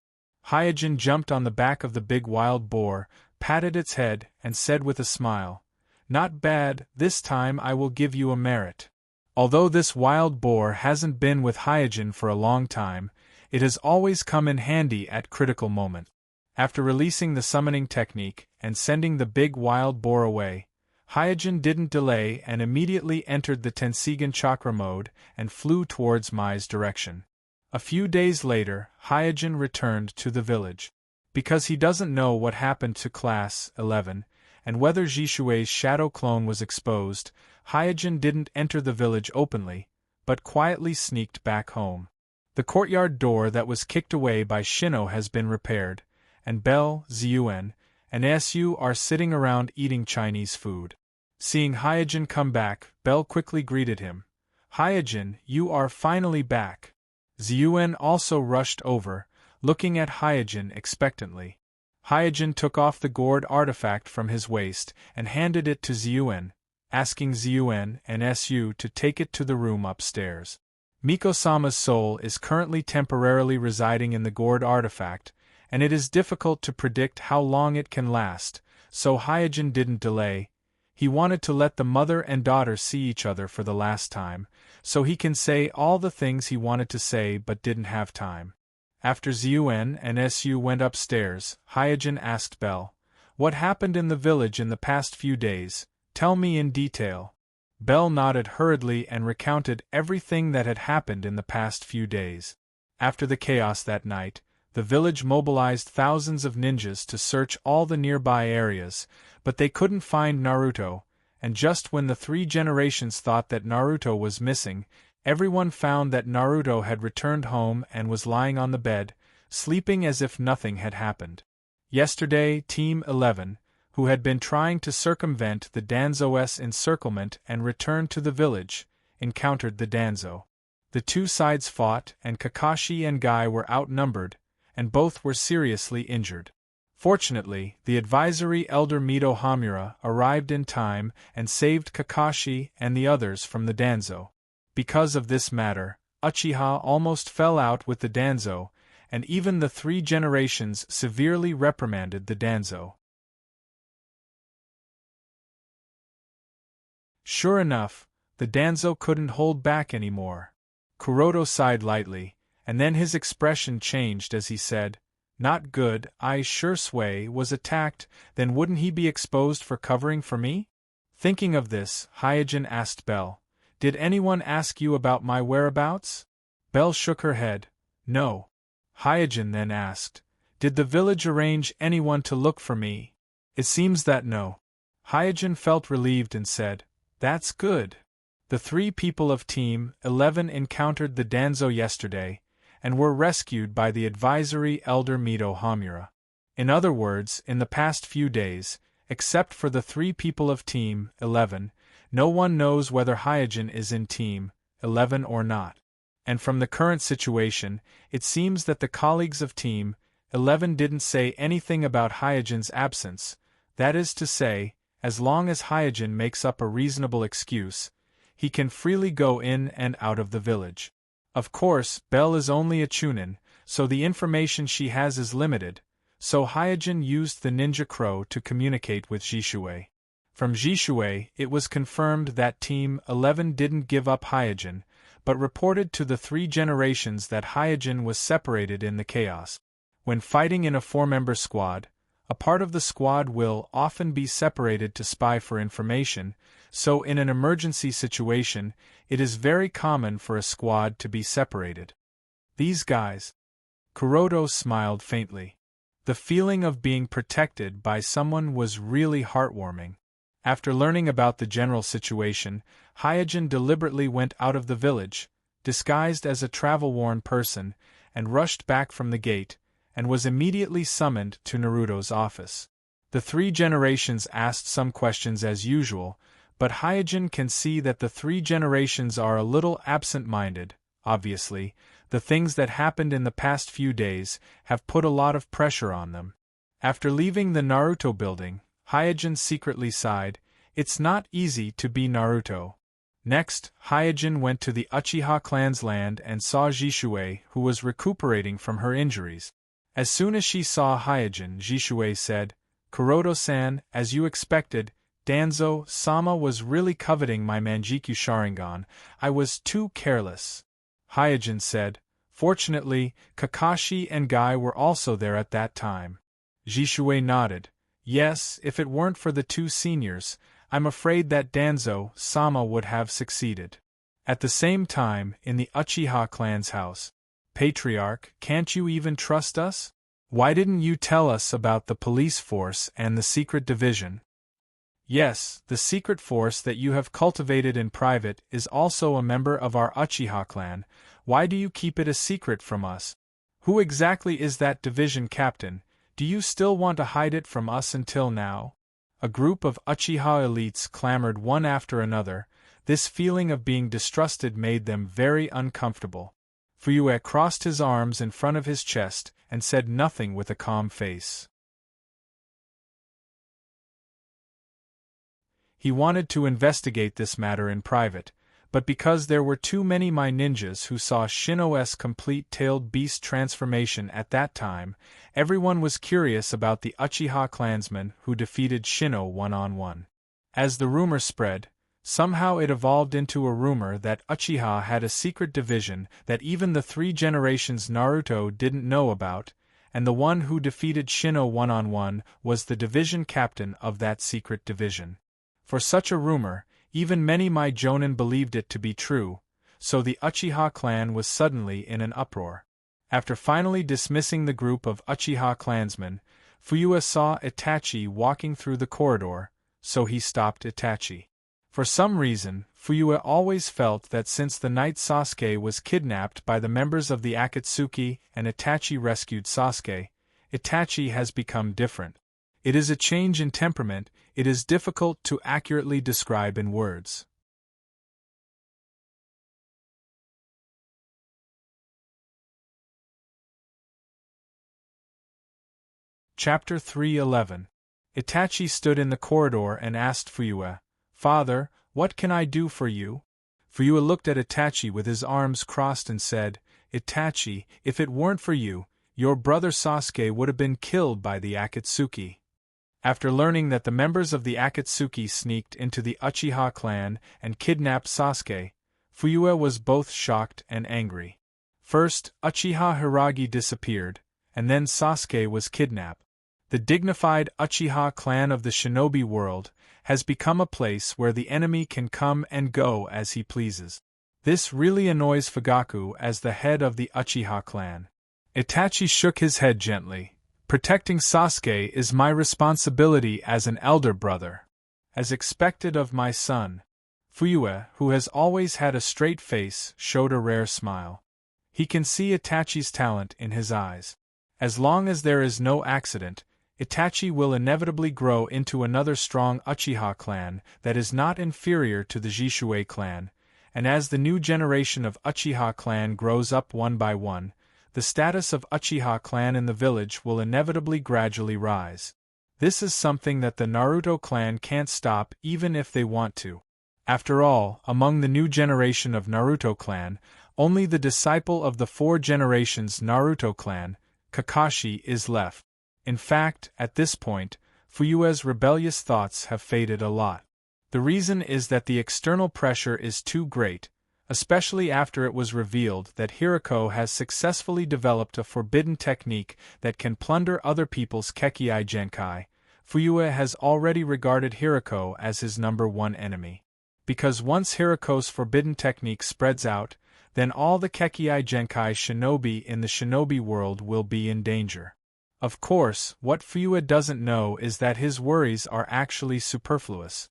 Hyojin jumped on the back of the big wild boar, patted its head, and said with a smile, "Not bad, this time I will give you a merit." Although this wild boar hasn't been with Hyojin for a long time, it has always come in handy at critical moments. After releasing the summoning technique and sending the big wild boar away, Hyojin didn't delay and immediately entered the Tenseigan chakra mode and flew towards Mai's direction. A few days later, Hyojin returned to the village. Because he doesn't know what happened to Class 11, and whether Jishui's shadow clone was exposed, Hyojin didn't enter the village openly, but quietly sneaked back home. The courtyard door that was kicked away by Shino has been repaired, and Belle, Ziyuan, and SU are sitting around eating Chinese food. Seeing Hyojin come back, Bell quickly greeted him. Hyojin, you are finally back. Ziyuan also rushed over, looking at Hyojin expectantly. Hyojin took off the gourd artifact from his waist and handed it to Ziyuan, asking Ziyuan and SU to take it to the room upstairs. Miko-sama's soul is currently temporarily residing in the gourd artifact, and it is difficult to predict how long it can last, so Hyojin didn't delay. He wanted to let the mother and daughter see each other for the last time, so he can say all the things he wanted to say but didn't have time. After Ziyuan and SU went upstairs, Hyojin asked Bell, "What happened in the village in the past few days? Tell me in detail." Bell nodded hurriedly and recounted everything that had happened in the past few days. After the chaos that night, the village mobilized thousands of ninjas to search all the nearby areas, but they couldn't find Naruto, and just when the 3 generations thought that Naruto was missing, everyone found that Naruto had returned home and was lying on the bed, sleeping as if nothing had happened. Yesterday, Team 11, who had been trying to circumvent the Danzo's encirclement and return to the village, encountered the Danzo. The 2 sides fought, and Kakashi and Guy were outnumbered, and both were seriously injured. Fortunately, the advisory elder Mito Hamura arrived in time and saved Kakashi and the others from the Danzo. Because of this matter, Uchiha almost fell out with the Danzo, and even the 3 generations severely reprimanded the Danzo. Sure enough, the Danzo couldn't hold back anymore. Kuroto sighed lightly, and then his expression changed as he said, "Not good, Shursui was attacked, then wouldn't he be exposed for covering for me?" Thinking of this, Hyojin asked Bell, "Did anyone ask you about my whereabouts?" Bell shook her head, "No." Hyojin then asked, "Did the village arrange anyone to look for me?" "It seems that no." Hyojin felt relieved and said, "That's good." The 3 people of Team 11 encountered the Danzo yesterday, and were rescued by the advisory elder Mito Hamura. In other words, in the past few days, except for the 3 people of Team 11, no one knows whether Hyojin is in Team 11 or not. And from the current situation, it seems that the colleagues of Team 11 didn't say anything about Hyojin's absence, that is to say, as long as Hyojin makes up a reasonable excuse, he can freely go in and out of the village. Of course, Bell is only a Chunin, so the information she has is limited, so Hyojin used the ninja crow to communicate with Jishui. From Jishui, it was confirmed that Team 11 didn't give up Hyojin, but reported to the 3 generations that Hyojin was separated in the chaos. When fighting in a 4-member squad, a part of the squad will often be separated to spy for information, so in an emergency situation, it is very common for a squad to be separated. These guys. Kuroto smiled faintly. The feeling of being protected by someone was really heartwarming. After learning about the general situation, Hyojin deliberately went out of the village, disguised as a travel-worn person, and rushed back from the gate, and was immediately summoned to Naruto's office. The 3 generations asked some questions as usual, but Hyojin can see that the 3 generations are a little absent-minded. Obviously, the things that happened in the past few days have put a lot of pressure on them. After leaving the Naruto building, Hyojin secretly sighed, "It's not easy to be Naruto." Next, Hyojin went to the Uchiha clan's land and saw Jishui, who was recuperating from her injuries. As soon as she saw Hyojin, Jishui said, "Kuroto-san, as you expected, Danzo-sama was really coveting my Manjikyu Sharingan. I was too careless." Hyojin said, "Fortunately, Kakashi and Guy were also there at that time." Jishui nodded. "Yes, if it weren't for the 2 seniors, I'm afraid that Danzo-sama would have succeeded." At the same time, in the Uchiha clan's house, "Patriarch, can't you even trust us? Why didn't you tell us about the police force and the secret division?" "Yes, the secret force that you have cultivated in private is also a member of our Uchiha clan. Why do you keep it a secret from us? Who exactly is that division captain? Do you still want to hide it from us until now? A group of Uchiha elites clamored one after another. This feeling of being distrusted made them very uncomfortable. Fuyue crossed his arms in front of his chest and said nothing with a calm face. He wanted to investigate this matter in private, but because there were too many my ninjas who saw Shino's complete tailed beast transformation at that time, everyone was curious about the Uchiha clansman who defeated Shino one-on-one. As the rumor spread, somehow it evolved into a rumor that Uchiha had a secret division that even the 3 generations Naruto didn't know about, and the one who defeated Shino one-on-one was the division captain of that secret division. For such a rumor, even many my jonin believed it to be true, so the Uchiha clan was suddenly in an uproar. After finally dismissing the group of Uchiha clansmen, Fuyue saw Itachi walking through the corridor, so he stopped Itachi. For some reason, Fuyue always felt that since the night Sasuke was kidnapped by the members of the Akatsuki and Itachi rescued Sasuke, Itachi has become different. It is a change in temperament it is difficult to accurately describe in words. Chapter 3:11. Itachi stood in the corridor and asked Fuyue, "Father, what can I do for you?" Fuyue looked at Itachi with his arms crossed and said, "Itachi, if it weren't for you, your brother Sasuke would have been killed by the Akatsuki." After learning that the members of the Akatsuki sneaked into the Uchiha clan and kidnapped Sasuke, Fuyue was both shocked and angry. First, Uchiha Hiragi disappeared, and then Sasuke was kidnapped. The dignified Uchiha clan of the shinobi world has become a place where the enemy can come and go as he pleases. This really annoys Fugaku as the head of the Uchiha clan. Itachi shook his head gently. Protecting Sasuke is my responsibility as an elder brother. As expected of my son. Fuyue, who has always had a straight face, showed a rare smile. He can see Itachi's talent in his eyes. As long as there is no accident, Itachi will inevitably grow into another strong Uchiha clan that is not inferior to the Jishue clan, and as the new generation of Uchiha clan grows up one by one, the status of Uchiha clan in the village will inevitably gradually rise. This is something that the Naruto clan can't stop even if they want to. After all, among the new generation of Naruto clan, only the disciple of the 4 generations Naruto clan, Kakashi, is left. In fact, at this point, Fuyue's rebellious thoughts have faded a lot. The reason is that the external pressure is too great, especially after it was revealed that Hirako has successfully developed a forbidden technique that can plunder other people's Kekkei Genkai. Fuyue has already regarded Hirako as his #1 enemy. Because once Hirako's forbidden technique spreads out, then all the Kekkei Genkai shinobi in the shinobi world will be in danger. Of course, what Fuyue doesn't know is that his worries are actually superfluous.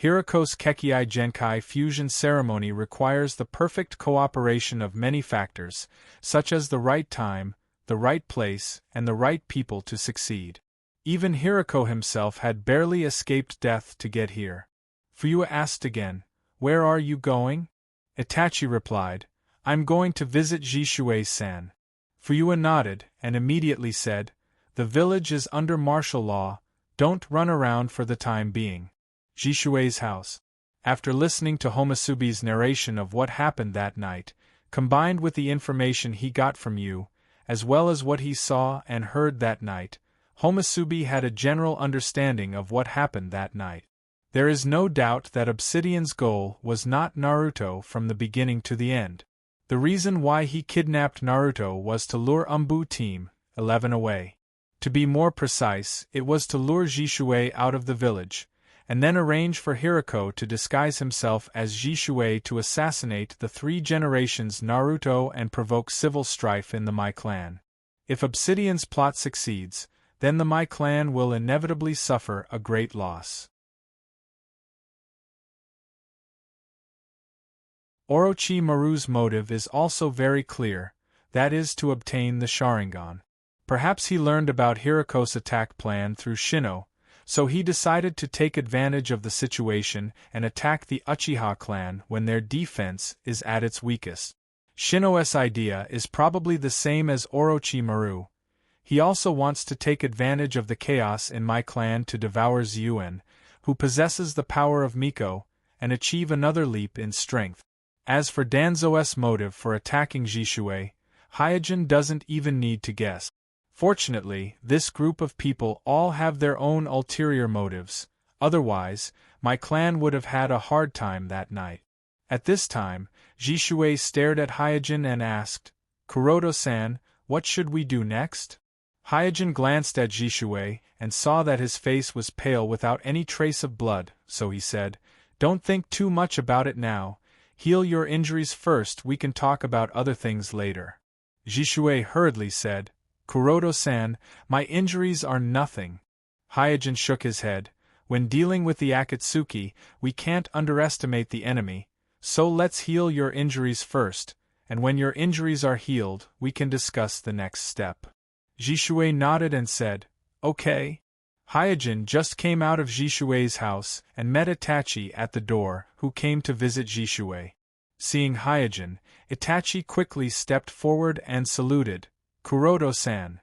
Hirako's Kekkei Genkai fusion ceremony requires the perfect cooperation of many factors, such as the right time, the right place, and the right people to succeed. Even Hirako himself had barely escaped death to get here. Fuyue asked again, "Where are you going?" Itachi replied, "I'm going to visit Jishue-san." Fuyue nodded and immediately said, "The village is under martial law, don't run around for the time being." Jishue's house. After listening to Homasubi's narration of what happened that night, combined with the information he got from you, as well as what he saw and heard that night, Homasubi had a general understanding of what happened that night. There is no doubt that Obsidian's goal was not Naruto from the beginning to the end. The reason why he kidnapped Naruto was to lure Team 11 away. To be more precise, it was to lure Jishue out of the village, and then arrange for Hirako to disguise himself as Jishue to assassinate the 3 generations Naruto and provoke civil strife in the Mai clan. If Obsidian's plot succeeds, then the Mai clan will inevitably suffer a great loss. Orochimaru's motive is also very clear, that is to obtain the Sharingan. Perhaps he learned about Hiriko's attack plan through Shino, so he decided to take advantage of the situation and attack the Uchiha clan when their defense is at its weakest. Shino's idea is probably the same as Orochimaru. He also wants to take advantage of the chaos in my clan to devour Zyuan, who possesses the power of Miko, and achieve another leap in strength. As for Danzo's motive for attacking Jishue, Hyojin doesn't even need to guess. Fortunately, this group of people all have their own ulterior motives, otherwise, my clan would have had a hard time that night. At this time, Jishue stared at Hyojin and asked, "Kuroto-san, what should we do next?" Hyojin glanced at Jishue and saw that his face was pale without any trace of blood, so he said, "Don't think too much about it now. Heal your injuries first, we can talk about other things later." Jishue hurriedly said, "Kuroto-san, my injuries are nothing." Hyojin shook his head. "When dealing with the Akatsuki, we can't underestimate the enemy, so let's heal your injuries first, and when your injuries are healed, we can discuss the next step." Jishue nodded and said, "Okay." Hyojin just came out of Jishue's house and met Itachi at the door, who came to visit Jishue. Seeing Hyojin, Itachi quickly stepped forward and saluted, "Kuroto-san."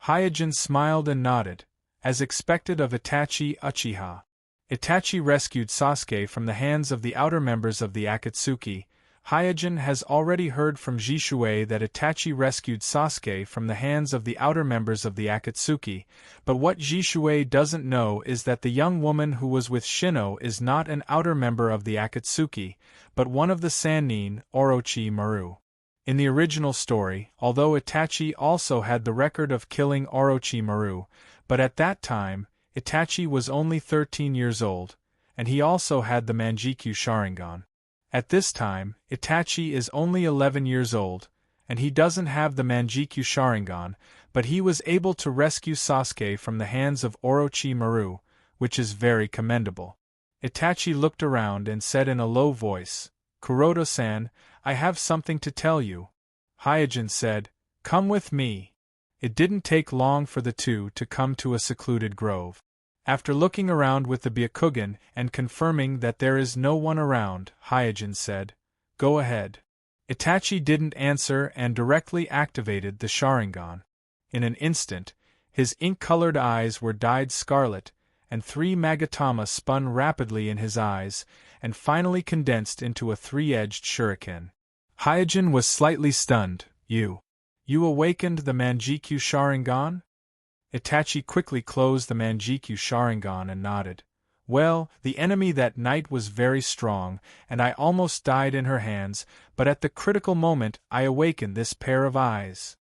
Hyojin smiled and nodded, as expected of Itachi Uchiha. Itachi rescued Sasuke from the hands of the outer members of the Akatsuki. Hyojin has already heard from Jishue that Itachi rescued Sasuke from the hands of the outer members of the Akatsuki, but what Jishue doesn't know is that the young woman who was with Shino is not an outer member of the Akatsuki, but one of the Sannin, Orochimaru. In the original story, although Itachi also had the record of killing Orochimaru, but at that time, Itachi was only 13 years old, and he also had the Manjikyu Sharingan. At this time, Itachi is only 11 years old, and he doesn't have the Manjikyu Sharingan, but he was able to rescue Sasuke from the hands of Orochimaru, which is very commendable. Itachi looked around and said in a low voice, "Kuroto-san, I have something to tell you." Hyojin said, "Come with me." It didn't take long for the two to come to a secluded grove. After looking around with the Byakugan and confirming that there is no one around, Hyojin said, "Go ahead." Itachi didn't answer and directly activated the Sharingan. In an instant, his ink-colored eyes were dyed scarlet, and 3 Magatama spun rapidly in his eyes, and finally condensed into a 3-edged shuriken. Hyojin was slightly stunned. You awakened the Manjikyu Sharingan?" Itachi quickly closed the Manjikyu Sharingan and nodded. "Well, the enemy that night was very strong, and I almost died in her hands, but at the critical moment I awakened this pair of eyes."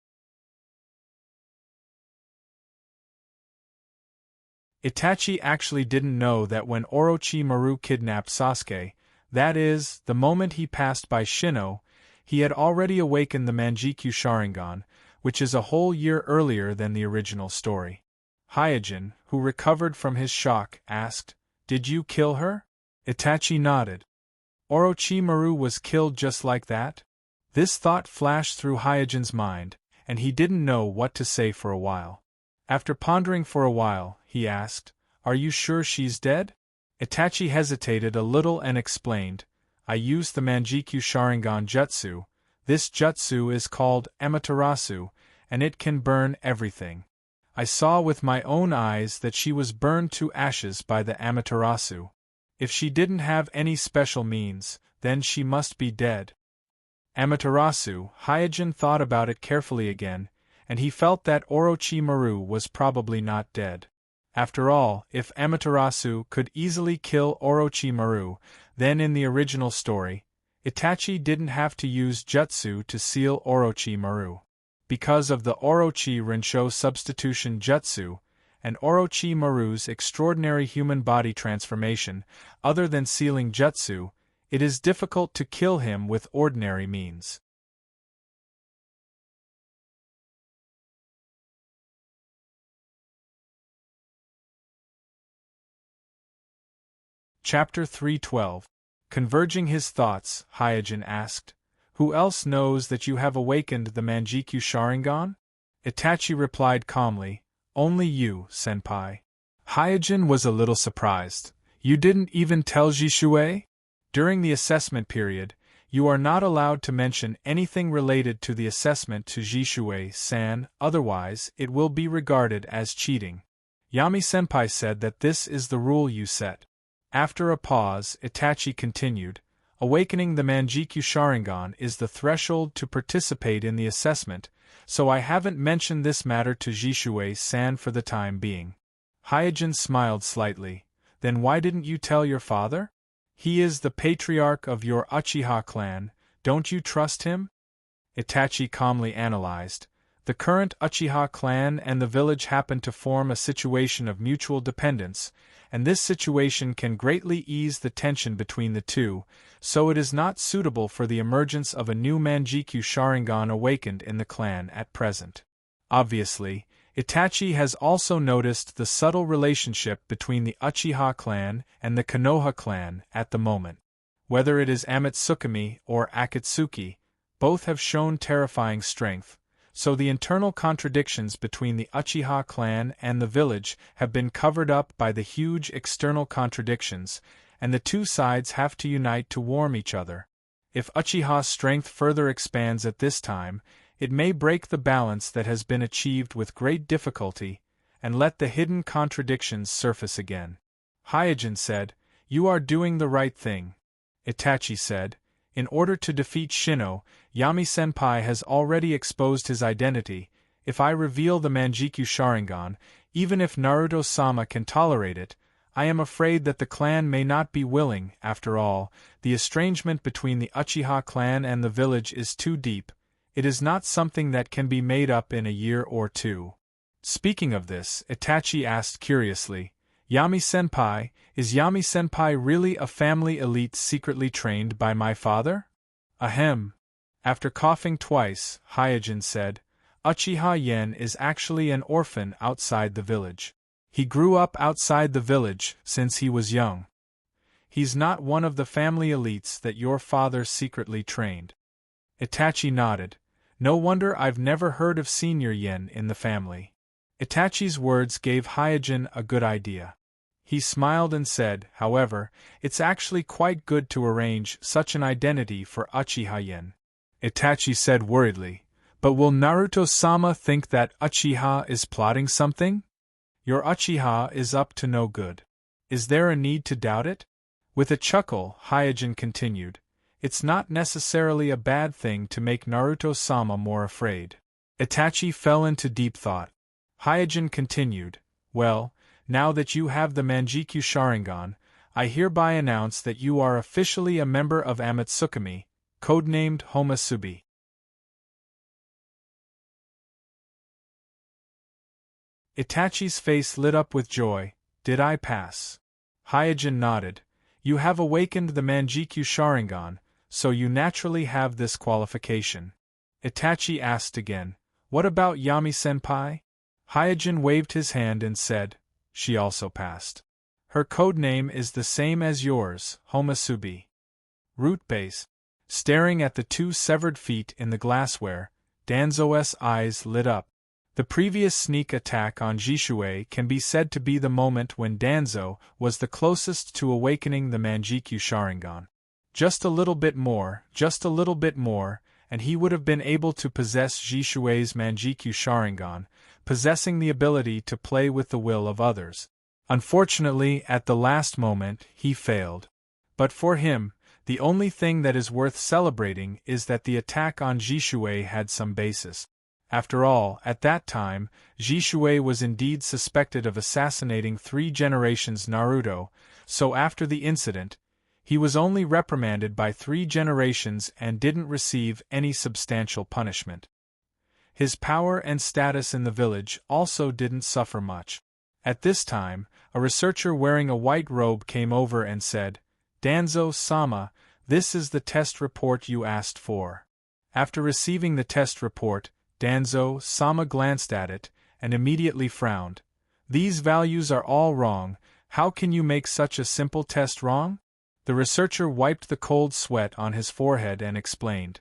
Itachi actually didn't know that when Orochimaru kidnapped Sasuke, that is, the moment he passed by Shino, he had already awakened the Manjikyu Sharingan, which is a whole year earlier than the original story. Hyojin, who recovered from his shock, asked, "Did you kill her?" Itachi nodded. "Orochimaru was killed just like that?" This thought flashed through Hyojin's mind, and he didn't know what to say for a while. After pondering for a while, he asked, "Are you sure she's dead?" Itachi hesitated a little and explained, "I used the Manjikyu Sharingan jutsu. This jutsu is called Amaterasu, and it can burn everything. I saw with my own eyes that she was burned to ashes by the Amaterasu. If she didn't have any special means, then she must be dead." Amaterasu, Hyojin thought about it carefully again, and he felt that Orochimaru was probably not dead. After all, if Amaterasu could easily kill Orochimaru, then in the original story, Itachi didn't have to use jutsu to seal Orochimaru. Because of the Orochi Rincho substitution jutsu, and Orochimaru's extraordinary human body transformation, other than sealing jutsu, it is difficult to kill him with ordinary means. Chapter 312. Converging his thoughts, Hyojin asked, "Who else knows that you have awakened the Manjikyu Sharingan?" Itachi replied calmly, "Only you, senpai." Hyojin was a little surprised. "You didn't even tell Jishui?" During the assessment period, you are not allowed to mention anything related to the assessment to Jishui-san, otherwise it will be regarded as cheating. Yami-senpai said that this is the rule you set. After a pause, Itachi continued, "Awakening the Manjikyu Sharingan is the threshold to participate in the assessment, so I haven't mentioned this matter to Jishui-san for the time being." Hyojin smiled slightly. "Then why didn't you tell your father? He is the patriarch of your Uchiha clan, don't you trust him?" Itachi calmly analyzed. The current Uchiha clan and the village happen to form a situation of mutual dependence, and this situation can greatly ease the tension between the two, so it is not suitable for the emergence of a new Manjikyu Sharingan awakened in the clan at present. Obviously, Itachi has also noticed the subtle relationship between the Uchiha clan and the Konoha clan at the moment. Whether it is Amatsukami or Akatsuki, both have shown terrifying strength, so the internal contradictions between the Uchiha clan and the village have been covered up by the huge external contradictions, and the two sides have to unite to warm each other. If Uchiha's strength further expands at this time, it may break the balance that has been achieved with great difficulty, and let the hidden contradictions surface again. Hyojin said, "You are doing the right thing." Itachi said, "In order to defeat Shino, Yami-senpai has already exposed his identity. If I reveal the Manjikyu Sharingan, even if Naruto-sama can tolerate it, I am afraid that the clan may not be willing. After all, the estrangement between the Uchiha clan and the village is too deep. It is not something that can be made up in a year or two." Speaking of this, Itachi asked curiously, "Yami-senpai, is Yami-senpai really a family elite secretly trained by my father?" Ahem. After coughing twice, Hyojin said, "Uchiha Yen is actually an orphan outside the village. He grew up outside the village since he was young. He's not one of the family elites that your father secretly trained." Itachi nodded. "No wonder I've never heard of Senior Yen in the family." Itachi's words gave Hyojin a good idea. He smiled and said, "However, it's actually quite good to arrange such an identity for Uchiha Yen." Itachi said worriedly, "But will Naruto-sama think that Uchiha is plotting something? Your Uchiha is up to no good. Is there a need to doubt it?" With a chuckle, Hyojin continued, "It's not necessarily a bad thing to make Naruto-sama more afraid." Itachi fell into deep thought. Hyojin continued, "Well, now that you have the Manjikyu Sharingan, I hereby announce that you are officially a member of Amatsukami, codenamed Homasubi." Itachi's face lit up with joy. "Did I pass?" Hyojin nodded. "You have awakened the Manjikyu Sharingan, so you naturally have this qualification." Itachi asked again, "What about Yami-senpai?" Hyojin waved his hand and said, "She also passed. Her codename is the same as yours, Homasubi." Root base. Staring at the two severed feet in the glassware, Danzo's eyes lit up. The previous sneak attack on Jishui can be said to be the moment when Danzo was the closest to awakening the Manjikyu Sharingan. Just a little bit more, and he would have been able to possess Jishui's Manjikyu Sharingan, possessing the ability to play with the will of others. Unfortunately, at the last moment, he failed. But for him, the only thing that is worth celebrating is that the attack on Jishui had some basis. After all, at that time, Jishui was indeed suspected of assassinating 3 generations Naruto, so after the incident, he was only reprimanded by 3 generations and didn't receive any substantial punishment. His power and status in the village also didn't suffer much. At this time, a researcher wearing a white robe came over and said, "Danzo-sama, this is the test report you asked for." After receiving the test report, Danzo-sama glanced at it, and immediately frowned. "These values are all wrong. How can you make such a simple test wrong?" The researcher wiped the cold sweat on his forehead and explained.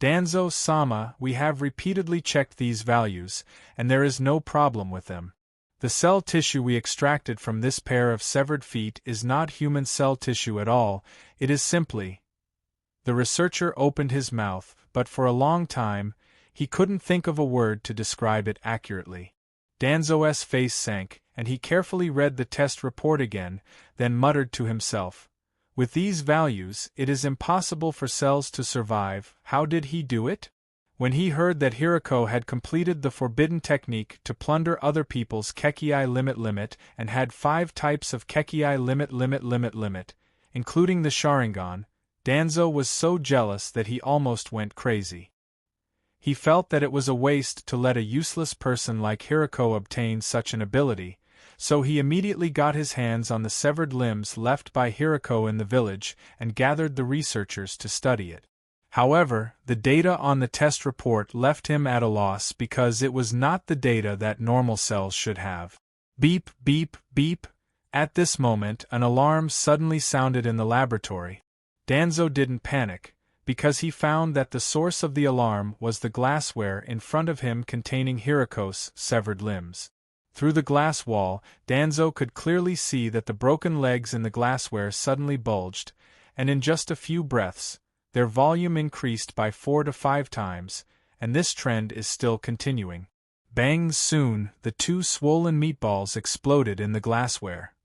Danzo-sama, we have repeatedly checked these values, and there is no problem with them. The cell tissue we extracted from this pair of severed feet is not human cell tissue at all, it is simply... The researcher opened his mouth, but for a long time, he couldn't think of a word to describe it accurately. Danzo's face sank, and he carefully read the test report again, then muttered to himself, "With these values, it is impossible for cells to survive. How did he do it?" When he heard that Hirako had completed the forbidden technique to plunder other people's Kekii limit and had 5 types of Kekii limit, including the Sharingan, Danzo was so jealous that he almost went crazy. He felt that it was a waste to let a useless person like Hirako obtain such an ability, so he immediately got his hands on the severed limbs left by Hirako in the village and gathered the researchers to study it. However, the data on the test report left him at a loss because it was not the data that normal cells should have. Beep, beep, beep. At this moment, an alarm suddenly sounded in the laboratory. Danzo didn't panic, because he found that the source of the alarm was the glassware in front of him containing Hirako's severed limbs. Through the glass wall, Danzo could clearly see that the broken legs in the glassware suddenly bulged, and in just a few breaths, their volume increased by 4 to 5 times, and this trend is still continuing. Bang! Soon, the 2 swollen meatballs exploded in the glassware.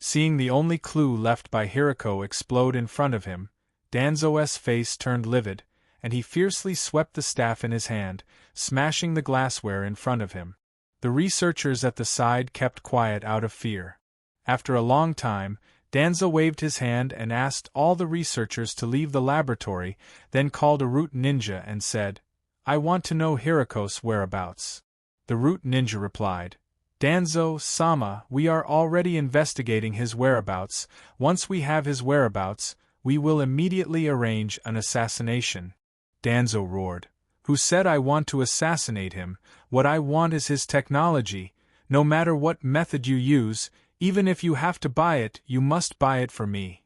Seeing the only clue left by Hirako explode in front of him, Danzo's face turned livid, and he fiercely swept the staff in his hand, smashing the glassware in front of him. The researchers at the side kept quiet out of fear. After a long time, Danzo waved his hand and asked all the researchers to leave the laboratory, then called a root ninja and said, "I want to know Hirako's whereabouts." The root ninja replied, "Danzo-sama, we are already investigating his whereabouts. Once we have his whereabouts, we will immediately arrange an assassination." Danzo roared, "Who said I want to assassinate him? What I want is his technology. No matter what method you use, even if you have to buy it, you must buy it for me."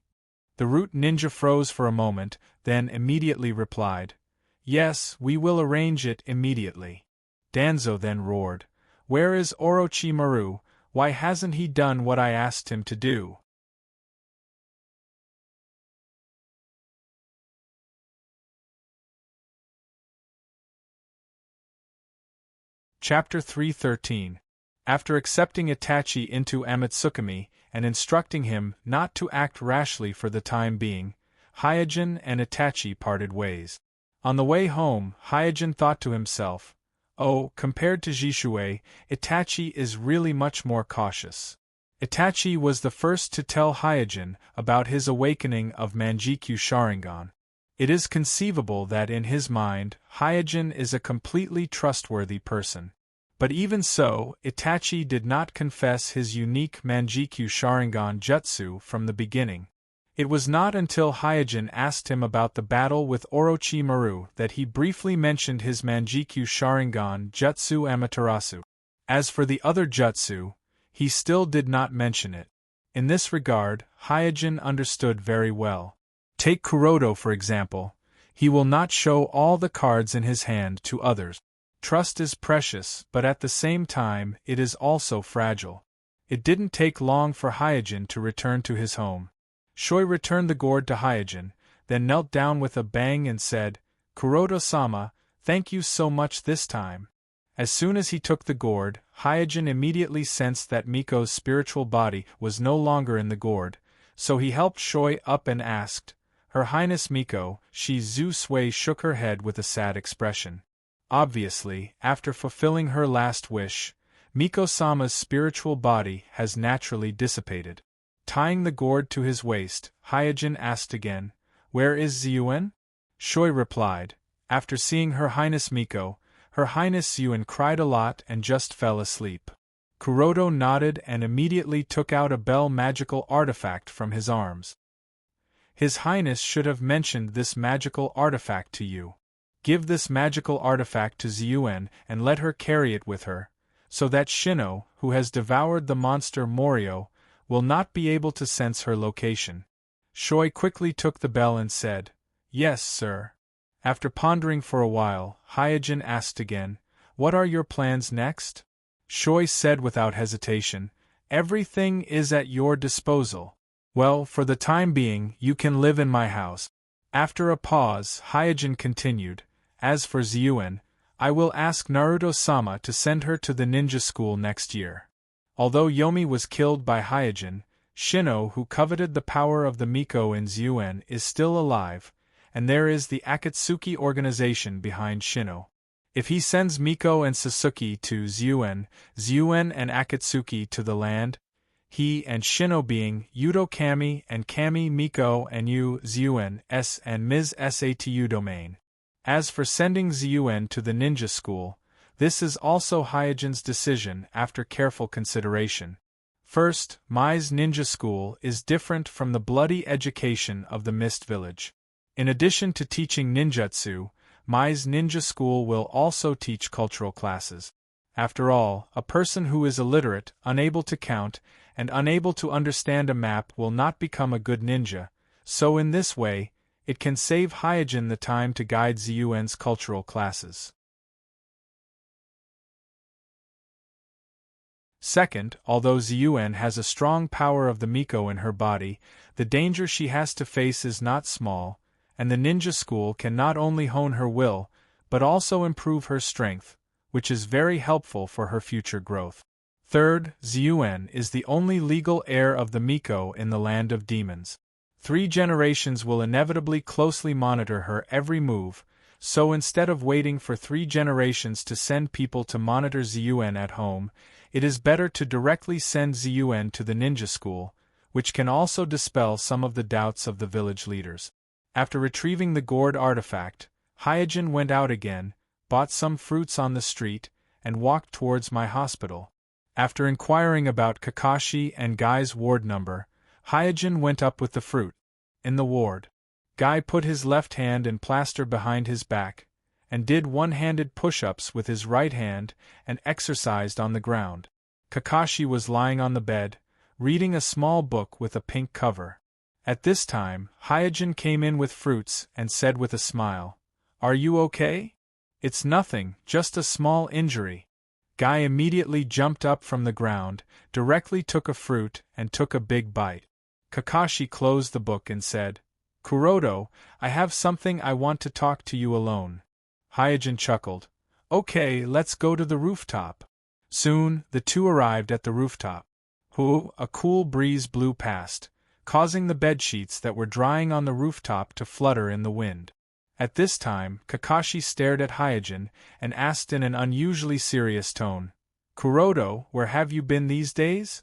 The root ninja froze for a moment, then immediately replied, "Yes, we will arrange it immediately." Danzo then roared, "Where is Orochimaru? Why hasn't he done what I asked him to do?" Chapter 313. After accepting Itachi into Amatsukami and instructing him not to act rashly for the time being, Hyojin and Itachi parted ways. On the way home, Hyojin thought to himself, "Oh, compared to Jishue, Itachi is really much more cautious." Itachi was the first to tell Hyojin about his awakening of Manjikyu Sharingan. It is conceivable that in his mind, Hyojin is a completely trustworthy person. But even so, Itachi did not confess his unique Manjikyu Sharingan jutsu from the beginning. It was not until Hyojin asked him about the battle with Orochimaru that he briefly mentioned his Manjikyu Sharingan jutsu Amaterasu. As for the other jutsu, he still did not mention it. In this regard, Hyojin understood very well. Take Kuroto for example, he will not show all the cards in his hand to others. Trust is precious, but at the same time it is also fragile. It didn't take long for Hyojin to return to his home. Shoi returned the gourd to Hyojin, then knelt down with a bang and said, "Kuroto-sama, thank you so much this time." As soon as he took the gourd, Hyojin immediately sensed that Miko's spiritual body was no longer in the gourd, so he helped Shoi up and asked, "Her Highness Miko?" Shizu Sui shook her head with a sad expression. Obviously, after fulfilling her last wish, Miko-sama's spiritual body has naturally dissipated. Tying the gourd to his waist, Hyojin asked again, "Where is Ziyuen?" Shoi replied, "After seeing Her Highness Miko, Her Highness Ziyuen cried a lot and just fell asleep." Kuroto nodded and immediately took out a bell magical artifact from his arms. "His Highness should have mentioned this magical artifact to you. Give this magical artifact to Ziyuen and let her carry it with her, so that Shino, who has devoured the monster Morio, will not be able to sense her location." Shoi quickly took the bell and said, "Yes, sir." After pondering for a while, Hyojin asked again, "What are your plans next?" Shoi said without hesitation, "Everything is at your disposal. Well, for the time being, you can live in my house." After a pause, Hyojin continued, "As for Zyuen, I will ask Naruto-sama to send her to the ninja school next year." Although Yomi was killed by Hyojin, Shino, who coveted the power of the Miko in Zyuen, is still alive, and there is the Akatsuki organization behind Shino. If he sends Miko and Sasuke to Zyuen, Zyuen and Akatsuki to the land, he and Shino being Yudo Kami and Kami Miko and Yu Zyuen S and Ms. Satu domain. As for sending Zyuen to the ninja school, this is also Hyojin's decision after careful consideration. First, Mai's ninja school is different from the bloody education of the Mist Village. In addition to teaching ninjutsu, Mai's ninja school will also teach cultural classes. After all, a person who is illiterate, unable to count, and unable to understand a map will not become a good ninja, so in this way, it can save Hyojin the time to guide Zyuen's cultural classes. Second, although Zyuen has a strong power of the Miko in her body, the danger she has to face is not small, and the ninja school can not only hone her will, but also improve her strength, which is very helpful for her future growth. Third, Zyuen is the only legal heir of the Miko in the land of demons. 3 generations will inevitably closely monitor her every move, so instead of waiting for 3 generations to send people to monitor Zyuen at home, it is better to directly send Zyuen to the ninja school, which can also dispel some of the doubts of the village leaders. After retrieving the gourd artifact, Hyojin went out again, bought some fruits on the street, and walked towards my hospital. After inquiring about Kakashi and Guy's ward number, Hyojin went up with the fruit. In the ward, Guy put his left hand in plaster behind his back, and did one-handed push-ups with his right hand and exercised on the ground. Kakashi was lying on the bed, reading a small book with a pink cover. At this time, Hyojin came in with fruits and said with a smile, "Are you okay?" "It's nothing, just a small injury." Guy immediately jumped up from the ground, directly took a fruit, and took a big bite. Kakashi closed the book and said, "Kuroto, I have something I want to talk to you alone." Hyojin chuckled. "Okay, let's go to the rooftop." Soon, the two arrived at the rooftop. A cool breeze blew past, causing the bedsheets that were drying on the rooftop to flutter in the wind. At this time, Kakashi stared at Hyojin and asked in an unusually serious tone, "Kuroto, where have you been these days?"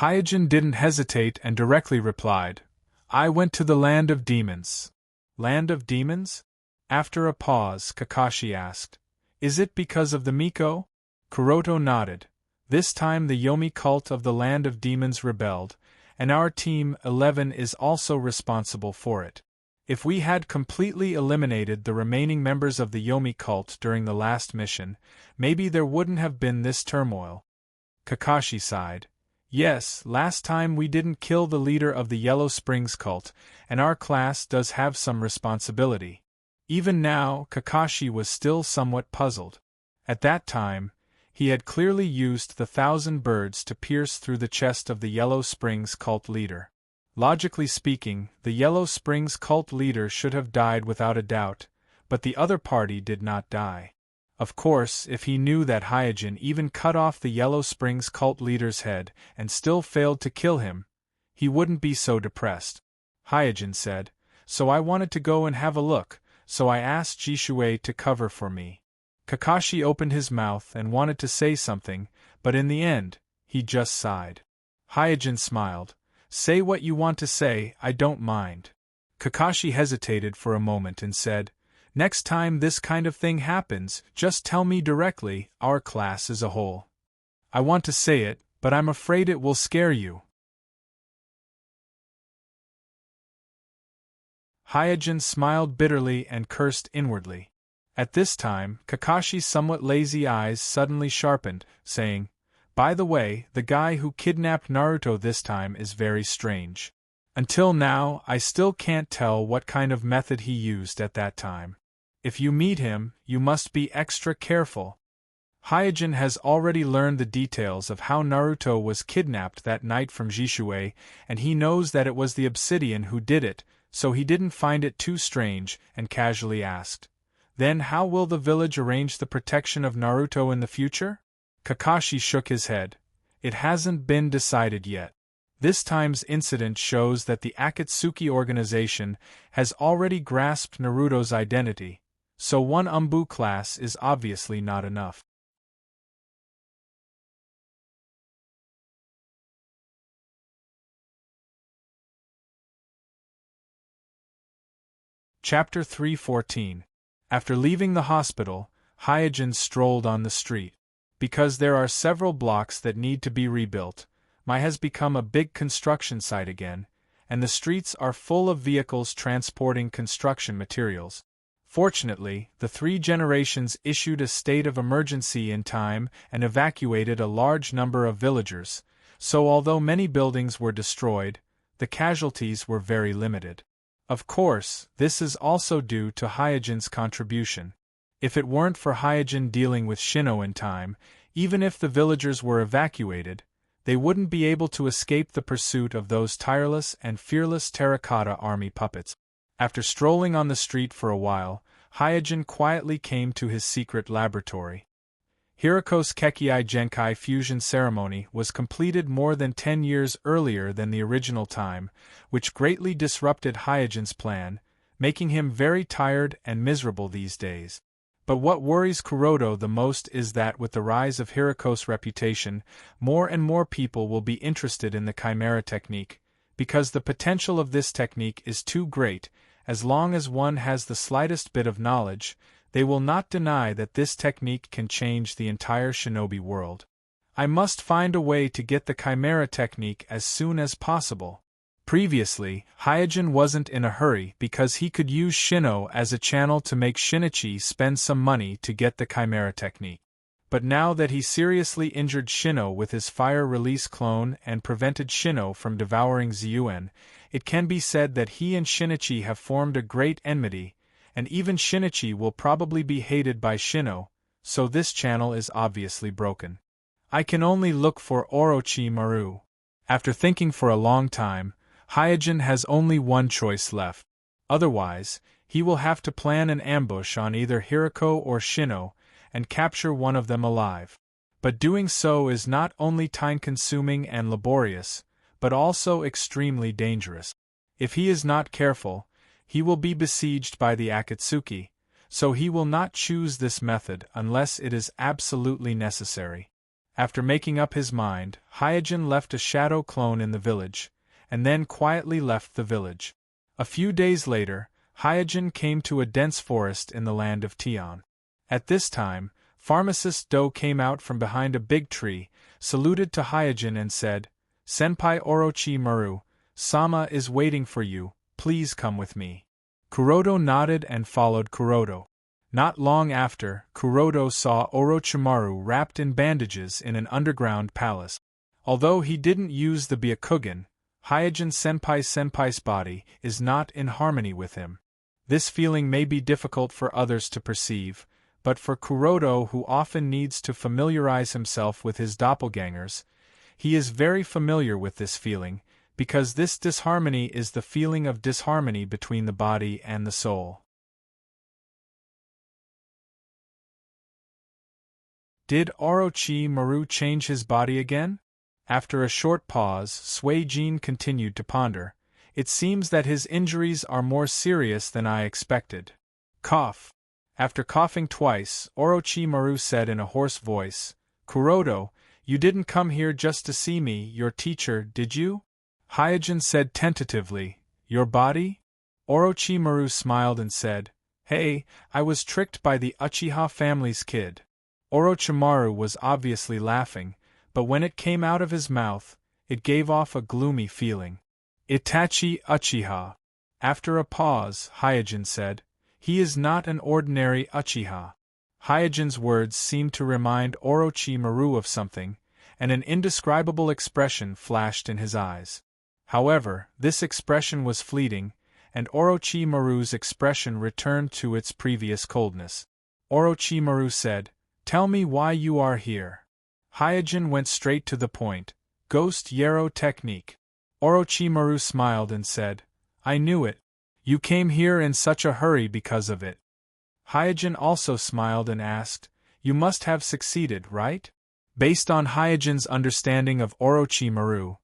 Hyojin didn't hesitate and directly replied, "I went to the land of demons." "Land of demons?" After a pause, Kakashi asked, "Is it because of the Miko?" Kuroto nodded. "This time the Yomi cult of the land of demons rebelled, and our Team 11 is also responsible for it. If we had completely eliminated the remaining members of the Yomi cult during the last mission, maybe there wouldn't have been this turmoil." Kakashi sighed. "Yes, last time we didn't kill the leader of the Yellow Springs cult, and our class does have some responsibility." Even now, Kakashi was still somewhat puzzled. At that time, he had clearly used the 1,000 birds to pierce through the chest of the Yellow Springs cult leader. Logically speaking, the Yellow Springs cult leader should have died without a doubt, but the other party did not die. Of course, if he knew that Hyojin even cut off the Yellow Springs cult leader's head and still failed to kill him, he wouldn't be so depressed. Hyojin said, "So I wanted to go and have a look, so I asked Jishue to cover for me." Kakashi opened his mouth and wanted to say something, but in the end, he just sighed. Hyojin smiled. "Say what you want to say, I don't mind." Kakashi hesitated for a moment and said, "Next time this kind of thing happens, just tell me directly, our class as a whole. I want to say it, but I'm afraid it will scare you." Hyojin smiled bitterly and cursed inwardly. At this time, Kakashi's somewhat lazy eyes suddenly sharpened, saying, "By the way, the guy who kidnapped Naruto this time is very strange. Until now, I still can't tell what kind of method he used at that time. If you meet him, you must be extra careful. Hyojin has already learned the details of how Naruto was kidnapped that night from Jishue, and he knows that it was the Obsidian who did it, so he didn't find it too strange and casually asked, "Then how will the village arrange the protection of Naruto in the future?" Kakashi shook his head. "It hasn't been decided yet. This time's incident shows that the Akatsuki organization has already grasped Naruto's identity, so one Umbu class is obviously not enough." Chapter 314. After leaving the hospital, Hyojin strolled on the street. Because there are several blocks that need to be rebuilt, Mai has become a big construction site again, and the streets are full of vehicles transporting construction materials. Fortunately, the three generations issued a state of emergency in time and evacuated a large number of villagers, so although many buildings were destroyed, the casualties were very limited. Of course, this is also due to Hyojin's contribution. If it weren't for Hyojin dealing with Shino in time, even if the villagers were evacuated, they wouldn't be able to escape the pursuit of those tireless and fearless terracotta army puppets. After strolling on the street for a while, Hyojin quietly came to his secret laboratory. Hiriko's Kekkai Genkai fusion ceremony was completed more than 10 years earlier than the original time, which greatly disrupted Hyojin's plan, making him very tired and miserable these days. But what worries Kuroda the most is that with the rise of Hiriko's reputation, more and more people will be interested in the Chimera technique, because the potential of this technique is too great. As long as one has the slightest bit of knowledge, they will not deny that this technique can change the entire shinobi world. I must find a way to get the Chimera technique as soon as possible. Previously, Hyojin wasn't in a hurry because he could use Shino as a channel to make Shinichi spend some money to get the Chimera technique. But now that he seriously injured Shino with his fire release clone and prevented Shino from devouring Zyuan, it can be said that he and Shinichi have formed a great enmity, and even Shinichi will probably be hated by Shino, so this channel is obviously broken. I can only look for Orochimaru. After thinking for a long time, Hyojin has only one choice left. Otherwise, he will have to plan an ambush on either Hiriko or Shino, and capture one of them alive. But doing so is not only time-consuming and laborious, but also extremely dangerous. If he is not careful, he will be besieged by the Akatsuki, so he will not choose this method unless it is absolutely necessary. After making up his mind, Hyojin left a shadow clone in the village, and then quietly left the village. A few days later, Hyojin came to a dense forest in the land of Tion. At this time, Pharmacist Do came out from behind a big tree, saluted to Hyojin and said, "Senpai Orochimaru, Sama is waiting for you. Please come with me." Kuroda nodded and followed Kuroda. Not long after, Kuroda saw Orochimaru wrapped in bandages in an underground palace. Although he didn't use the Byakugan, Hyojin Senpai's body is not in harmony with him. This feeling may be difficult for others to perceive, but for Kuroda, who often needs to familiarize himself with his doppelgangers, he is very familiar with this feeling, because this disharmony is the feeling of disharmony between the body and the soul. Did Orochimaru change his body again? After a short pause, Suijin continued to ponder. It seems that his injuries are more serious than I expected. Cough. After coughing twice, Orochimaru said in a hoarse voice, "Kuroda, you didn't come here just to see me, your teacher, did you?" Hyojin said tentatively, "Your body?" Orochimaru smiled and said, "Hey, I was tricked by the Uchiha family's kid." Orochimaru was obviously laughing, but when it came out of his mouth, it gave off a gloomy feeling. "Itachi Uchiha." After a pause, Hyojin said, "He is not an ordinary Uchiha." Hyojin's words seemed to remind Orochimaru of something, and an indescribable expression flashed in his eyes. However, this expression was fleeting, and Orochimaru's expression returned to its previous coldness. Orochimaru said, "Tell me why you are here." Hyojin went straight to the point. "Ghost Yarrow technique." Orochimaru smiled and said, "I knew it. You came here in such a hurry because of it." Hyojin also smiled and asked, "You must have succeeded, right?" Based on Hyojin's understanding of Orochimaru,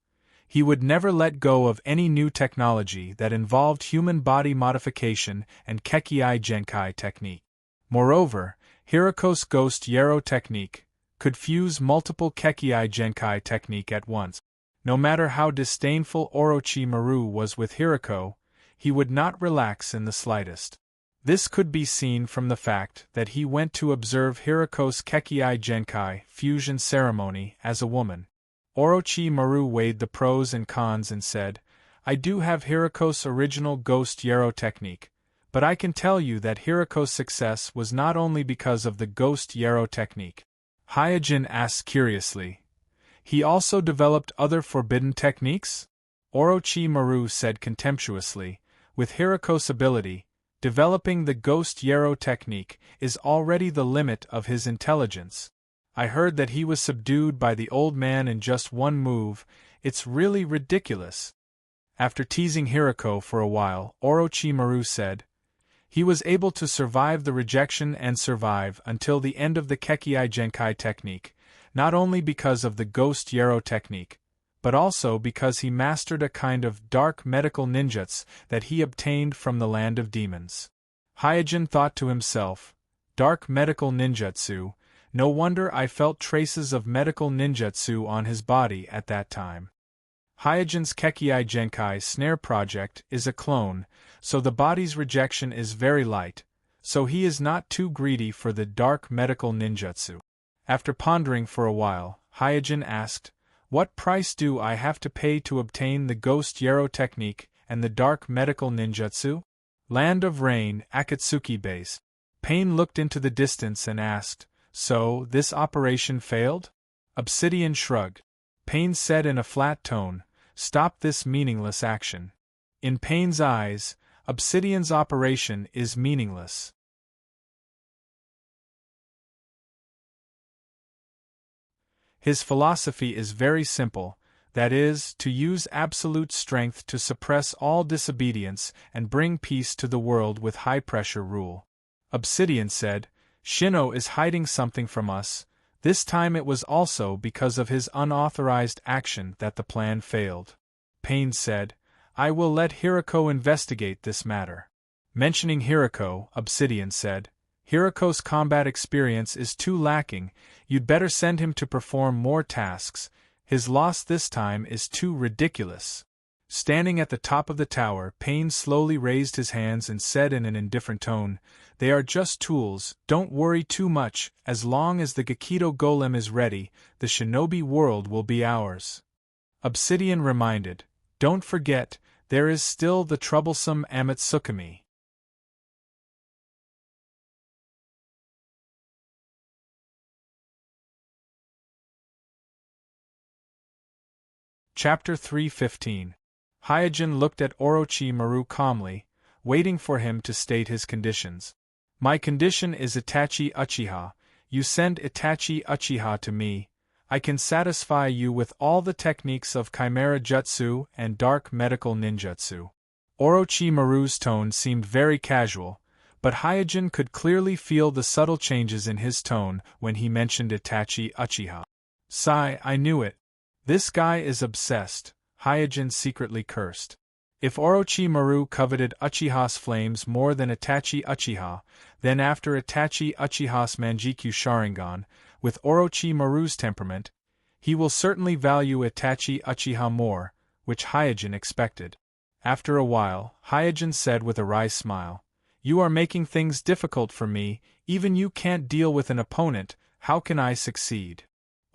he would never let go of any new technology that involved human body modification and Kekkai Genkai technique. Moreover, Hiriko's Ghost Yarrow technique could fuse multiple Kekkai Genkai technique at once. No matter how disdainful Orochimaru was with Hiriko, he would not relax in the slightest. This could be seen from the fact that he went to observe Hiriko's Kekkai Genkai fusion ceremony as a woman. Orochimaru weighed the pros and cons and said, "I do have Hiriko's original Ghost Yarrow technique, but I can tell you that Hiriko's success was not only because of the Ghost Yarrow technique." Hyojin asked curiously, "He also developed other forbidden techniques?" Orochimaru said contemptuously, "With Hiriko's ability, developing the Ghost Yarrow technique is already the limit of his intelligence. I heard that he was subdued by the old man in just one move. It's really ridiculous." After teasing Hiriko for a while, Orochimaru said, "He was able to survive the rejection and survive until the end of the Kekkai Genkai technique, not only because of the Ghost Yarrow technique, but also because he mastered a kind of dark medical ninjutsu that he obtained from the land of demons." Hyojin thought to himself, "Dark medical ninjutsu, no wonder I felt traces of medical ninjutsu on his body at that time." Hyojin's Kekkai Genkai snare project is a clone, so the body's rejection is very light, so he is not too greedy for the dark medical ninjutsu. After pondering for a while, Hyojin asked, "What price do I have to pay to obtain the Ghost Yarrow technique and the dark medical ninjutsu?" Land of Rain, Akatsuki Base. Pain looked into the distance and asked, "So, this operation failed?" Obsidian shrugged. Pain said in a flat tone, "Stop this meaningless action." In Pain's eyes, Obsidian's operation is meaningless. His philosophy is very simple, that is, to use absolute strength to suppress all disobedience and bring peace to the world with high-pressure rule. Obsidian said, "Shino is hiding something from us. This time it was also because of his unauthorized action that the plan failed." Pain said, "I will let Hiriko investigate this matter." Mentioning Hiriko, Obsidian said, "Hiriko's combat experience is too lacking, you'd better send him to perform more tasks, his loss this time is too ridiculous." Standing at the top of the tower, Pain slowly raised his hands and said in an indifferent tone, "They are just tools, don't worry too much, as long as the Gakido Golem is ready, the shinobi world will be ours." Obsidian reminded, "Don't forget, there is still the troublesome Amatsukami." Chapter 315. Hyojin looked at Orochimaru calmly, waiting for him to state his conditions. "My condition is Itachi Uchiha. You send Itachi Uchiha to me. I can satisfy you with all the techniques of Chimera Jutsu and Dark Medical Ninjutsu." Orochimaru's tone seemed very casual, but Hyojin could clearly feel the subtle changes in his tone when he mentioned Itachi Uchiha. "Sigh, I knew it. This guy is obsessed," Hyojin secretly cursed. If Orochimaru coveted Uchiha's flames more than Itachi Uchiha, then after Itachi Uchiha's Manjikyu Sharingan, with Orochimaru's temperament, he will certainly value Itachi Uchiha more, which Hyojin expected. After a while, Hyojin said with a wry smile, "You are making things difficult for me, even you can't deal with an opponent, how can I succeed?"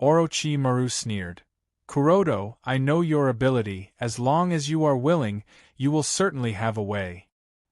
Orochimaru sneered. "Kuroto, I know your ability, as long as you are willing, you will certainly have a way."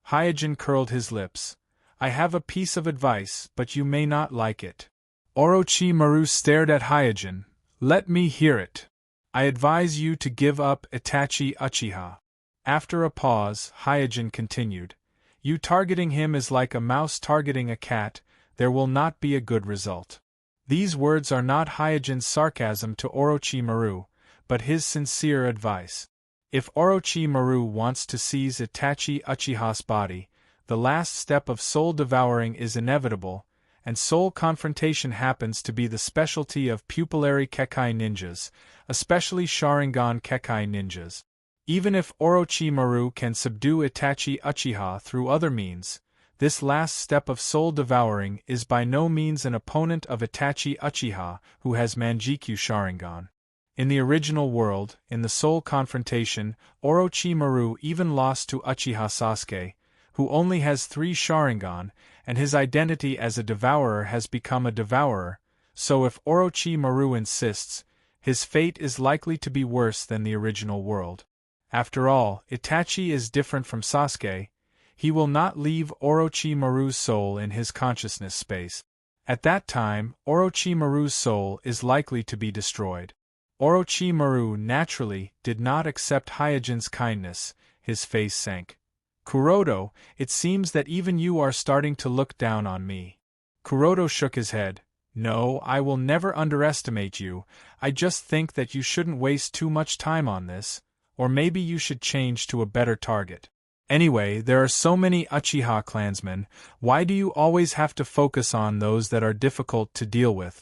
Hyojin curled his lips. "I have a piece of advice, but you may not like it." Orochimaru stared at Hyojin. "Let me hear it." I advise you to give up Itachi Uchiha. After a pause, Hyojin continued. You targeting him is like a mouse targeting a cat, there will not be a good result. These words are not Hyojin's sarcasm to Orochimaru, but his sincere advice. If Orochimaru wants to seize Itachi Uchiha's body, the last step of soul devouring is inevitable, and soul confrontation happens to be the specialty of pupillary Kekkai ninjas, especially Sharingan Kekkai ninjas. Even if Orochimaru can subdue Itachi Uchiha through other means, this last step of soul devouring is by no means an opponent of Itachi Uchiha, who has Manjikyu Sharingan. In the original world, in the soul confrontation, Orochimaru even lost to Uchiha Sasuke, who only has 3 Sharingan, and his identity as a devourer has become a devourer, so if Orochimaru insists, his fate is likely to be worse than the original world. After all, Itachi is different from Sasuke. He will not leave Orochimaru's soul in his consciousness space. At that time, Orochimaru's soul is likely to be destroyed. Orochimaru naturally did not accept Hyojin's kindness, his face sank. Kuroto, it seems that even you are starting to look down on me. Kuroto shook his head. No, I will never underestimate you, I just think that you shouldn't waste too much time on this, or maybe you should change to a better target. Anyway, there are so many Uchiha clansmen, why do you always have to focus on those that are difficult to deal with?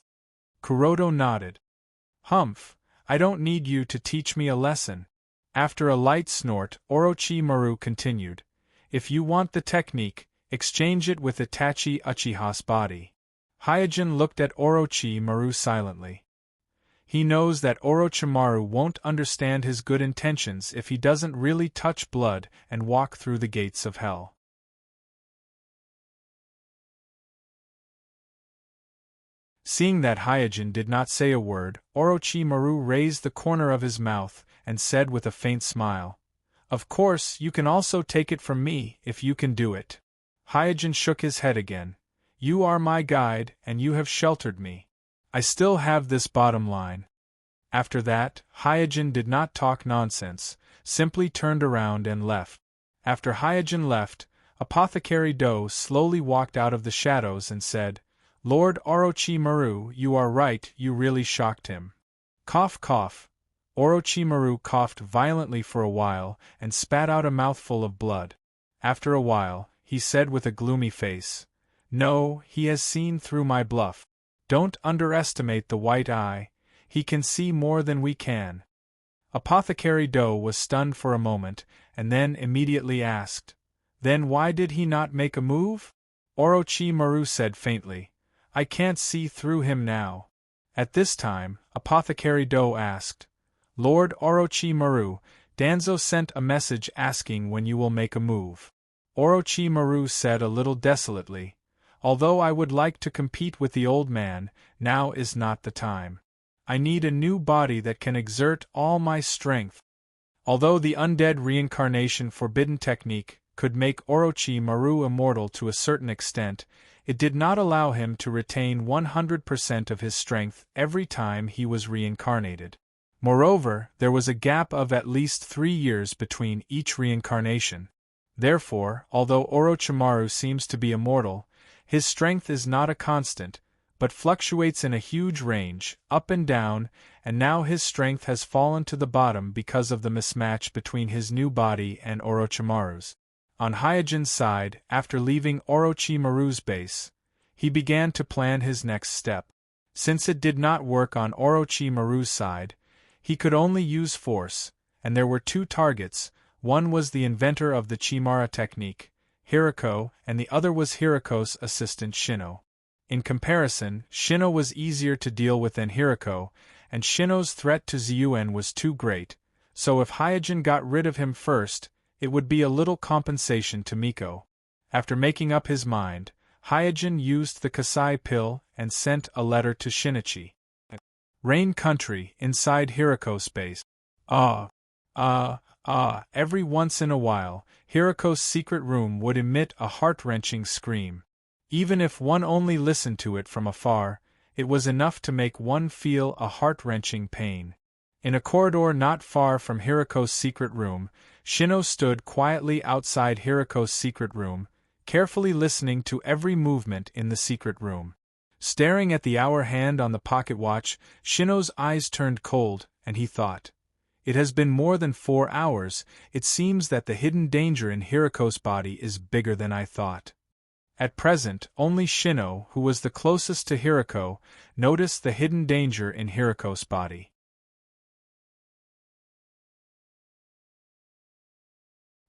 Kuroto nodded. Humph, I don't need you to teach me a lesson. After a light snort, Orochimaru continued. If you want the technique, exchange it with Itachi Uchiha's body. Hyojin looked at Orochimaru silently. He knows that Orochimaru won't understand his good intentions if he doesn't really touch blood and walk through the gates of hell. Seeing that Hyojin did not say a word, Orochimaru raised the corner of his mouth and said with a faint smile, Of course, you can also take it from me if you can do it. Hyojin shook his head again. You are my guide and you have sheltered me. I still have this bottom line. After that, Hyojin did not talk nonsense, simply turned around and left. After Hyojin left, Apothecary Do slowly walked out of the shadows and said, Lord Orochimaru, you are right, you really shocked him. Cough cough. Orochimaru coughed violently for a while and spat out a mouthful of blood. After a while, he said with a gloomy face, No, he has seen through my bluff. Don't underestimate the white eye, he can see more than we can. Apothecary Do was stunned for a moment, and then immediately asked, Then why did he not make a move? Orochimaru said faintly, I can't see through him now. At this time, Apothecary Do asked, Lord Orochimaru, Danzo sent a message asking when you will make a move. Orochimaru said a little desolately, Although I would like to compete with the old man, now is not the time. I need a new body that can exert all my strength. Although the undead reincarnation forbidden technique could make Orochimaru immortal to a certain extent, it did not allow him to retain 100% of his strength every time he was reincarnated. Moreover, there was a gap of at least 3 years between each reincarnation. Therefore, although Orochimaru seems to be immortal, his strength is not a constant, but fluctuates in a huge range, up and down, and now his strength has fallen to the bottom because of the mismatch between his new body and Orochimaru's. On Hyojin's side, after leaving Orochimaru's base, he began to plan his next step. Since it did not work on Orochimaru's side, he could only use force, and there were 2 targets, one was the inventor of the Chimara technique, Hirako, and the other was Hirako's assistant Shino. In comparison, Shino was easier to deal with than Hirako, and Shino's threat to Zyuan was too great, so if Hyojin got rid of him first, it would be a little compensation to Miko. After making up his mind, Hyojin used the Kasai pill and sent a letter to Shinichi. Rain Country, inside Hirako's base. Every once in a while, Hirako's secret room would emit a heart-wrenching scream. Even if one only listened to it from afar, it was enough to make one feel a heart-wrenching pain. In a corridor not far from Hiriko's secret room, Shino stood quietly outside Hiriko's secret room, carefully listening to every movement in the secret room. Staring at the hour hand on the pocket watch, Shino's eyes turned cold, and he thought, "It has been more than 4 hours, it seems that the hidden danger in Hiriko's body is bigger than I thought." At present, only Shino, who was the closest to Hiriko, noticed the hidden danger in Hiriko's body.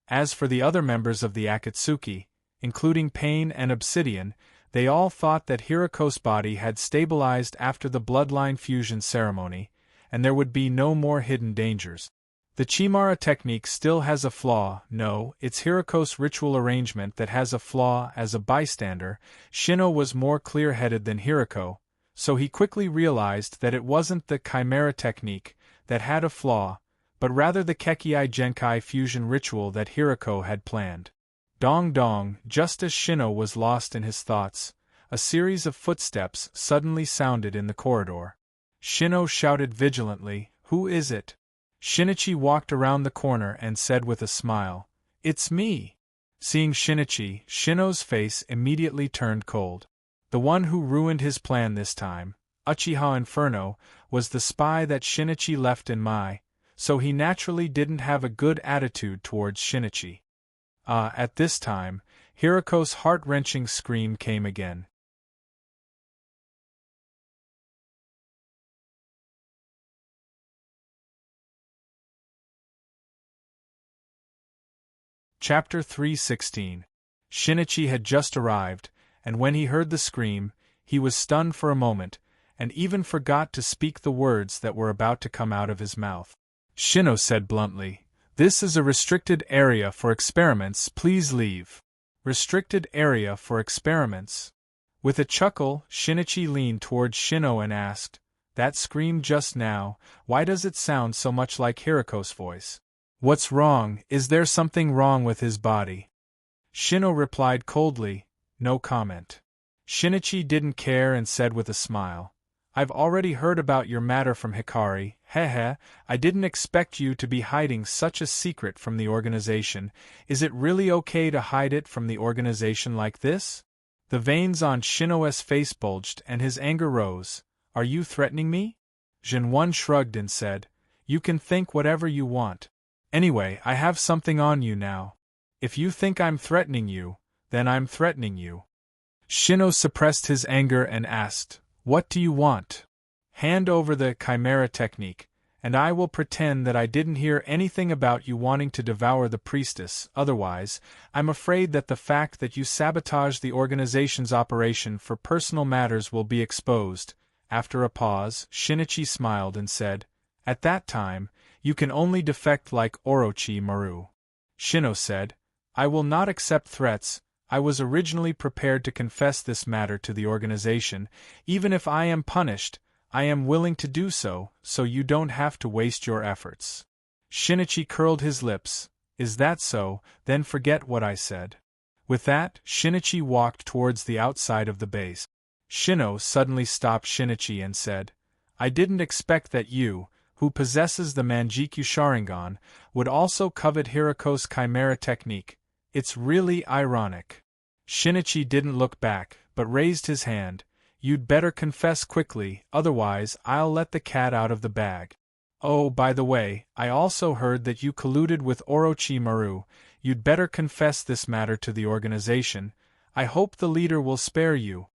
As for the other members of the Akatsuki, including Pain and Obsidian, they all thought that Hiriko's body had stabilized after the bloodline fusion ceremony, and there would be no more hidden dangers. The Chimara technique still has a flaw. No, it's Hiriko's ritual arrangement that has a flaw. As a bystander, Shino was more clear-headed than Hiriko, so he quickly realized that it wasn't the Chimera technique that had a flaw, but rather the Kekii Genkai fusion ritual that Hiriko had planned. Dong dong, just as Shino was lost in his thoughts, a series of footsteps suddenly sounded in the corridor. Shino shouted vigilantly, "Who is it?" Shinichi walked around the corner and said with a smile, "It's me." Seeing Shinichi, Shino's face immediately turned cold. The one who ruined his plan this time, Uchiha Inferno, was the spy that Shinichi left in Mai, so he naturally didn't have a good attitude towards Shinichi. At this time, Hiriko's heart-wrenching scream came again. Chapter 316. Shinichi had just arrived, and when he heard the scream, he was stunned for a moment, and even forgot to speak the words that were about to come out of his mouth. Shino said bluntly, "This is a restricted area for experiments, please leave." Restricted area for experiments? With a chuckle, Shinichi leaned towards Shino and asked, "That scream just now, why does it sound so much like Hiriko's voice? What's wrong? Is there something wrong with his body?" Shino replied coldly, "No comment." Shinichi didn't care and said with a smile, "I've already heard about your matter from Hikari, hehe, I didn't expect you to be hiding such a secret from the organization. Is it really okay to hide it from the organization like this?" The veins on Shino's face bulged and his anger rose. "Are you threatening me?" Jinwon shrugged and said, "You can think whatever you want. Anyway, I have something on you now. If you think I'm threatening you, then I'm threatening you." Shino suppressed his anger and asked, "What do you want?" "Hand over the Chimera technique, and I will pretend that I didn't hear anything about you wanting to devour the priestess. Otherwise, I'm afraid that the fact that you sabotaged the organization's operation for personal matters will be exposed." After a pause, Shinichi smiled and said, "At that time, you can only defect like Orochi Maru." Shino said, "I will not accept threats. I was originally prepared to confess this matter to the organization. Even if I am punished, I am willing to do so, so you don't have to waste your efforts." Shinichi curled his lips. "Is that so? Then forget what I said." With that, Shinichi walked towards the outside of the base. Shino suddenly stopped Shinichi and said, "I didn't expect that you, who possesses the Manjikyu Sharingan, would also covet Hiriko's Chimera technique. It's really ironic." Shinichi didn't look back, but raised his hand. "You'd better confess quickly, otherwise I'll let the cat out of the bag. Oh, by the way, I also heard that you colluded with Orochi Maru. You'd better confess this matter to the organization. I hope the leader will spare you."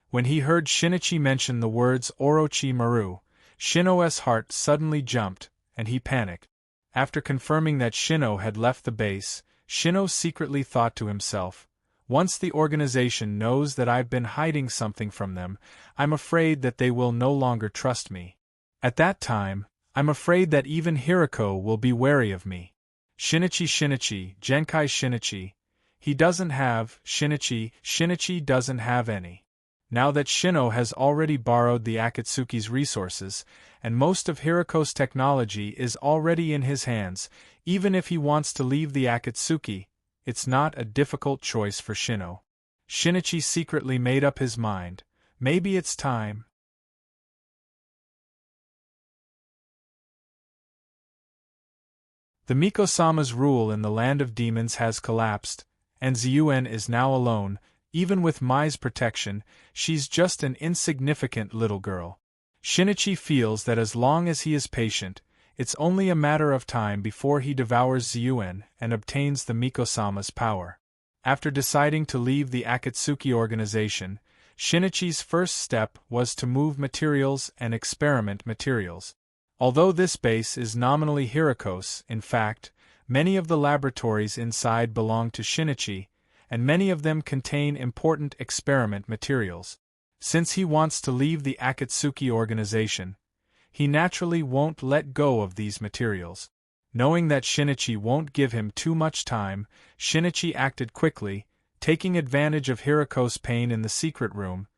When he heard Shinichi mention the words Orochi Maru, Shino's heart suddenly jumped, and he panicked. After confirming that Shino had left the base, Shino secretly thought to himself, "Once the organization knows that I've been hiding something from them, I'm afraid that they will no longer trust me. At that time, I'm afraid that even Hiriko will be wary of me." Shinichi, Genkai Shinichi. He doesn't have, Shinichi doesn't have any. Now that Shino has already borrowed the Akatsuki's resources, and most of Hiriko's technology is already in his hands, even if he wants to leave the Akatsuki, it's not a difficult choice for Shino. Shinichi secretly made up his mind. Maybe it's time. The Miko-sama's rule in the land of demons has collapsed, and Ziyuan is now alone. Even with Mai's protection, she's just an insignificant little girl. Shinichi feels that as long as he is patient, it's only a matter of time before he devours Ziyuan and obtains the Miko-sama's power. After deciding to leave the Akatsuki organization, Shinichi's first step was to move materials and experiment materials. Although this base is nominally Hiriko's, in fact, many of the laboratories inside belong to Shinichi, and many of them contain important experiment materials. Since he wants to leave the Akatsuki organization, he naturally won't let go of these materials. Knowing that Shinichi won't give him too much time, Shinichi acted quickly, taking advantage of Hiriko's pain in the secret room.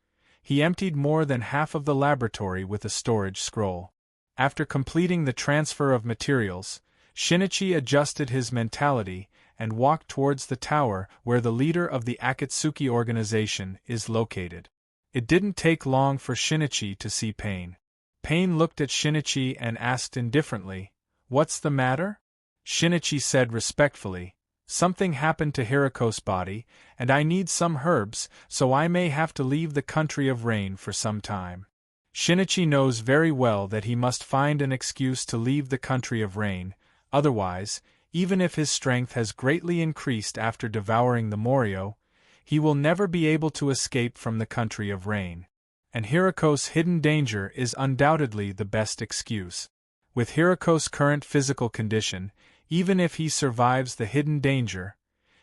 He emptied more than half of the laboratory with a storage scroll. After completing the transfer of materials, Shinichi adjusted his mentality and walked towards the tower where the leader of the Akatsuki organization is located. It didn't take long for Shinichi to see Pain. Pain looked at Shinichi and asked indifferently, "What's the matter?" Shinichi said respectfully, "Something happened to Hiriko's body, and I need some herbs, so I may have to leave the country of rain for some time." Shinichi knows very well that he must find an excuse to leave the country of rain, otherwise, even if his strength has greatly increased after devouring the Morio, he will never be able to escape from the country of rain. And Hiriko's hidden danger is undoubtedly the best excuse. With Hiriko's current physical condition, even if he survives the hidden danger,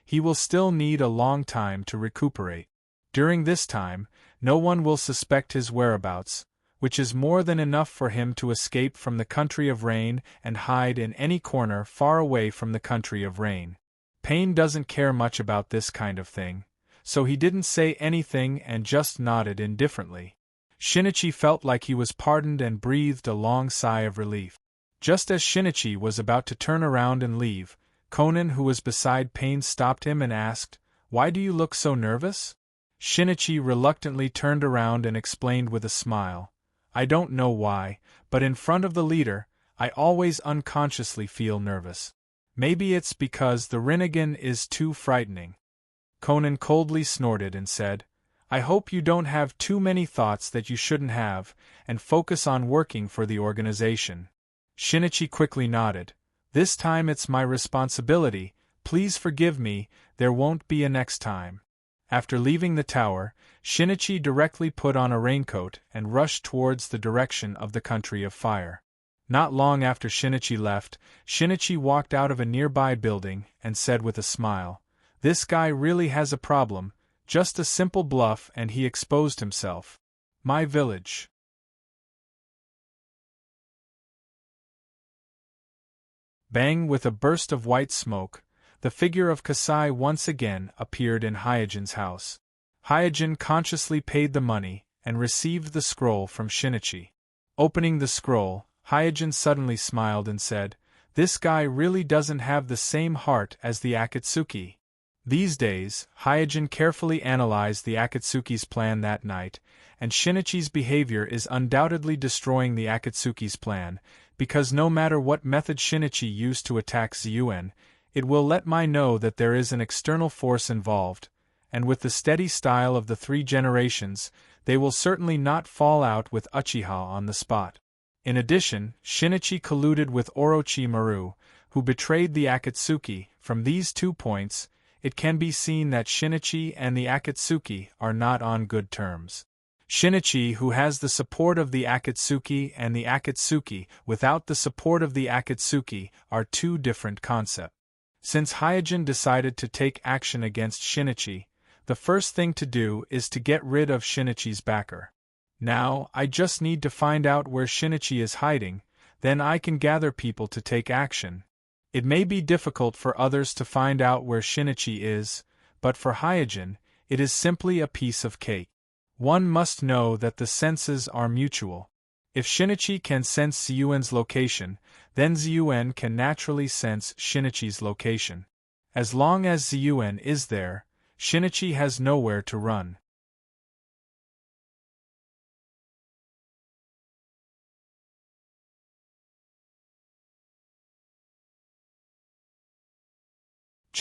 he will still need a long time to recuperate. During this time, no one will suspect his whereabouts, which is more than enough for him to escape from the country of rain and hide in any corner far away from the country of rain. Pain doesn't care much about this kind of thing, so he didn't say anything and just nodded indifferently. Shinichi felt like he was pardoned and breathed a long sigh of relief. Just as Shinichi was about to turn around and leave, Conan, who was beside Pain, stopped him and asked, "Why do you look so nervous?" Shinichi reluctantly turned around and explained with a smile, "I don't know why, but in front of the leader, I always unconsciously feel nervous. Maybe it's because the Rinnegan is too frightening." Conan coldly snorted and said, "I hope you don't have too many thoughts that you shouldn't have, and focus on working for the organization." Shinichi quickly nodded. "This time it's my responsibility, please forgive me, there won't be a next time." After leaving the tower, Shinichi directly put on a raincoat and rushed towards the direction of the country of fire. Not long after Shinichi left, Shinichi walked out of a nearby building and said with a smile, "This guy really has a problem, just a simple bluff and he exposed himself. My village." Bang! With a burst of white smoke, the figure of Kasai once again appeared in Hyojin's house. Hyojin consciously paid the money and received the scroll from Shinichi. Opening the scroll, Hyojin suddenly smiled and said, "This guy really doesn't have the same heart as the Akatsuki." These days, Hyojin carefully analyzed the Akatsuki's plan that night, and Shinichi's behavior is undoubtedly destroying the Akatsuki's plan, because no matter what method Shinichi used to attack Ziyuan, it will let Mai know that there is an external force involved, and with the steady style of the 3 generations, they will certainly not fall out with Uchiha on the spot. In addition, Shinichi colluded with Orochimaru, who betrayed the Akatsuki. From these 2 points, it can be seen that Shinichi and the Akatsuki are not on good terms. Shinichi, who has the support of the Akatsuki, and the Akatsuki without the support of the Akatsuki, are 2 different concepts. Since Hyojin decided to take action against Shinichi, the first thing to do is to get rid of Shinichi's backer. Now, I just need to find out where Shinichi is hiding, then I can gather people to take action. It may be difficult for others to find out where Shinichi is, but for Hyojin, it is simply a piece of cake. One must know that the senses are mutual. If Shinichi can sense Ziyuan's location, then Ziyuan can naturally sense Shinichi's location. As long as Ziyuan is there, Shinichi has nowhere to run.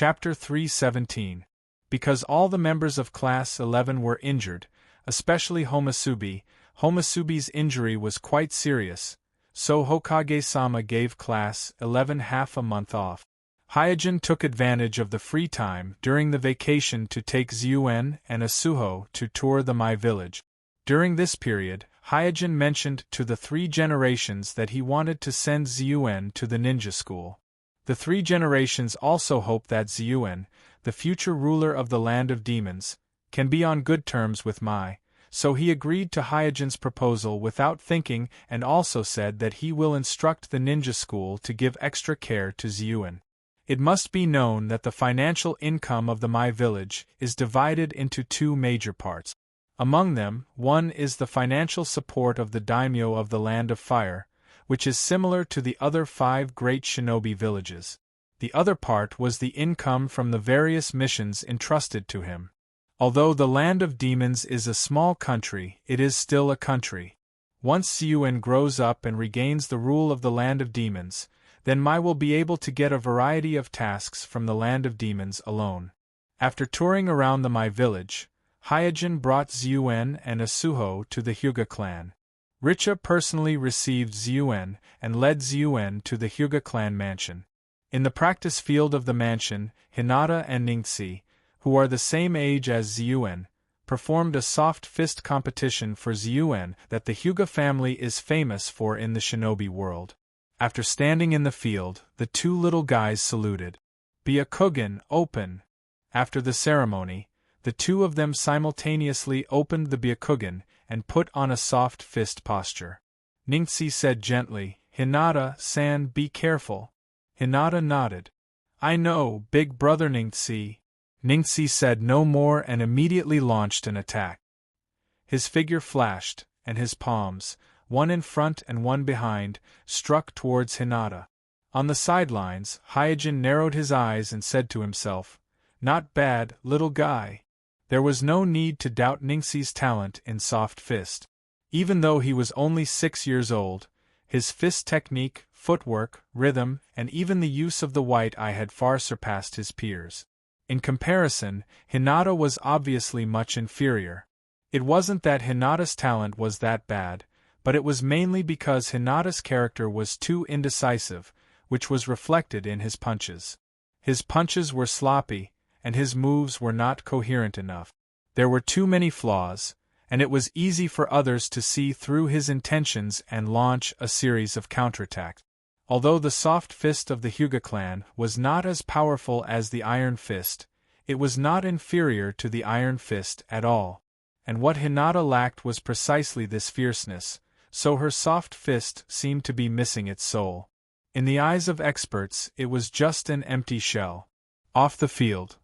Chapter 317. Because all the members of Class 11 were injured, especially Homusubi, Homusubi's injury was quite serious, so Hokage-sama gave Class 11 half a month off. Hyojin took advantage of the free time during the vacation to take Zyuen and Asuho to tour the Mai village. During this period, Hyojin mentioned to the three generations that he wanted to send Zyuen to the ninja school. The three generations also hoped that Zyuen, the future ruler of the land of demons, can be on good terms with Mai, so he agreed to Hyojin's proposal without thinking and also said that he will instruct the ninja school to give extra care to Zyuen. It must be known that the financial income of the Mai village is divided into two major parts. Among them, one is the financial support of the daimyo of the Land of Fire, which is similar to the other 5 great shinobi villages. The other part was the income from the various missions entrusted to him. Although the Land of Demons is a small country, it is still a country. Once Zyuen grows up and regains the rule of the Land of Demons, then Mai will be able to get a variety of tasks from the Land of Demons alone. After touring around the Mai village, Hyojin brought Zyuen and Asuho to the Hyuga clan. Richa personally received Zyuen and led Zyuen to the Hyuga clan mansion. In the practice field of the mansion, Hinata and Ningxi, who are the same age as Zyuen, performed a soft fist competition for Zyuen that the Hyuga family is famous for in the shinobi world. After standing in the field, the two little guys saluted. Byakugan, open! After the ceremony, the two of them simultaneously opened the Byakugan and put on a soft fist posture. Ningxi said gently, Hinata-san, be careful. Hinata nodded. I know, big brother Ningxi. Ningxi said no more and immediately launched an attack. His figure flashed, and his palms, one in front and one behind, struck towards Hinata. On the sidelines, Hyojin narrowed his eyes and said to himself, Not bad, little guy. There was no need to doubt Ningxi's talent in soft fist. Even though he was only 6 years old, his fist technique, footwork, rhythm, and even the use of the white eye had far surpassed his peers. In comparison, Hinata was obviously much inferior. It wasn't that Hinata's talent was that bad, but it was mainly because Hinata's character was too indecisive, which was reflected in his punches. His punches were sloppy, and his moves were not coherent enough. There were too many flaws, and it was easy for others to see through his intentions and launch a series of counterattacks. Although the soft fist of the Hyuga clan was not as powerful as the iron fist, it was not inferior to the iron fist at all. And what Hinata lacked was precisely this fierceness, so her soft fist seemed to be missing its soul. In the eyes of experts, it was just an empty shell. Off the field.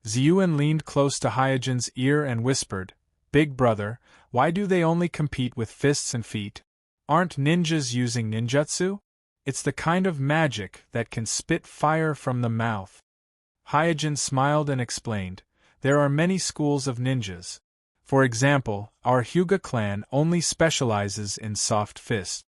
Zyuen leaned close to Hyojin's ear and whispered, Big brother, why do they only compete with fists and feet? Aren't ninjas using ninjutsu? It's the kind of magic that can spit fire from the mouth. Hyojin smiled and explained, There are many schools of ninjas. For example, our Hyuga clan only specializes in soft fists.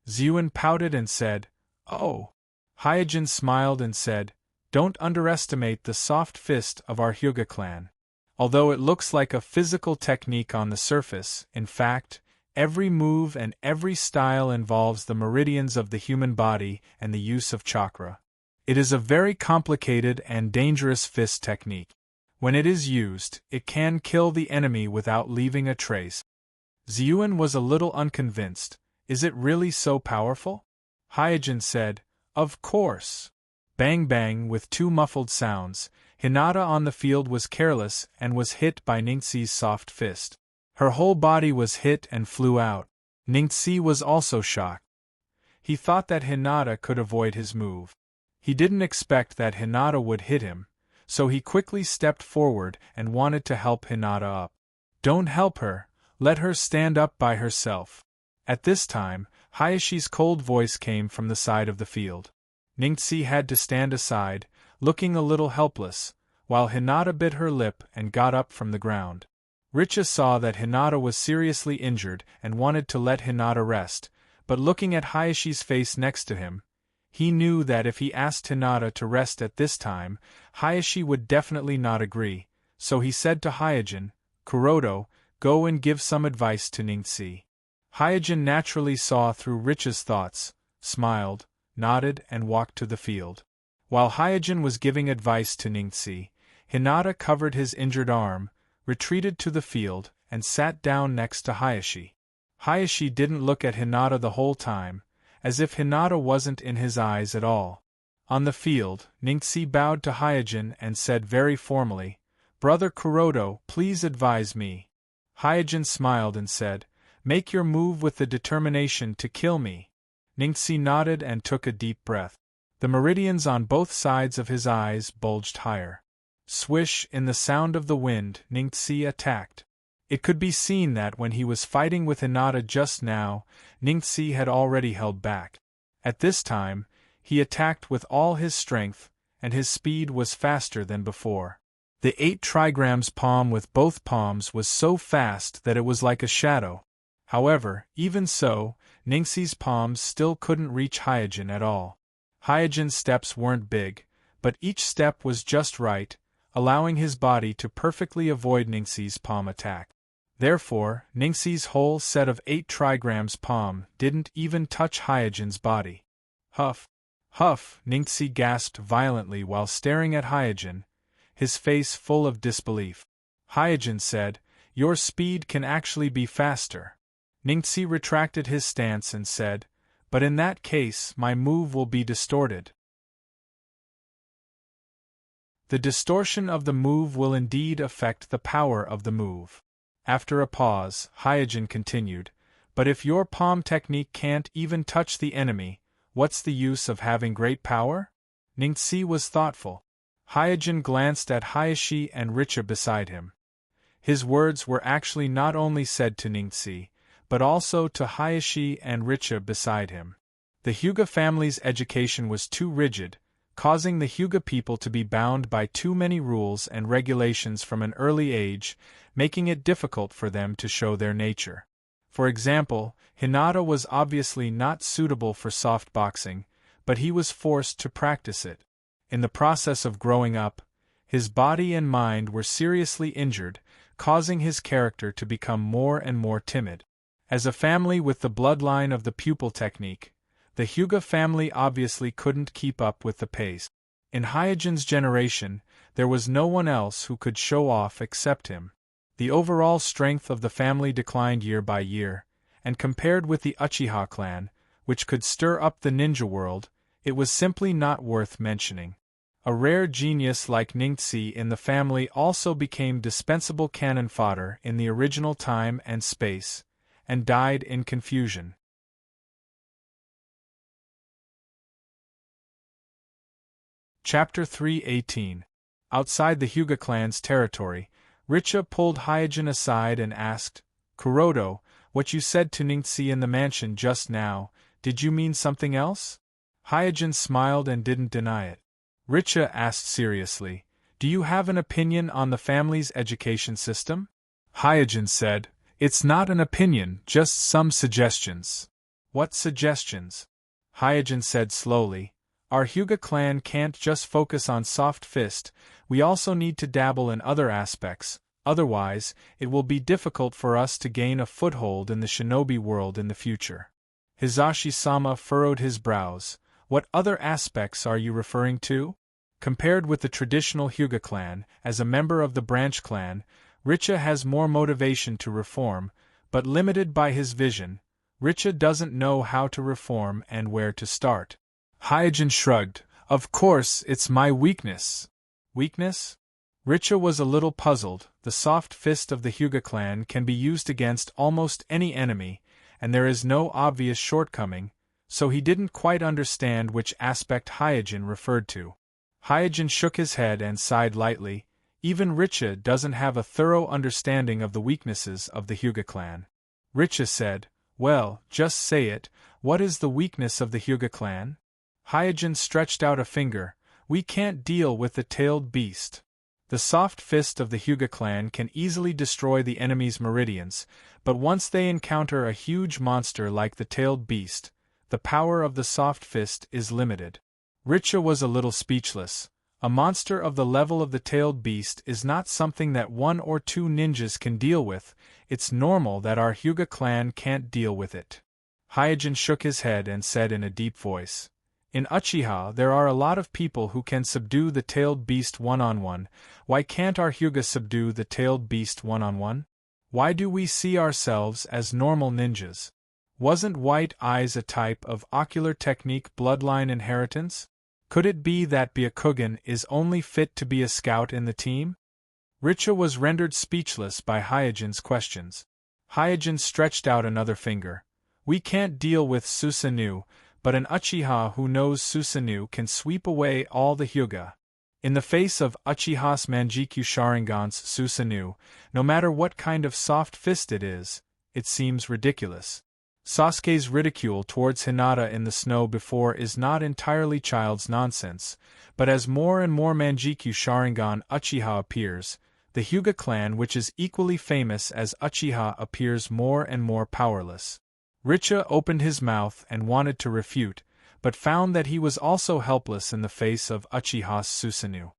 Zyuen pouted and said, Oh. Hyojin smiled and said, Don't underestimate the soft fist of our Hyuga clan. Although it looks like a physical technique on the surface, in fact, every move and every style involves the meridians of the human body and the use of chakra. It is a very complicated and dangerous fist technique. When it is used, it can kill the enemy without leaving a trace. Zyuen was a little unconvinced. Is it really so powerful? Hyojin said, Of course. Bang bang with 2 muffled sounds, Hinata on the field was careless and was hit by Ningxi's soft fist. Her whole body was hit and flew out. Ningxi was also shocked. He thought that Hinata could avoid his move. He didn't expect that Hinata would hit him, so he quickly stepped forward and wanted to help Hinata up. Don't help her, let her stand up by herself. At this time, Hayashi's cold voice came from the side of the field. Ningxi had to stand aside, looking a little helpless, while Hinata bit her lip and got up from the ground. Richa saw that Hinata was seriously injured and wanted to let Hinata rest, but looking at Hayashi's face next to him, he knew that if he asked Hinata to rest at this time, Hayashi would definitely not agree, so he said to Hyojin, "Kuroto, go and give some advice to Ningxi." Hyojin naturally saw through Richa's thoughts, smiled, nodded and walked to the field. While Hyojin was giving advice to Ningxi, Hinata covered his injured arm, retreated to the field, and sat down next to Hayashi. Hayashi didn't look at Hinata the whole time, as if Hinata wasn't in his eyes at all. On the field, Ningxi bowed to Hyojin and said very formally, "Brother Kuroto, please advise me." Hyojin smiled and said, "Make your move with the determination to kill me." Ningxi nodded and took a deep breath. The meridians on both sides of his eyes bulged higher. Swish, in the sound of the wind, Ningxi attacked. It could be seen that when he was fighting with Hinata just now, Ningxi had already held back. At this time, he attacked with all his strength, and his speed was faster than before. The 8 trigrams palm with both palms was so fast that it was like a shadow. However, even so, Ningxi's palms still couldn't reach Hyojin at all. Hyojin's steps weren't big, but each step was just right, allowing his body to perfectly avoid Ningxi's palm attack. Therefore, Ningxi's whole set of 8 trigrams palm didn't even touch Hyojin's body. Huff! Huff! Ningxi gasped violently while staring at Hyojin, his face full of disbelief. Hyojin said, "Your speed can actually be faster." Ningxi retracted his stance and said, "But in that case my move will be distorted." The distortion of the move will indeed affect the power of the move. After a pause, Hyojin continued, "But if your palm technique can't even touch the enemy, what's the use of having great power?" Ningxi was thoughtful. Hyojin glanced at Hayashi and Richa beside him. His words were actually not only said to Ningxi, but also to Hayashi and Richa beside him. The Hyuga family's education was too rigid, causing the Hyuga people to be bound by too many rules and regulations from an early age, making it difficult for them to show their nature. For example, Hinata was obviously not suitable for soft boxing, but he was forced to practice it. In the process of growing up, his body and mind were seriously injured, causing his character to become more and more timid. As a family with the bloodline of the pupil technique, the Hyuga family obviously couldn't keep up with the pace. In Hyojin's generation, there was no one else who could show off except him. The overall strength of the family declined year by year, and compared with the Uchiha clan, which could stir up the ninja world, it was simply not worth mentioning. A rare genius like Ningxi in the family also became dispensable cannon fodder in the original time and space, and died in confusion. Chapter 3:18. Outside the Hyuga clan's territory, Richa pulled Hyojin aside and asked, "Kuroto, what you said to Ningxi in the mansion just now, did you mean something else?" Hyojin smiled and didn't deny it. Richa asked seriously, "Do you have an opinion on the family's education system?" Hyojin said, "It's not an opinion, just some suggestions." "What suggestions?" Hyojin said slowly, "Our Hyuga clan can't just focus on soft fist, we also need to dabble in other aspects, otherwise, it will be difficult for us to gain a foothold in the shinobi world in the future." Hizashi-sama furrowed his brows. "What other aspects are you referring to?" Compared with the traditional Hyuga clan, as a member of the branch clan, Richa has more motivation to reform, but limited by his vision, Richa doesn't know how to reform and where to start. Hyojin shrugged. "Of course, it's my weakness." Weakness? Richa was a little puzzled. The soft fist of the Hyuga clan can be used against almost any enemy, and there is no obvious shortcoming, so he didn't quite understand which aspect Hyojin referred to. Hyojin shook his head and sighed lightly. Even Richa doesn't have a thorough understanding of the weaknesses of the Hyuga clan. Richa said, "Well, just say it, what is the weakness of the Hyuga clan?" Hyojin stretched out a finger. "We can't deal with the tailed beast." The soft fist of the Hyuga clan can easily destroy the enemy's meridians, but once they encounter a huge monster like the tailed beast, the power of the soft fist is limited. Richa was a little speechless. A monster of the level of the tailed beast is not something that 1 or 2 ninjas can deal with. It's normal that our Hyuga clan can't deal with it. Hyojin shook his head and said in a deep voice, "In Uchiha there are a lot of people who can subdue the tailed beast one-on-one. Why can't our Hyuga subdue the tailed beast one-on-one? Why do we see ourselves as normal ninjas? Wasn't White Eyes a type of ocular technique bloodline inheritance? Could it be that Byakugan is only fit to be a scout in the team?" Richa was rendered speechless by Hyojin's questions. Hyojin stretched out another finger. "We can't deal with Susanoo, but an Uchiha who knows Susanoo can sweep away all the Hyuga. In the face of Uchiha's Manjikyu Sharingan's Susanoo, no matter what kind of soft fist it is, it seems ridiculous." Sasuke's ridicule towards Hinata in the snow before is not entirely child's nonsense, but as more and more Manjikyu Sharingan Uchiha appears, the Hyuga clan which is equally famous as Uchiha appears more and more powerless. Richa opened his mouth and wanted to refute, but found that he was also helpless in the face of Uchiha's Susanoo.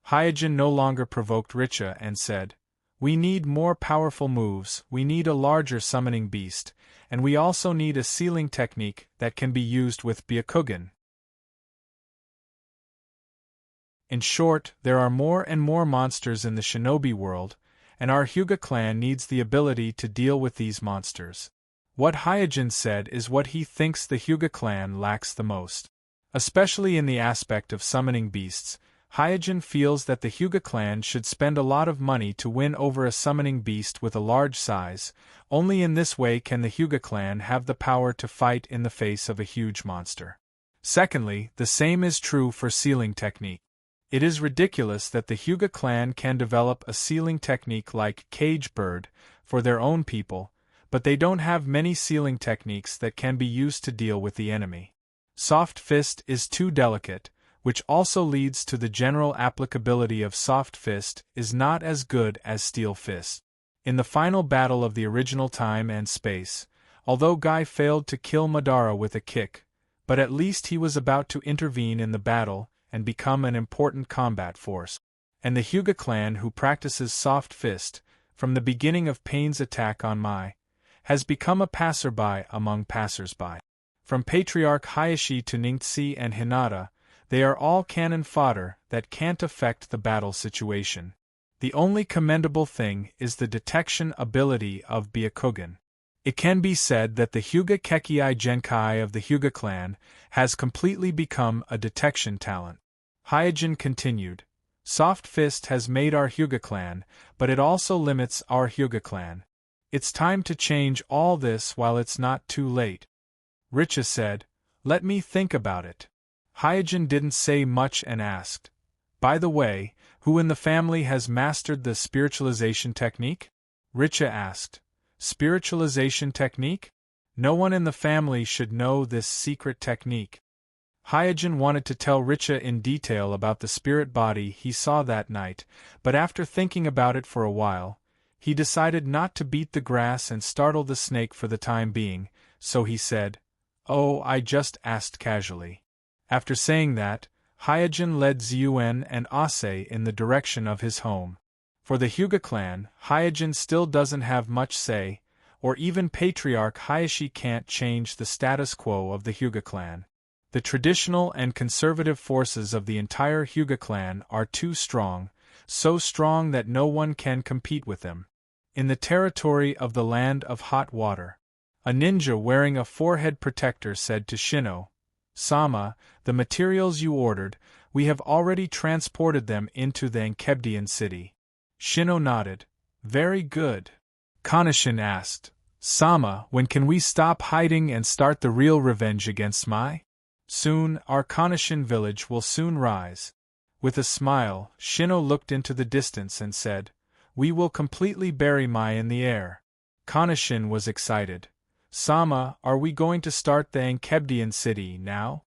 Hyojin no longer provoked Richa and said, "We need more powerful moves, we need a larger summoning beast, and we also need a sealing technique that can be used with Byakugan. In short, there are more and more monsters in the shinobi world, and our Hyuga clan needs the ability to deal with these monsters." What Hyojin said is what he thinks the Hyuga clan lacks the most. Especially in the aspect of summoning beasts, Hyojin feels that the Hyuga clan should spend a lot of money to win over a summoning beast with a large size. Only in this way can the Hyuga clan have the power to fight in the face of a huge monster. Secondly, the same is true for sealing technique. It is ridiculous that the Hyuga clan can develop a sealing technique like Cage Bird for their own people, but they don't have many sealing techniques that can be used to deal with the enemy. Soft Fist is too delicate, which also leads to the general applicability of Soft Fist is not as good as Steel Fist. In the final battle of the original time and space, although Guy failed to kill Madara with a kick, but at least he was about to intervene in the battle and become an important combat force. And the Hyuga clan who practices Soft Fist, from the beginning of Pain's attack on Mai, has become a passerby among passersby. From Patriarch Hayashi to Ningxi and Hinata, they are all cannon fodder that can't affect the battle situation. The only commendable thing is the detection ability of Byakugan. It can be said that the Hyuga Kekkei Genkai of the Hyuga clan has completely become a detection talent. Hyojin continued, "Soft Fist has made our Hyuga clan, but it also limits our Hyuga clan. It's time to change all this while it's not too late." Richa said, "Let me think about it." Hyojin didn't say much and asked, "By the way, who in the family has mastered the spiritualization technique?" Richa asked, "Spiritualization technique? No one in the family should know this secret technique." Hyojin wanted to tell Richa in detail about the spirit body he saw that night, but after thinking about it for a while, he decided not to beat the grass and startle the snake for the time being, so he said, "Oh, I just asked casually." After saying that, Hyojin led Zyuen and Ase in the direction of his home. For the Hyuga clan, Hyojin still doesn't have much say, or even Patriarch Hayashi can't change the status quo of the Hyuga clan. The traditional and conservative forces of the entire Hyuga clan are too strong, so strong that no one can compete with them. In the territory of the Land of Hot Water, a ninja wearing a forehead protector said to Shino, "Sama, the materials you ordered, we have already transported them into the Enchebdian city." Shino nodded. "Very good." Kanashin asked, "Sama, when can we stop hiding and start the real revenge against Mai?" "Soon, our Kanashin village will soon rise." With a smile, Shino looked into the distance and said, "We will completely bury Mai in the air." Kanashin was excited. "Sama, are we going to start the Enchebdian city now?"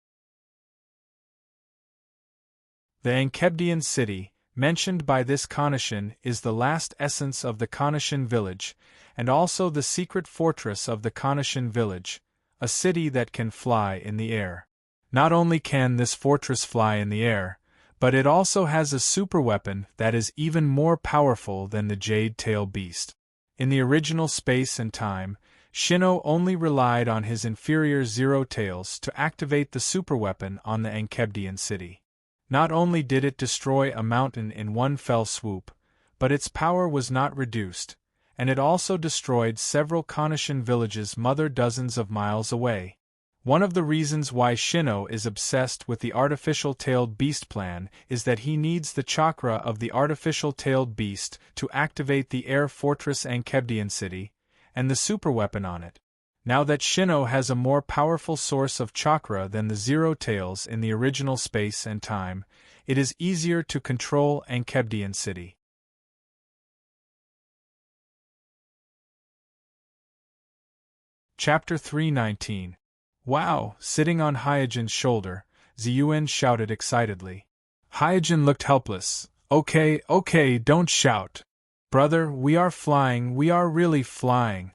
The Enchebdian city, mentioned by this Kanashin is the last essence of the Kanashin village, and also the secret fortress of the Kanashin village, a city that can fly in the air. Not only can this fortress fly in the air, but it also has a superweapon that is even more powerful than the Jade Tail Beast. In the original space and time, Shino only relied on his inferior Zero Tails to activate the superweapon on the Ankebdian city. Not only did it destroy a mountain in one fell swoop, but its power was not reduced, and it also destroyed several Kanashin villages dozens of miles away. One of the reasons why Shino is obsessed with the artificial-tailed beast plan is that he needs the chakra of the artificial-tailed beast to activate the air fortress Ankebdian city, and the superweapon on it. Now that Shino has a more powerful source of chakra than the Zero Tails in the original space and time, it is easier to control Ankebdian city. Chapter 319. Wow! Sitting on Hyojin's shoulder, Ziyuan shouted excitedly. Hyojin looked helpless. Okay, don't shout. Brother, we are flying, we are really flying.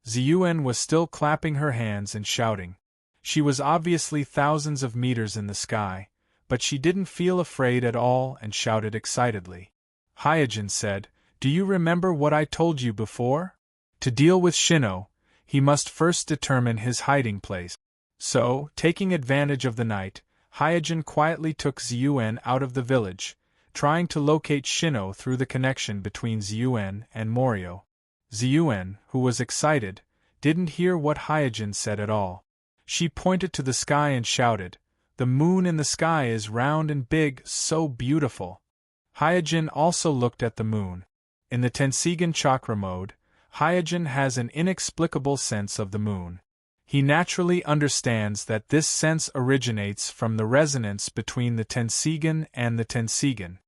Ziyuan was still clapping her hands and shouting. She was obviously thousands of meters in the sky, but she didn't feel afraid at all and shouted excitedly. Hyojin said, "Do you remember what I told you before? To deal with Shino, he must first determine his hiding place." So, taking advantage of the night, Hyojin quietly took Ziyuan out of the village, trying to locate Shino through the connection between Ziyuan and Morio. Ziyuan, who was excited, didn't hear what Hyojin said at all. She pointed to the sky and shouted, "The moon in the sky is round and big, so beautiful." Hyojin also looked at the moon. In the Tenseigan chakra mode, Hyojin has an inexplicable sense of the moon. He naturally understands that this sense originates from the resonance between the Tenseigan and the Tenseigan.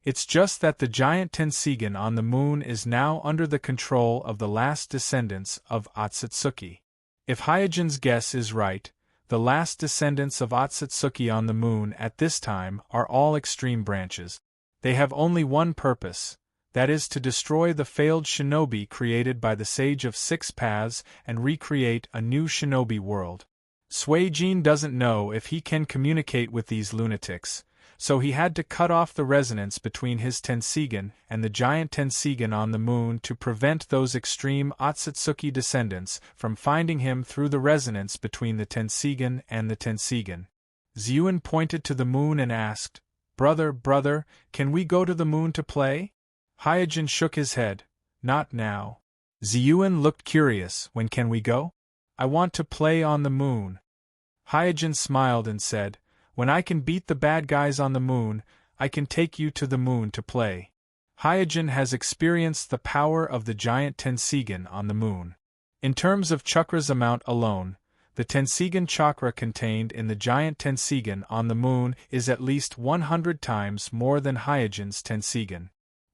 It's just that the giant Tenseigan on the moon is now under the control of the last descendants of Otsutsuki. If Hyojin's guess is right, the last descendants of Otsutsuki on the moon at this time are all extreme branches. They have only one purpose, that is to destroy the failed shinobi created by the Sage of Six Paths and recreate a new shinobi world. Suijin doesn't know if he can communicate with these lunatics, so he had to cut off the resonance between his Tenseigan and the giant Tenseigan on the moon to prevent those extreme Otsutsuki descendants from finding him through the resonance between the Tenseigan and the Tenseigan. Ziyuan pointed to the moon and asked, Brother, can we go to the moon to play?" Hyojin shook his head. "Not now." Ziyuan looked curious. "When can we go?" "I want to play on the moon." Hyojin smiled and said, "When I can beat the bad guys on the moon, I can take you to the moon to play." Hyojin has experienced the power of the giant Tenseigan on the moon. In terms of chakra's amount alone, the Tenseigan chakra contained in the giant Tenseigan on the moon is at least 100 times more than Hyojin's Tenseigan.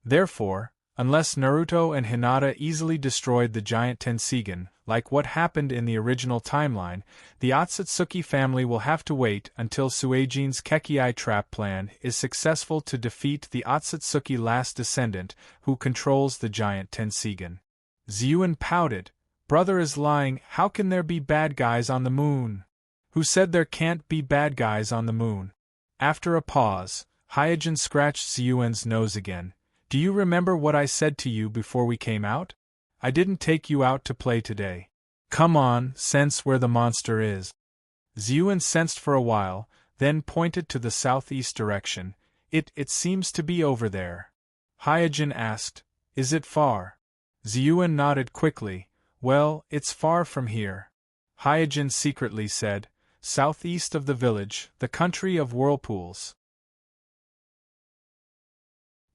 Therefore, unless Naruto and Hinata easily destroyed the giant Tenseigan, like what happened in the original timeline, the Otsutsuki family will have to wait until Suijin's Kekiai trap plan is successful to defeat the Otsutsuki last descendant who controls the giant Tenseigan. Ziyuan pouted. "Brother is lying, how can there be bad guys on the moon?" "Who said there can't be bad guys on the moon?" After a pause, Hyojin scratched Ziyuan's nose again. "Do you remember what I said to you before we came out? I didn't take you out to play today. Come on, sense where the monster is." Ziyuan sensed for a while, then pointed to the southeast direction. It seems to be over there." Hyojin asked, "Is it far?" Ziyuan nodded quickly. "Well, it's far from here." Hyojin secretly said, "Southeast of the village, the country of whirlpools."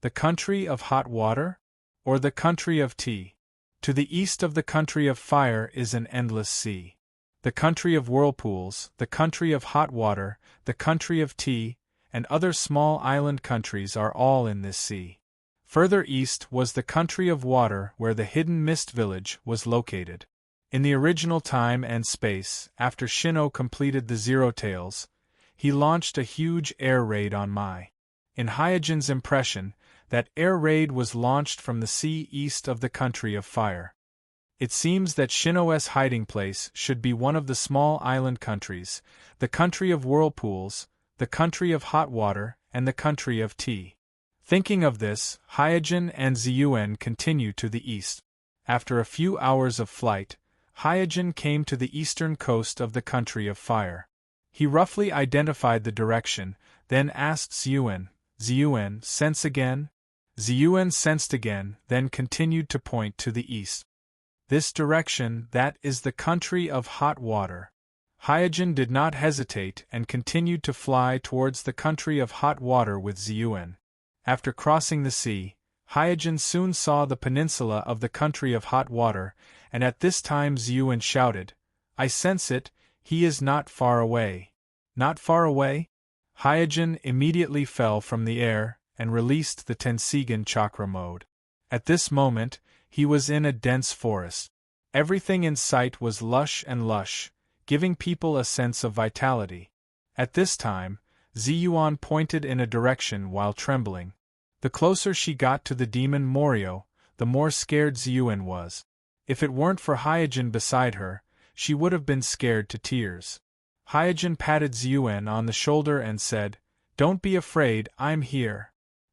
The country of hot water? Or the country of tea? To the east of the country of fire is an endless sea. The country of whirlpools, the country of hot water, the country of tea, and other small island countries are all in this sea. Further east was the country of water where the hidden mist village was located. In the original time and space, after Shino completed the Zero Tails, he launched a huge air raid on Mai. In Hyojin's impression, that air raid was launched from the sea east of the country of fire. It seems that Shino's hiding place should be one of the small island countries, the country of whirlpools, the country of hot water, and the country of tea. Thinking of this, Hyojin and Ziyuan continued to the east. After a few hours of flight, Hyojin came to the eastern coast of the country of fire. He roughly identified the direction, then asked Ziyuan, "Ziyuan, sense again?" Ziyuan sensed again, then continued to point to the east. "This direction, that is the country of hot water." Hyojin did not hesitate and continued to fly towards the country of hot water with Ziyuan. After crossing the sea, Hyojin soon saw the peninsula of the country of hot water, and at this time Ziyuan shouted, "I sense it, he is not far away." "Not far away?" Hyojin immediately fell from the air and released the Tenseigan chakra mode. At this moment, he was in a dense forest. Everything in sight was lush and lush, giving people a sense of vitality. At this time, Ziyuan pointed in a direction while trembling. The closer she got to the demon Morio, the more scared Ziyuan was. If it weren't for Hyojin beside her, she would have been scared to tears. Hyojin patted Ziyuan on the shoulder and said, "Don't be afraid, I'm here."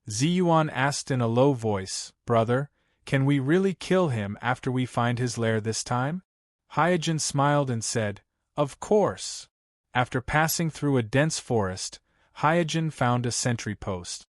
Ziyuan asked in a low voice, "Brother, can we really kill him after we find his lair this time?" Hyojin smiled and said, "Of course." After passing through a dense forest, Hyojin found a sentry post.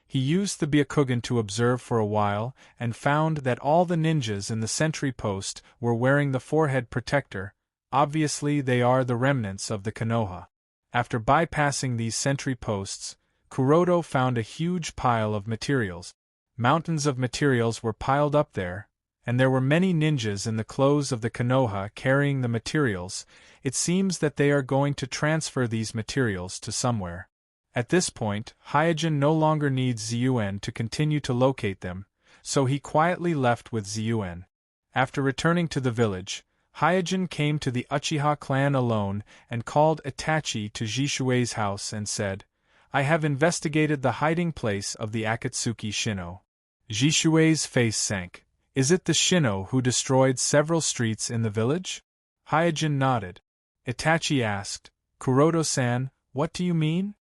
He used the Byakugan to observe for a while and found that all the ninjas in the sentry post were wearing the forehead protector. Obviously they are the remnants of the Konoha. After bypassing these sentry posts, Kuroto found a huge pile of materials. Mountains of materials were piled up there, and there were many ninjas in the clothes of the Konoha carrying the materials. It seems that they are going to transfer these materials to somewhere. At this point, Hyojin no longer needs Ziyuan to continue to locate them, so he quietly left with Ziyuan. After returning to the village, Hyojin came to the Uchiha clan alone and called Itachi to Jishui's house and said, "I have investigated the hiding place of the Akatsuki Shino." Jishui's face sank. "Is it the Shino who destroyed several streets in the village?" Hyojin nodded. Itachi asked, "Kuroto-san, what do you mean?"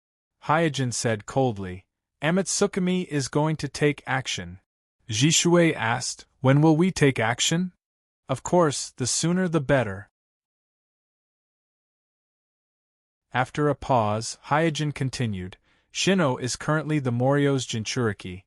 Hyojin said coldly, "Amatsukami is going to take action." Jishui asked, "When will we take action?" "Of course, the sooner the better." After a pause, Hyojin continued, "Shino is currently the Morio's Jinchuriki.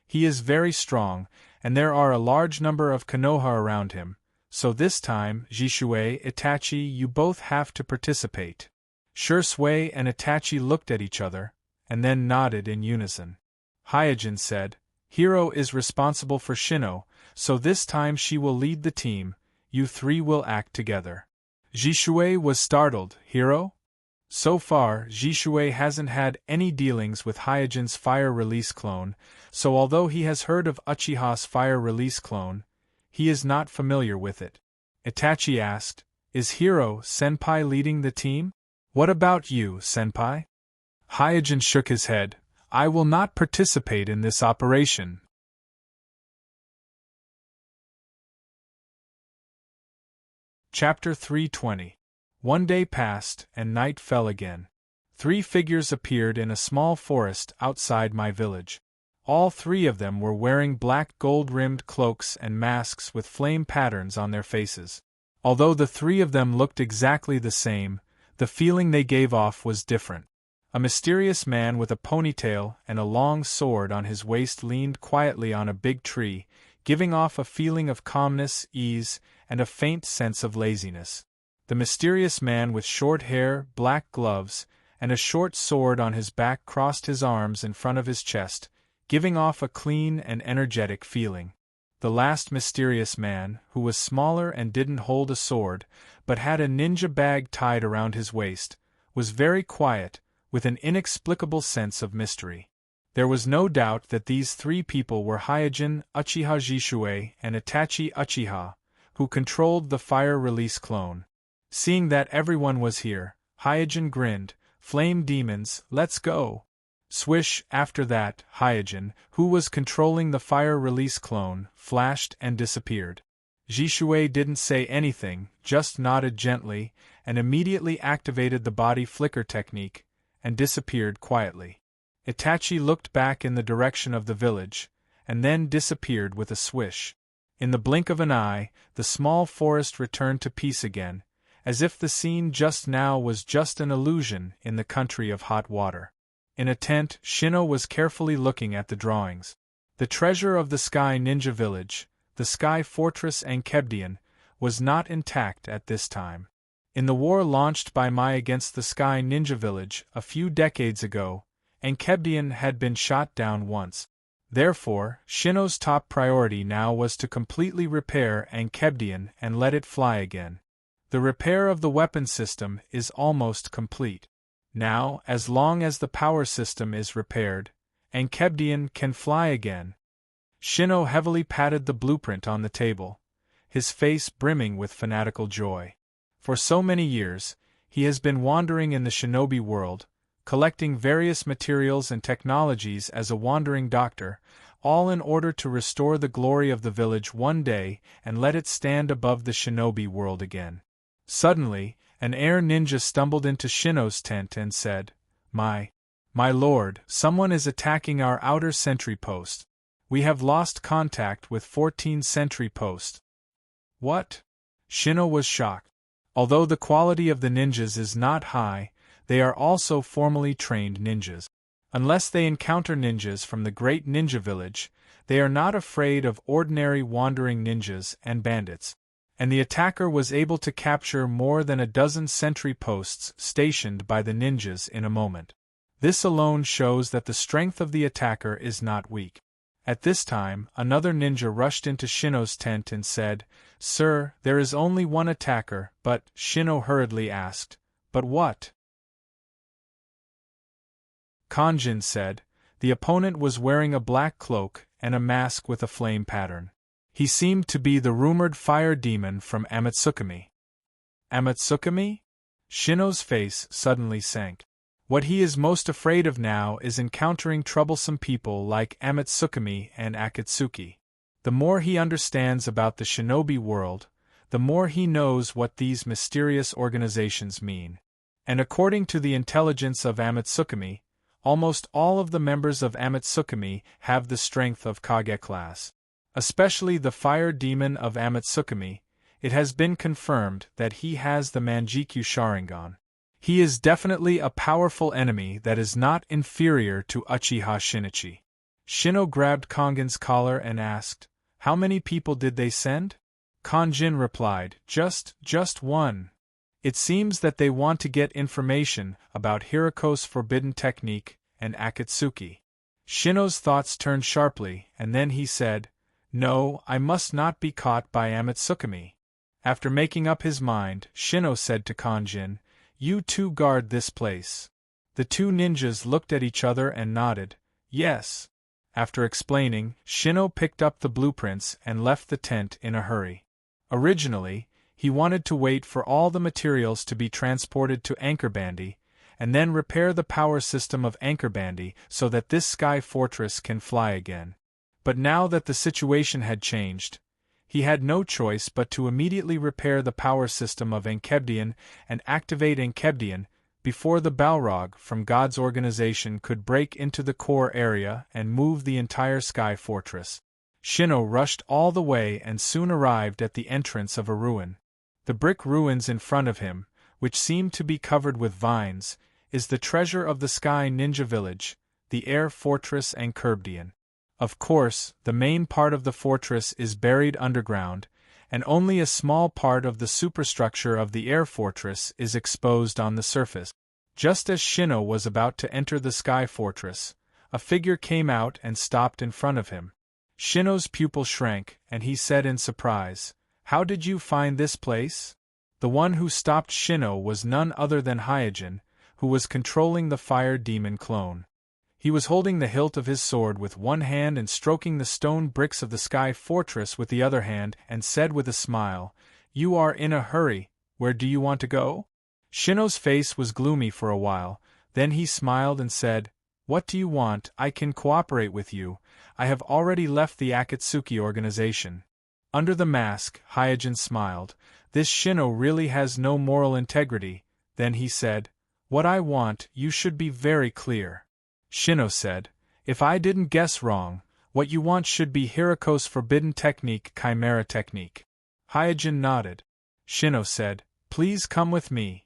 He is very strong, and there are a large number of Konoha around him, so this time, Jishui, Itachi, you both have to participate." Shursui and Itachi looked at each other, and then nodded in unison. Hyojin said, "Hiro is responsible for Shino, so this time she will lead the team, you three will act together." Jishui was startled. "Hiro?" So far, Jishui hasn't had any dealings with Hyojin's fire release clone, so although he has heard of Uchiha's fire release clone, he is not familiar with it. Itachi asked, "Is Hiro Senpai leading the team? What about you, Senpai?" Hyojin shook his head. "I will not participate in this operation." Chapter 320. One day passed, and night fell again. 3 figures appeared in a small forest outside my village. All 3 of them were wearing black gold-rimmed cloaks and masks with flame patterns on their faces. Although the 3 of them looked exactly the same, the feeling they gave off was different. A mysterious man with a ponytail and a long sword on his waist leaned quietly on a big tree, giving off a feeling of calmness, ease, and a faint sense of laziness. The mysterious man with short hair, black gloves, and a short sword on his back crossed his arms in front of his chest, giving off a clean and energetic feeling. The last mysterious man, who was smaller and didn't hold a sword, but had a ninja bag tied around his waist, was very quiet, with an inexplicable sense of mystery. There was no doubt that these 3 people were Hyojin, Uchiha Jishui, and Itachi Uchiha, who controlled the fire release clone. Seeing that everyone was here, Hyojin grinned, "Flame demons, let's go!" Swish, after that, Hyojin, who was controlling the fire release clone, flashed and disappeared. Jishui didn't say anything, just nodded gently, and immediately activated the body flicker technique, and disappeared quietly. Itachi looked back in the direction of the village, and then disappeared with a swish. In the blink of an eye, the small forest returned to peace again, as if the scene just now was just an illusion in the country of hot water. In a tent, Shino was carefully looking at the drawings. The treasure of the Sky Ninja Village, the Sky Fortress Ankebdian, was not intact at this time. In the war launched by Mai against the Sky Ninja Village a few decades ago, Ankebdian had been shot down once. Therefore, Shino's top priority now was to completely repair Ankebdian and let it fly again. The repair of the weapon system is almost complete. Now, as long as the power system is repaired, Ankebdian can fly again. Shino heavily patted the blueprint on the table, his face brimming with fanatical joy. For so many years, he has been wandering in the shinobi world, collecting various materials and technologies as a wandering doctor, all in order to restore the glory of the village one day and let it stand above the shinobi world again. Suddenly, an air ninja stumbled into Shino's tent and said, My lord, someone is attacking our outer sentry post. We have lost contact with 14 sentry post. What? Shino was shocked. Although the quality of the ninjas is not high, they are also formally trained ninjas. Unless they encounter ninjas from the great ninja village, they are not afraid of ordinary wandering ninjas and bandits. And the attacker was able to capture more than a dozen sentry posts stationed by the ninjas in a moment. This alone shows that the strength of the attacker is not weak. At this time, another ninja rushed into Shino's tent and said, Sir, there is only one attacker, but, Shino hurriedly asked, But what? Kanjin said, the opponent was wearing a black cloak and a mask with a flame pattern. He seemed to be the rumored fire demon from Amatsukami. Amatsukami? Shino's face suddenly sank. What he is most afraid of now is encountering troublesome people like Amatsukami and Akatsuki. The more he understands about the shinobi world, the more he knows what these mysterious organizations mean. And according to the intelligence of Amatsukami, almost all of the members of Amatsukami have the strength of Kage class. Especially the fire demon of Amatsukami, it has been confirmed that he has the Manjikyu Sharingan. He is definitely a powerful enemy that is not inferior to Uchiha Shinichi. Shino grabbed Kangin's collar and asked, How many people did they send? Kanjin replied, Just one. It seems that they want to get information about Hiriko's forbidden technique and Akatsuki. Shino's thoughts turned sharply, and then he said, No, I must not be caught by Amatsukami. After making up his mind, Shino said to Kanjin, You two guard this place. The two ninjas looked at each other and nodded, Yes. After explaining, Shino picked up the blueprints and left the tent in a hurry. Originally, he wanted to wait for all the materials to be transported to Anchorbandi, and then repair the power system of Anchorbandi so that this sky fortress can fly again. But now that the situation had changed, he had no choice but to immediately repair the power system of Ankebdian and activate Ankebdian before the Balrog from God's organization could break into the core area and move the entire sky fortress. Shino rushed all the way and soon arrived at the entrance of a ruin. The brick ruins in front of him, which seemed to be covered with vines, is the treasure of the Sky Ninja Village, the Air Fortress Ankebdian. Of course, the main part of the fortress is buried underground, and only a small part of the superstructure of the air fortress is exposed on the surface. Just as Shino was about to enter the sky fortress, a figure came out and stopped in front of him. Shino's pupil shrank, and he said in surprise, How did you find this place? The one who stopped Shino was none other than Hyojin, who was controlling the fire demon clone. He was holding the hilt of his sword with one hand and stroking the stone bricks of the sky fortress with the other hand, and said with a smile, You are in a hurry, where do you want to go? Shino's face was gloomy for a while, then he smiled and said, What do you want? I can cooperate with you. I have already left the Akatsuki organization. Under the mask, Hyojin smiled. This Shino really has no moral integrity. Then he said, "What I want, you should be very clear." Shino said, "If I didn't guess wrong, what you want should be Hiriko's forbidden technique, Chimera technique." Hyojin nodded. Shino said, "Please come with me."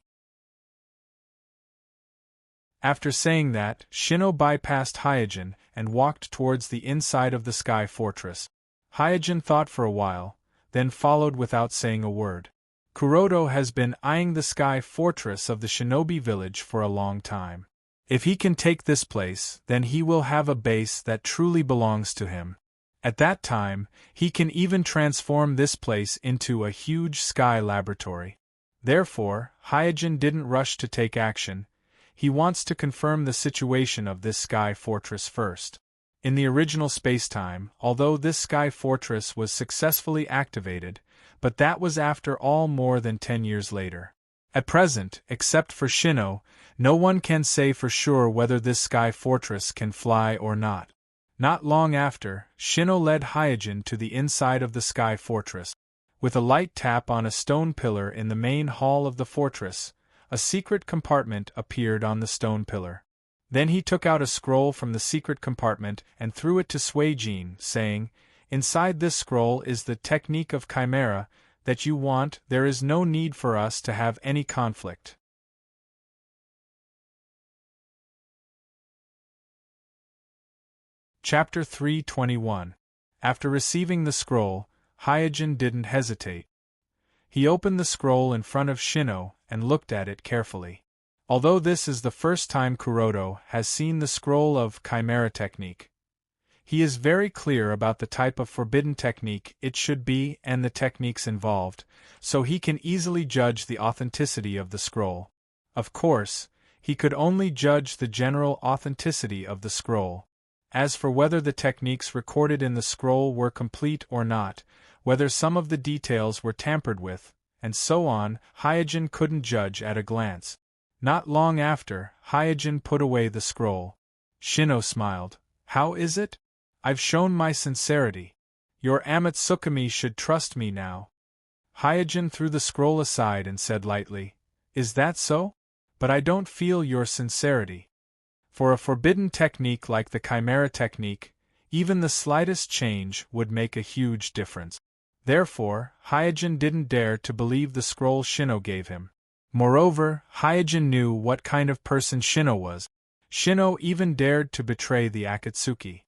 After saying that, Shino bypassed Hyojin and walked towards the inside of the Sky Fortress. Hyojin thought for a while, then followed without saying a word. Kuroto has been eyeing the Sky Fortress of the Shinobi Village for a long time. If he can take this place, then he will have a base that truly belongs to him. At that time, he can even transform this place into a huge sky laboratory. Therefore, Hyojin didn't rush to take action. He wants to confirm the situation of this Sky Fortress first. In the original spacetime, although this Sky Fortress was successfully activated, but that was after all more than 10 years later. At present, except for Shino, no one can say for sure whether this Sky Fortress can fly or not. Not long after, Shino led Hyojin to the inside of the Sky Fortress. With a light tap on a stone pillar in the main hall of the fortress, a secret compartment appeared on the stone pillar. Then he took out a scroll from the secret compartment and threw it to Suijin, saying, "Inside this scroll is the technique of Chimera that you want. There is no need for us to have any conflict." Chapter 321. After receiving the scroll, Hyojin didn't hesitate. He opened the scroll in front of Shino and looked at it carefully. Although this is the first time Kuroto has seen the scroll of Chimera technique, he is very clear about the type of forbidden technique it should be and the techniques involved, so he can easily judge the authenticity of the scroll. Of course, he could only judge the general authenticity of the scroll. As for whether the techniques recorded in the scroll were complete or not, whether some of the details were tampered with, and so on, Hyojin couldn't judge at a glance. Not long after, Hyojin put away the scroll. Shino smiled. "How is it? I've shown my sincerity. Your Amatsukami should trust me now." Hyojin threw the scroll aside and said lightly, "Is that so? But I don't feel your sincerity. For a forbidden technique like the Chimera technique, even the slightest change would make a huge difference." Therefore, Hyojin didn't dare to believe the scroll Shino gave him. Moreover, Hyojin knew what kind of person Shino was. Shino even dared to betray the Akatsuki.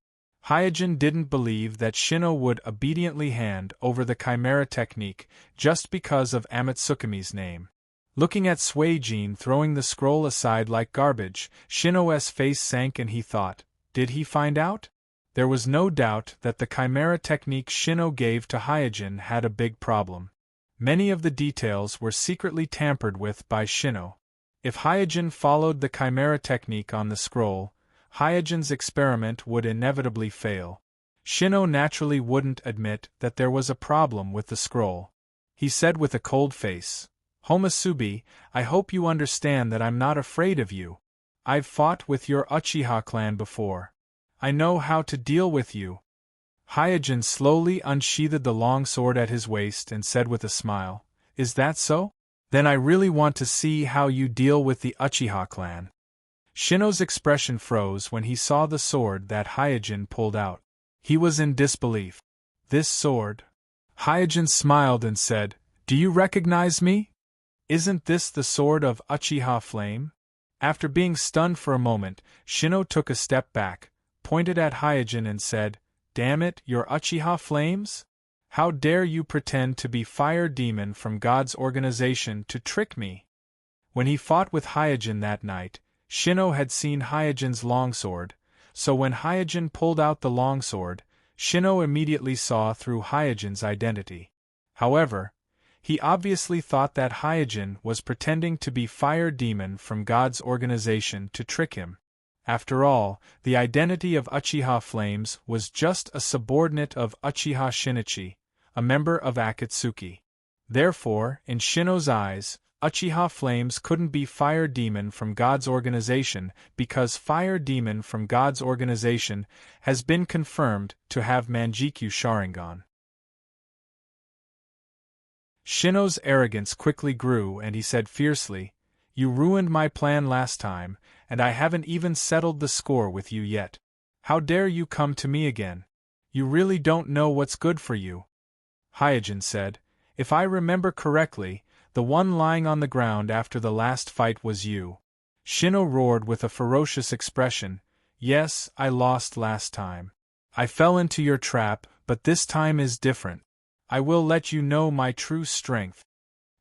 Hyojin didn't believe that Shino would obediently hand over the Chimera technique just because of Amatsukami's name. Looking at Suijin throwing the scroll aside like garbage, Shino's face sank and he thought, did he find out? There was no doubt that the Chimera technique Shino gave to Hyojin had a big problem. Many of the details were secretly tampered with by Shino. If Hyojin followed the Chimera technique on the scroll, Hyojin's experiment would inevitably fail. Shino naturally wouldn't admit that there was a problem with the scroll. He said with a cold face, "Homasubi, I hope you understand that I'm not afraid of you. I've fought with your Uchiha clan before. I know how to deal with you." Hyojin slowly unsheathed the long sword at his waist and said with a smile, "Is that so? Then I really want to see how you deal with the Uchiha clan." Shino's expression froze when he saw the sword that Hyojin pulled out. He was in disbelief. "This sword?" Hyojin smiled and said, "Do you recognize me? Isn't this the sword of Uchiha Flame?" After being stunned for a moment, Shino took a step back, pointed at Hyojin and said, "Damn it, your Uchiha Flames? How dare you pretend to be Fire Demon from God's organization to trick me?" When he fought with Hyojin that night, Shino had seen Hyojin's longsword, so when Hyojin pulled out the longsword, Shino immediately saw through Hyojin's identity. However, he obviously thought that Hyojin was pretending to be Fire Demon from God's organization to trick him. After all, the identity of Uchiha Flames was just a subordinate of Uchiha Shinichi, a member of Akatsuki. Therefore, in Shino's eyes, Uchiha Flames couldn't be Fire Demon from God's organization because Fire Demon from God's organization has been confirmed to have Manjikyu Sharingan. Shino's arrogance quickly grew and he said fiercely, "You ruined my plan last time, and I haven't even settled the score with you yet. How dare you come to me again? You really don't know what's good for you." Hyojin said, "If I remember correctly, the one lying on the ground after the last fight was you." Shino roared with a ferocious expression, "Yes, I lost last time. I fell into your trap, but this time is different. I will let you know my true strength."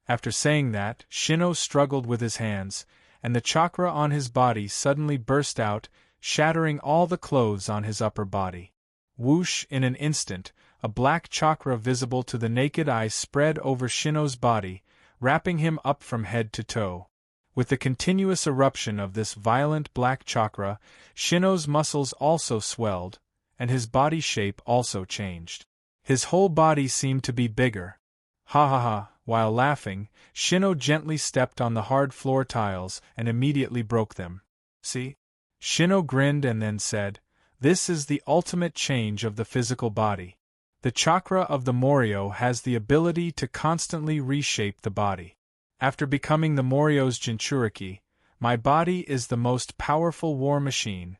After saying that, Shino struggled with his hands, and the chakra on his body suddenly burst out, shattering all the clothes on his upper body. Whoosh! In an instant, a black chakra visible to the naked eye spread over Shino's body, wrapping him up from head to toe. With the continuous eruption of this violent black chakra, Shino's muscles also swelled, and his body shape also changed. His whole body seemed to be bigger. Ha ha ha! While laughing, Shino gently stepped on the hard floor tiles and immediately broke them. "See?" Shino grinned and then said, "This is the ultimate change of the physical body. The chakra of the Morio has the ability to constantly reshape the body. After becoming the Morio's Jinchuriki, my body is the most powerful war machine."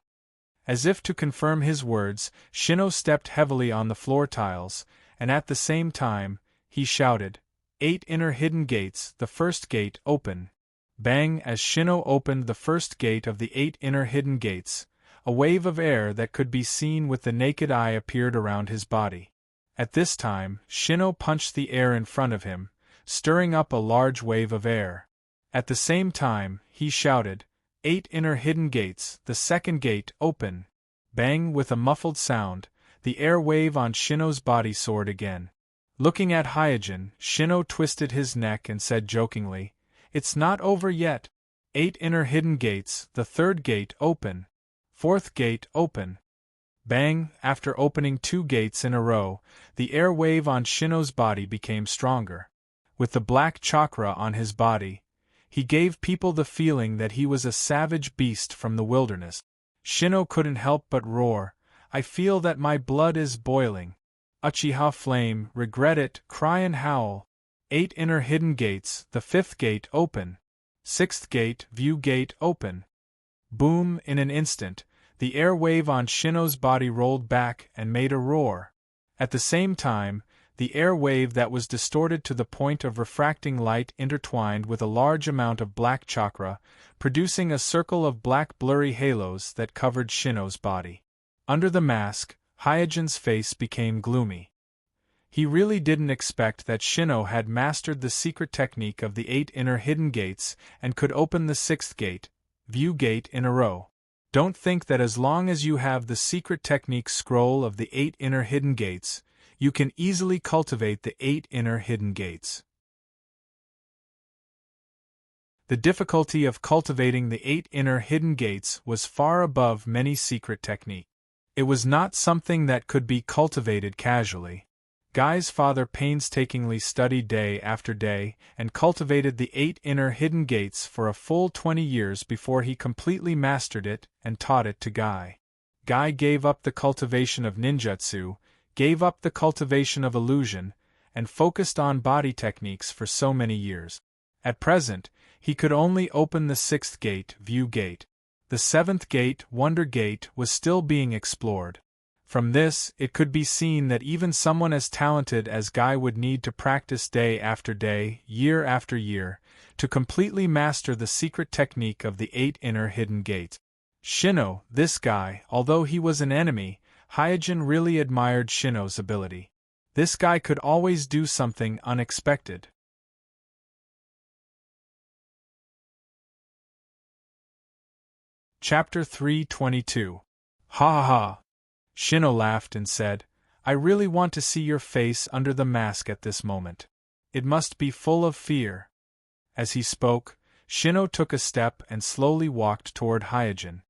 As if to confirm his words, Shino stepped heavily on the floor tiles, and at the same time, he shouted, "8 inner hidden gates, the first gate, open." Bang! As Shino opened the first gate of the 8 inner hidden gates, a wave of air that could be seen with the naked eye appeared around his body. At this time, Shino punched the air in front of him, stirring up a large wave of air. At the same time, he shouted, "8 inner hidden gates, the second gate, open." Bang! With a muffled sound, the air wave on Shino's body soared again. Looking at Hyojin, Shino twisted his neck and said jokingly, "It's not over yet. 8 inner hidden gates, the third gate, open. Fourth gate, open." Bang! After opening 2 gates in a row, the air wave on Shino's body became stronger. With the black chakra on his body, he gave people the feeling that he was a savage beast from the wilderness. Shino couldn't help but roar, "I feel that my blood is boiling." Uchiha Flame, regret it, cry and howl. 8 inner hidden gates, the 5th gate, open. 6th gate, view gate, open. Boom! In an instant, the air wave on Shino's body rolled back and made a roar. At the same time, the air wave that was distorted to the point of refracting light intertwined with a large amount of black chakra, producing a circle of black blurry halos that covered Shino's body. Under the mask, Hyojin's face became gloomy. He really didn't expect that Shino had mastered the secret technique of the 8 inner hidden gates and could open the 6th gate, view gate, in a row. Don't think that as long as you have the secret technique scroll of the 8 inner hidden gates, you can easily cultivate the 8 inner hidden gates. The difficulty of cultivating the 8 inner hidden gates was far above many secret techniques. It was not something that could be cultivated casually. Guy's father painstakingly studied day after day and cultivated the 8 inner hidden gates for a full 20 years before he completely mastered it and taught it to Guy. Guy gave up the cultivation of ninjutsu, gave up the cultivation of illusion, and focused on body techniques for so many years. At present, he could only open the 6th gate, view gate. The 7th gate, wonder gate, was still being explored. From this, it could be seen that even someone as talented as Guy would need to practice day after day, year after year, to completely master the secret technique of the 8 inner hidden gates. Shino, this guy, although he was an enemy, Hyojin really admired Shino's ability. This guy could always do something unexpected. Chapter 322. Ha ha ha! Shino laughed and said, "I really want to see your face under the mask at this moment. It must be full of fear." As he spoke, Shino took a step and slowly walked toward Hyojin.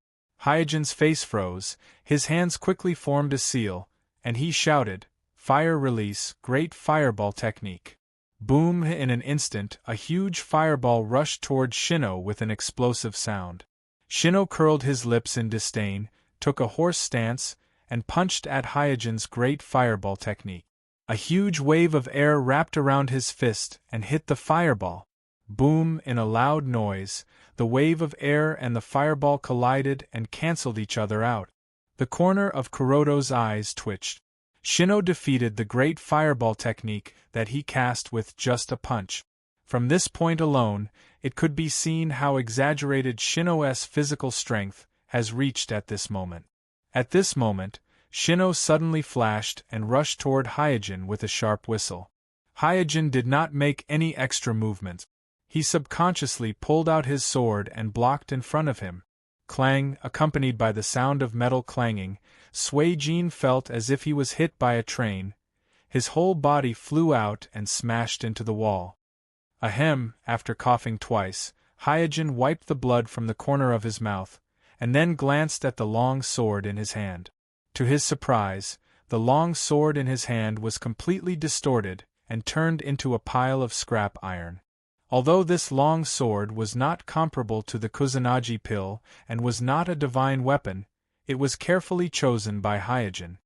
Hyojin's face froze, his hands quickly formed a seal, and he shouted, "Fire release, great fireball technique." Boom! In an instant, a huge fireball rushed toward Shino with an explosive sound. Shino curled his lips in disdain, took a horse stance, and punched at Hyojin's great fireball technique. A huge wave of air wrapped around his fist and hit the fireball. Boom! In a loud noise, the wave of air and the fireball collided and cancelled each other out. The corner of Kuroto's eyes twitched. Shino defeated the great fireball technique that he cast with just a punch. From this point alone, it could be seen how exaggerated Shino's physical strength has reached at this moment. At this moment, Shino suddenly flashed and rushed toward Hyojin with a sharp whistle. Hyojin did not make any extra movement. He subconsciously pulled out his sword and blocked in front of him. Clang, accompanied by the sound of metal clanging, Suijin felt as if he was hit by a train. His whole body flew out and smashed into the wall. Ahem! After coughing twice, Hyojin wiped the blood from the corner of his mouth, and then glanced at the long sword in his hand. To his surprise, the long sword in his hand was completely distorted and turned into a pile of scrap iron. Although this long sword was not comparable to the Kusanagi pill and was not a divine weapon, it was carefully chosen by Hyojin.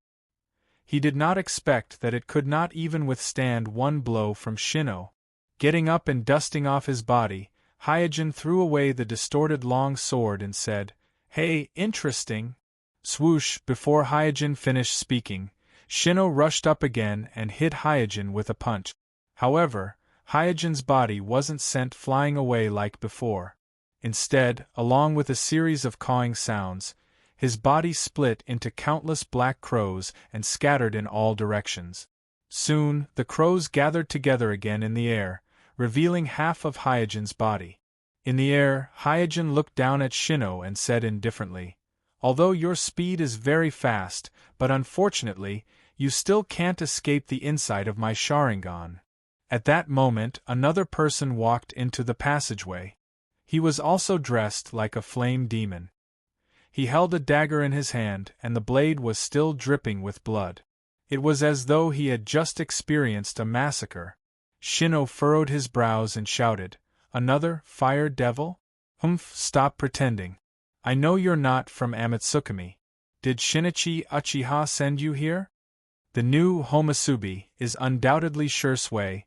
He did not expect that it could not even withstand one blow from Shino. Getting up and dusting off his body, Hyojin threw away the distorted long sword and said, "Hey, interesting." Swoosh! Before Hyojin finished speaking, Shino rushed up again and hit Hyojin with a punch. However, Hyojin's body wasn't sent flying away like before. Instead, along with a series of cawing sounds, his body split into countless black crows and scattered in all directions. Soon, the crows gathered together again in the air, revealing half of Hyojin's body. In the air, Hyojin looked down at Shino and said indifferently, "Although your speed is very fast, but unfortunately, you still can't escape the inside of my Sharingan." At that moment, another person walked into the passageway. He was also dressed like a flame demon. He held a dagger in his hand, and the blade was still dripping with blood. It was as though he had just experienced a massacre. Shino furrowed his brows and shouted, "Another fire devil? Humph, stop pretending. I know you're not from Amatsukami. Did Shinichi Uchiha send you here?" The new Homasubi is undoubtedly Shursui.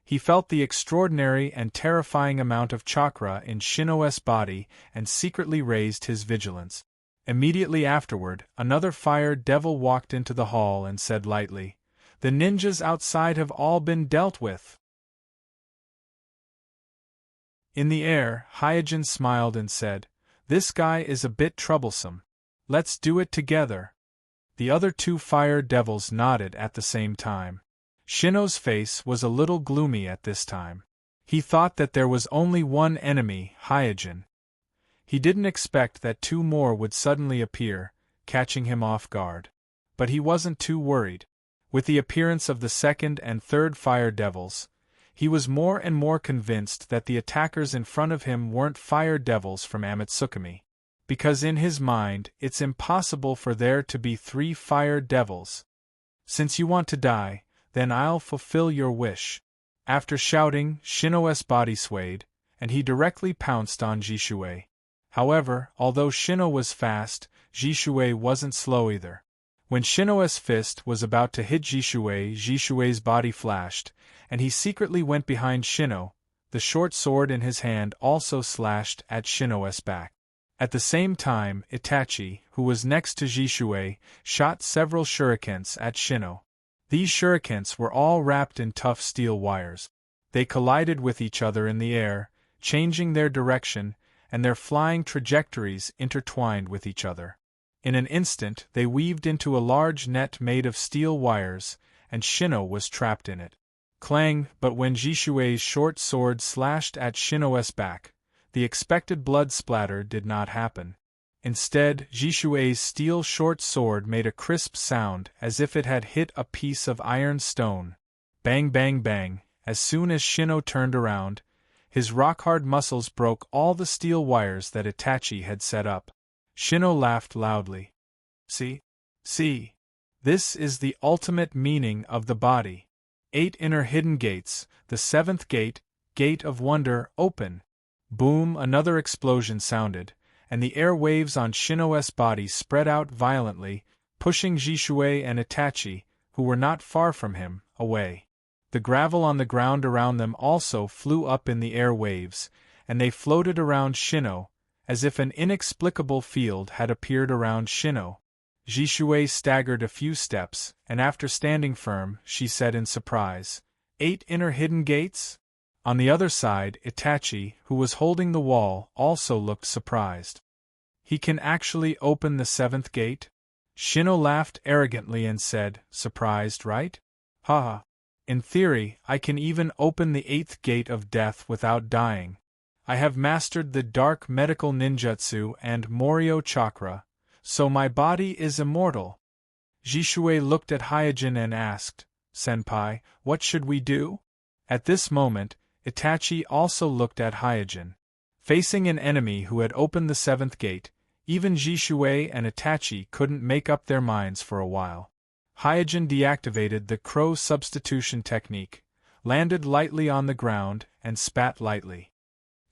He felt the extraordinary and terrifying amount of chakra in Shino's body and secretly raised his vigilance. Immediately afterward, another fire devil walked into the hall and said lightly, "The ninjas outside have all been dealt with." In the air, Hyojin smiled and said, "This guy is a bit troublesome. Let's do it together." The other two fire devils nodded at the same time. Shino's face was a little gloomy at this time. He thought that there was only one enemy, Hyojin. He didn't expect that two more would suddenly appear, catching him off guard. But he wasn't too worried. With the appearance of the second and third fire devils, he was more and more convinced that the attackers in front of him weren't fire devils from Amatsukami. Because in his mind, it's impossible for there to be three fire devils. "Since you want to die, then I'll fulfill your wish." After shouting, Shino's body swayed, and he directly pounced on Jishui. However, although Shino was fast, Jishui wasn't slow either. When Shino's fist was about to hit Jishui, Jishui's body flashed, and he secretly went behind Shino. The short sword in his hand also slashed at Shino's back. At the same time, Itachi, who was next to Jishui, shot several shurikens at Shino. These shurikens were all wrapped in tough steel wires. They collided with each other in the air, changing their direction, and their flying trajectories intertwined with each other. In an instant they weaved into a large net made of steel wires, and Shino was trapped in it. Clang! But when Jishui's short sword slashed at Shino's back, the expected blood splatter did not happen. Instead, Jishui's steel short sword made a crisp sound as if it had hit a piece of iron stone. Bang bang bang! As soon as Shino turned around, his rock-hard muscles broke all the steel wires that Itachi had set up. Shino laughed loudly. See? This is the ultimate meaning of the body. 8 inner hidden gates, the 7th gate, Gate of Wonder, open. Boom, another explosion sounded, and the air waves on Shino's body spread out violently, pushing Jishui and Itachi, who were not far from him, away. The gravel on the ground around them also flew up in the air waves, and they floated around Shino, as if an inexplicable field had appeared around Shino. Jishui staggered a few steps, and after standing firm, she said in surprise, 8 inner hidden gates? On the other side, Itachi, who was holding the wall, also looked surprised. He can actually open the 7th gate? Shino laughed arrogantly and said, surprised, right? Haha. In theory, I can even open the 8th gate of death without dying. I have mastered the dark medical ninjutsu and Morio chakra, so my body is immortal. Jishui looked at Hyojin and asked, Senpai, what should we do? At this moment, Itachi also looked at Hyojin. Facing an enemy who had opened the 7th gate, even Jishui and Itachi couldn't make up their minds for a while. Hyojin deactivated the crow substitution technique, landed lightly on the ground, and spat lightly.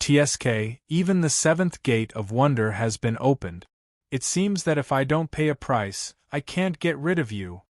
TSK, even the 7th gate of wonder has been opened. It seems that if I don't pay a price, I can't get rid of you.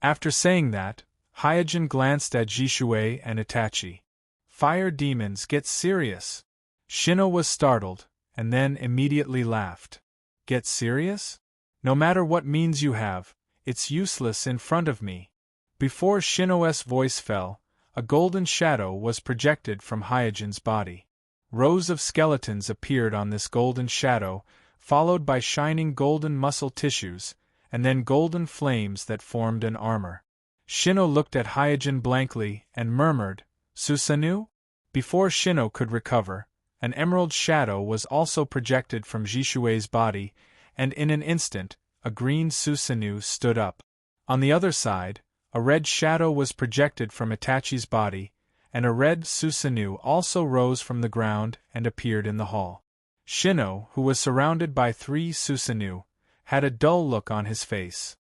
After saying that, Hyojin glanced at Jishui and Itachi. Fire demons, get serious. Shino was startled, and then immediately laughed. Get serious? No matter what means you have, it's useless in front of me. Before Shino's voice fell, a golden shadow was projected from Hyojin's body. Rows of skeletons appeared on this golden shadow, followed by shining golden muscle tissues, and then golden flames that formed an armor. Shino looked at Hyojin blankly and murmured, Susanoo? Before Shino could recover, an emerald shadow was also projected from Jishui's body, and in an instant, a green Susanoo stood up. On the other side, a red shadow was projected from Itachi's body, and a red Susanoo also rose from the ground and appeared in the hall. Shino, who was surrounded by 3 Susanoo, had a dull look on his face.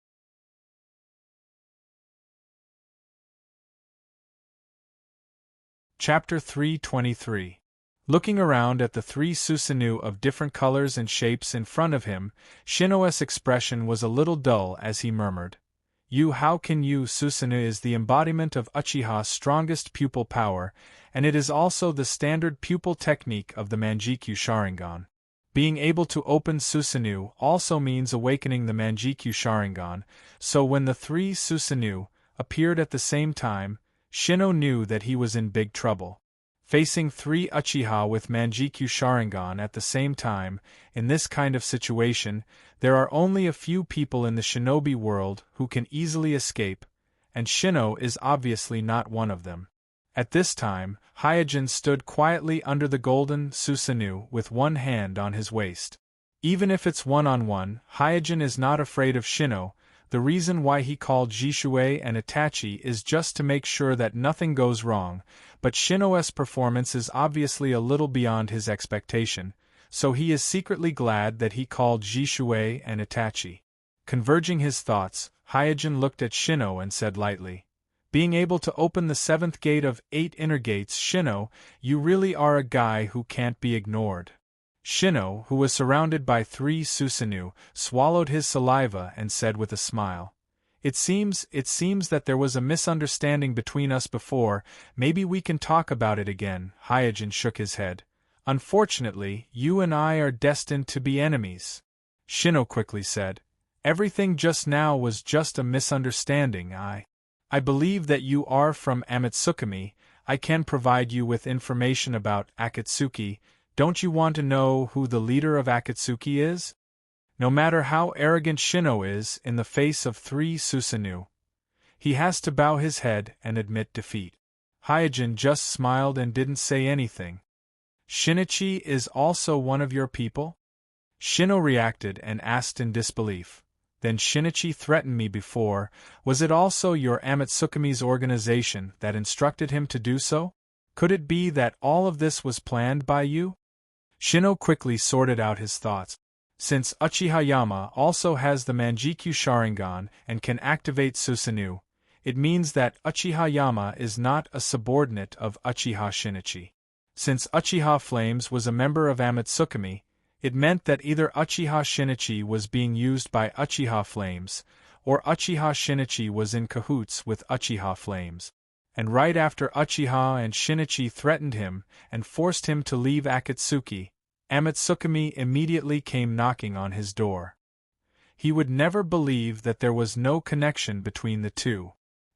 Chapter 323. Looking around at the 3 Susanoo of different colors and shapes in front of him, Shino's expression was a little dull as he murmured, how can you? Susanoo is the embodiment of Uchiha's strongest pupil power, and it is also the standard pupil technique of the Manjikyu Sharingan. Being able to open Susanoo also means awakening the Manjikyu Sharingan, so when the 3 Susanoo appeared at the same time, Shino knew that he was in big trouble. Facing 3 Uchiha with Manjikyu Sharingan at the same time, in this kind of situation, there are only a few people in the shinobi world who can easily escape, and Shino is obviously not one of them. At this time, Hyojin stood quietly under the golden Susanoo with one hand on his waist. Even if it's one-on-one, Hyojin is not afraid of Shino. The reason why he called Jishui and Itachi is just to make sure that nothing goes wrong, but Shino's performance is obviously a little beyond his expectation, so he is secretly glad that he called Jishui and Itachi. Converging his thoughts, Hyojin looked at Shino and said lightly, being able to open the 7th gate of 8 inner gates, Shino, you really are a guy who can't be ignored. Shino, who was surrounded by 3 Susanoo, swallowed his saliva and said with a smile, It seems that there was a misunderstanding between us before, maybe we can talk about it again. Hyojin shook his head. Unfortunately, you and I are destined to be enemies. Shino quickly said, Everything just now was just a misunderstanding. I believe that you are from Amatsukami. I can provide you with information about Akatsuki. Don't you want to know who the leader of Akatsuki is? No matter how arrogant Shino is in the face of 3 Susanoo, he has to bow his head and admit defeat. Hyojin just smiled and didn't say anything. Shinichi is also one of your people? Shino reacted and asked in disbelief. Then Shinichi threatened me before. Was it also your Amatsukami's organization that instructed him to do so? Could it be that all of this was planned by you? Shino quickly sorted out his thoughts. Since Uchiha Yama also has the Manjikyu Sharingan and can activate Susanoo, it means that Uchiha Yama is not a subordinate of Uchiha Shinichi. Since Uchiha Flames was a member of Amatsukami, it meant that either Uchiha Shinichi was being used by Uchiha Flames, or Uchiha Shinichi was in cahoots with Uchiha Flames. And right after Uchiha and Shinichi threatened him and forced him to leave Akatsuki, Amatsukami immediately came knocking on his door. He would never believe that there was no connection between the two.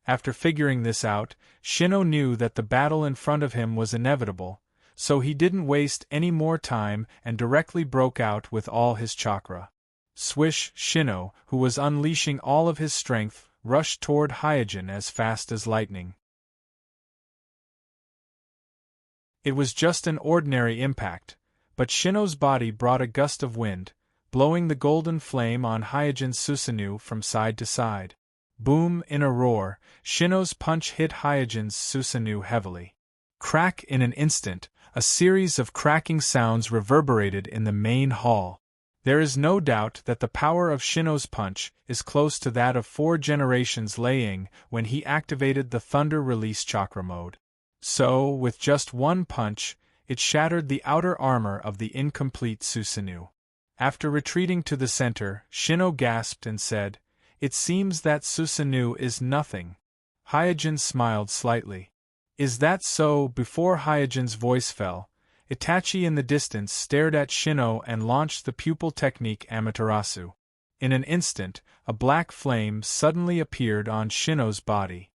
After figuring this out, Shino knew that the battle in front of him was inevitable, so he didn't waste any more time and directly broke out with all his chakra. Swish! Shino, who was unleashing all of his strength, rushed toward Hyojin as fast as lightning. It was just an ordinary impact, but Shino's body brought a gust of wind, blowing the golden flame on Hyojin's Susanoo from side to side. Boom! In a roar, Shino's punch hit Hyojin's Susanoo heavily. Crack! In an instant, a series of cracking sounds reverberated in the main hall. There is no doubt that the power of Shino's punch is close to that of 4 generations Liang when he activated the Thunder Release Chakra mode. So, with just one punch, it shattered the outer armor of the incomplete Susanoo. After retreating to the center, Shino gasped and said, "It seems that Susanoo is nothing." Hyojin smiled slightly. "Is that so?" Before Hyojin's voice fell, Itachi in the distance stared at Shino and launched the pupil technique Amaterasu. In an instant, a black flame suddenly appeared on Shino's body.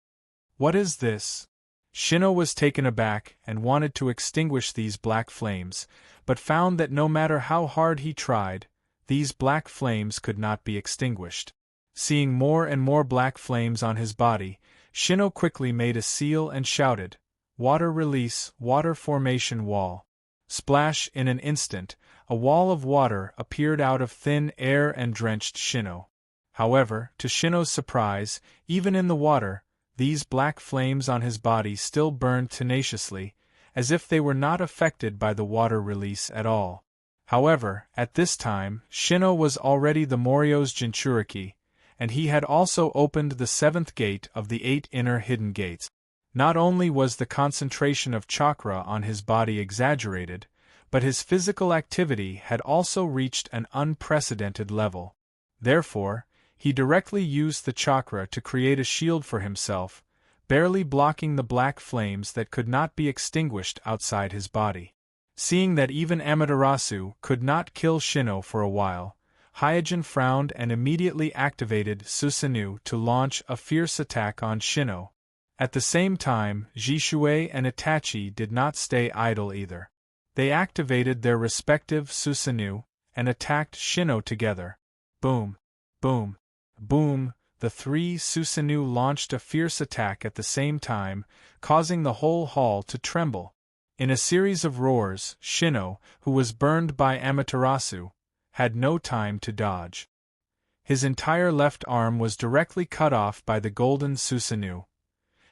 "What is this?" Shino was taken aback and wanted to extinguish these black flames, but found that no matter how hard he tried, these black flames could not be extinguished. Seeing more and more black flames on his body, Shino quickly made a seal and shouted, "Water release, water formation wall." Splash! In an instant, a wall of water appeared out of thin air and drenched Shino. However, to Shino's surprise, even in the water, these black flames on his body still burned tenaciously, as if they were not affected by the water release at all. However, at this time, Shino was already the Morio's Jinchuriki, and he had also opened the 7th gate of the 8 inner hidden gates. Not only was the concentration of chakra on his body exaggerated, but his physical activity had also reached an unprecedented level. Therefore, he directly used the chakra to create a shield for himself, barely blocking the black flames that could not be extinguished outside his body. Seeing that even Amaterasu could not kill Shino for a while, Hyojin frowned and immediately activated Susanoo to launch a fierce attack on Shino. At the same time, Jishui and Itachi did not stay idle either. They activated their respective Susanoo and attacked Shino together. Boom! Boom! Boom! The 3 Susanoo launched a fierce attack at the same time, causing the whole hall to tremble. In a series of roars, Shino, who was burned by Amaterasu, had no time to dodge. His entire left arm was directly cut off by the golden Susanoo.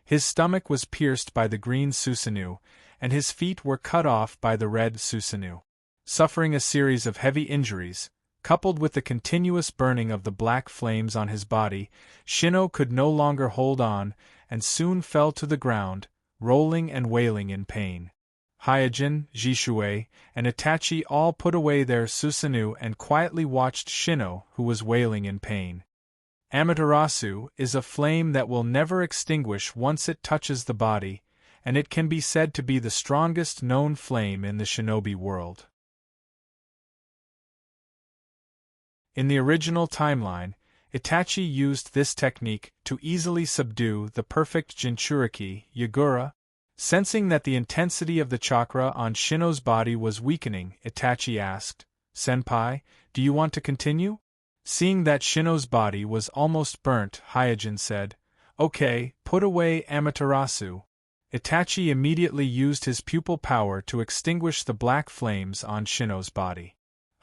His stomach was pierced by the green Susanoo, and his feet were cut off by the red Susanoo. Suffering a series of heavy injuries, coupled with the continuous burning of the black flames on his body, Shino could no longer hold on and soon fell to the ground, rolling and wailing in pain. Hyojin, Jishui, and Itachi all put away their Susanoo and quietly watched Shino, who was wailing in pain. Amaterasu is a flame that will never extinguish once it touches the body, and it can be said to be the strongest known flame in the shinobi world. In the original timeline, Itachi used this technique to easily subdue the perfect Jinchuriki, Yagura. Sensing that the intensity of the chakra on Shino's body was weakening, Itachi asked, "Senpai, do you want to continue?" Seeing that Shino's body was almost burnt, Hyojin said, "Okay, put away Amaterasu." Itachi immediately used his pupil power to extinguish the black flames on Shino's body.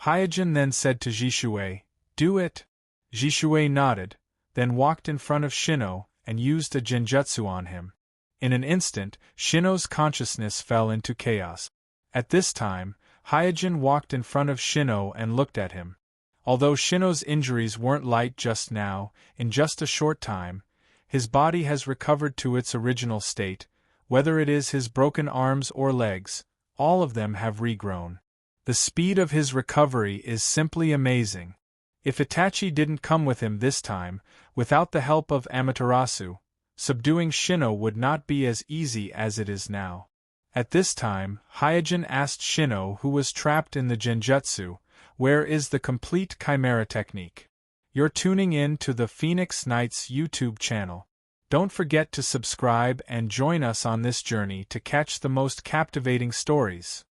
Hyojin then said to Jishui, "Do it." Jishui nodded, then walked in front of Shino and used a genjutsu on him. In an instant, Shino's consciousness fell into chaos. At this time, Hyojin walked in front of Shino and looked at him. Although Shino's injuries weren't light just now, in just a short time, his body has recovered to its original state. Whether it is his broken arms or legs, all of them have regrown. The speed of his recovery is simply amazing. If Itachi didn't come with him this time, without the help of Amaterasu, subduing Shino would not be as easy as it is now. At this time, Hyojin asked Shino, who was trapped in the genjutsu, "Where is the complete chimera technique?" You're tuning in to the Phoenix Knights YouTube channel. Don't forget to subscribe and join us on this journey to catch the most captivating stories.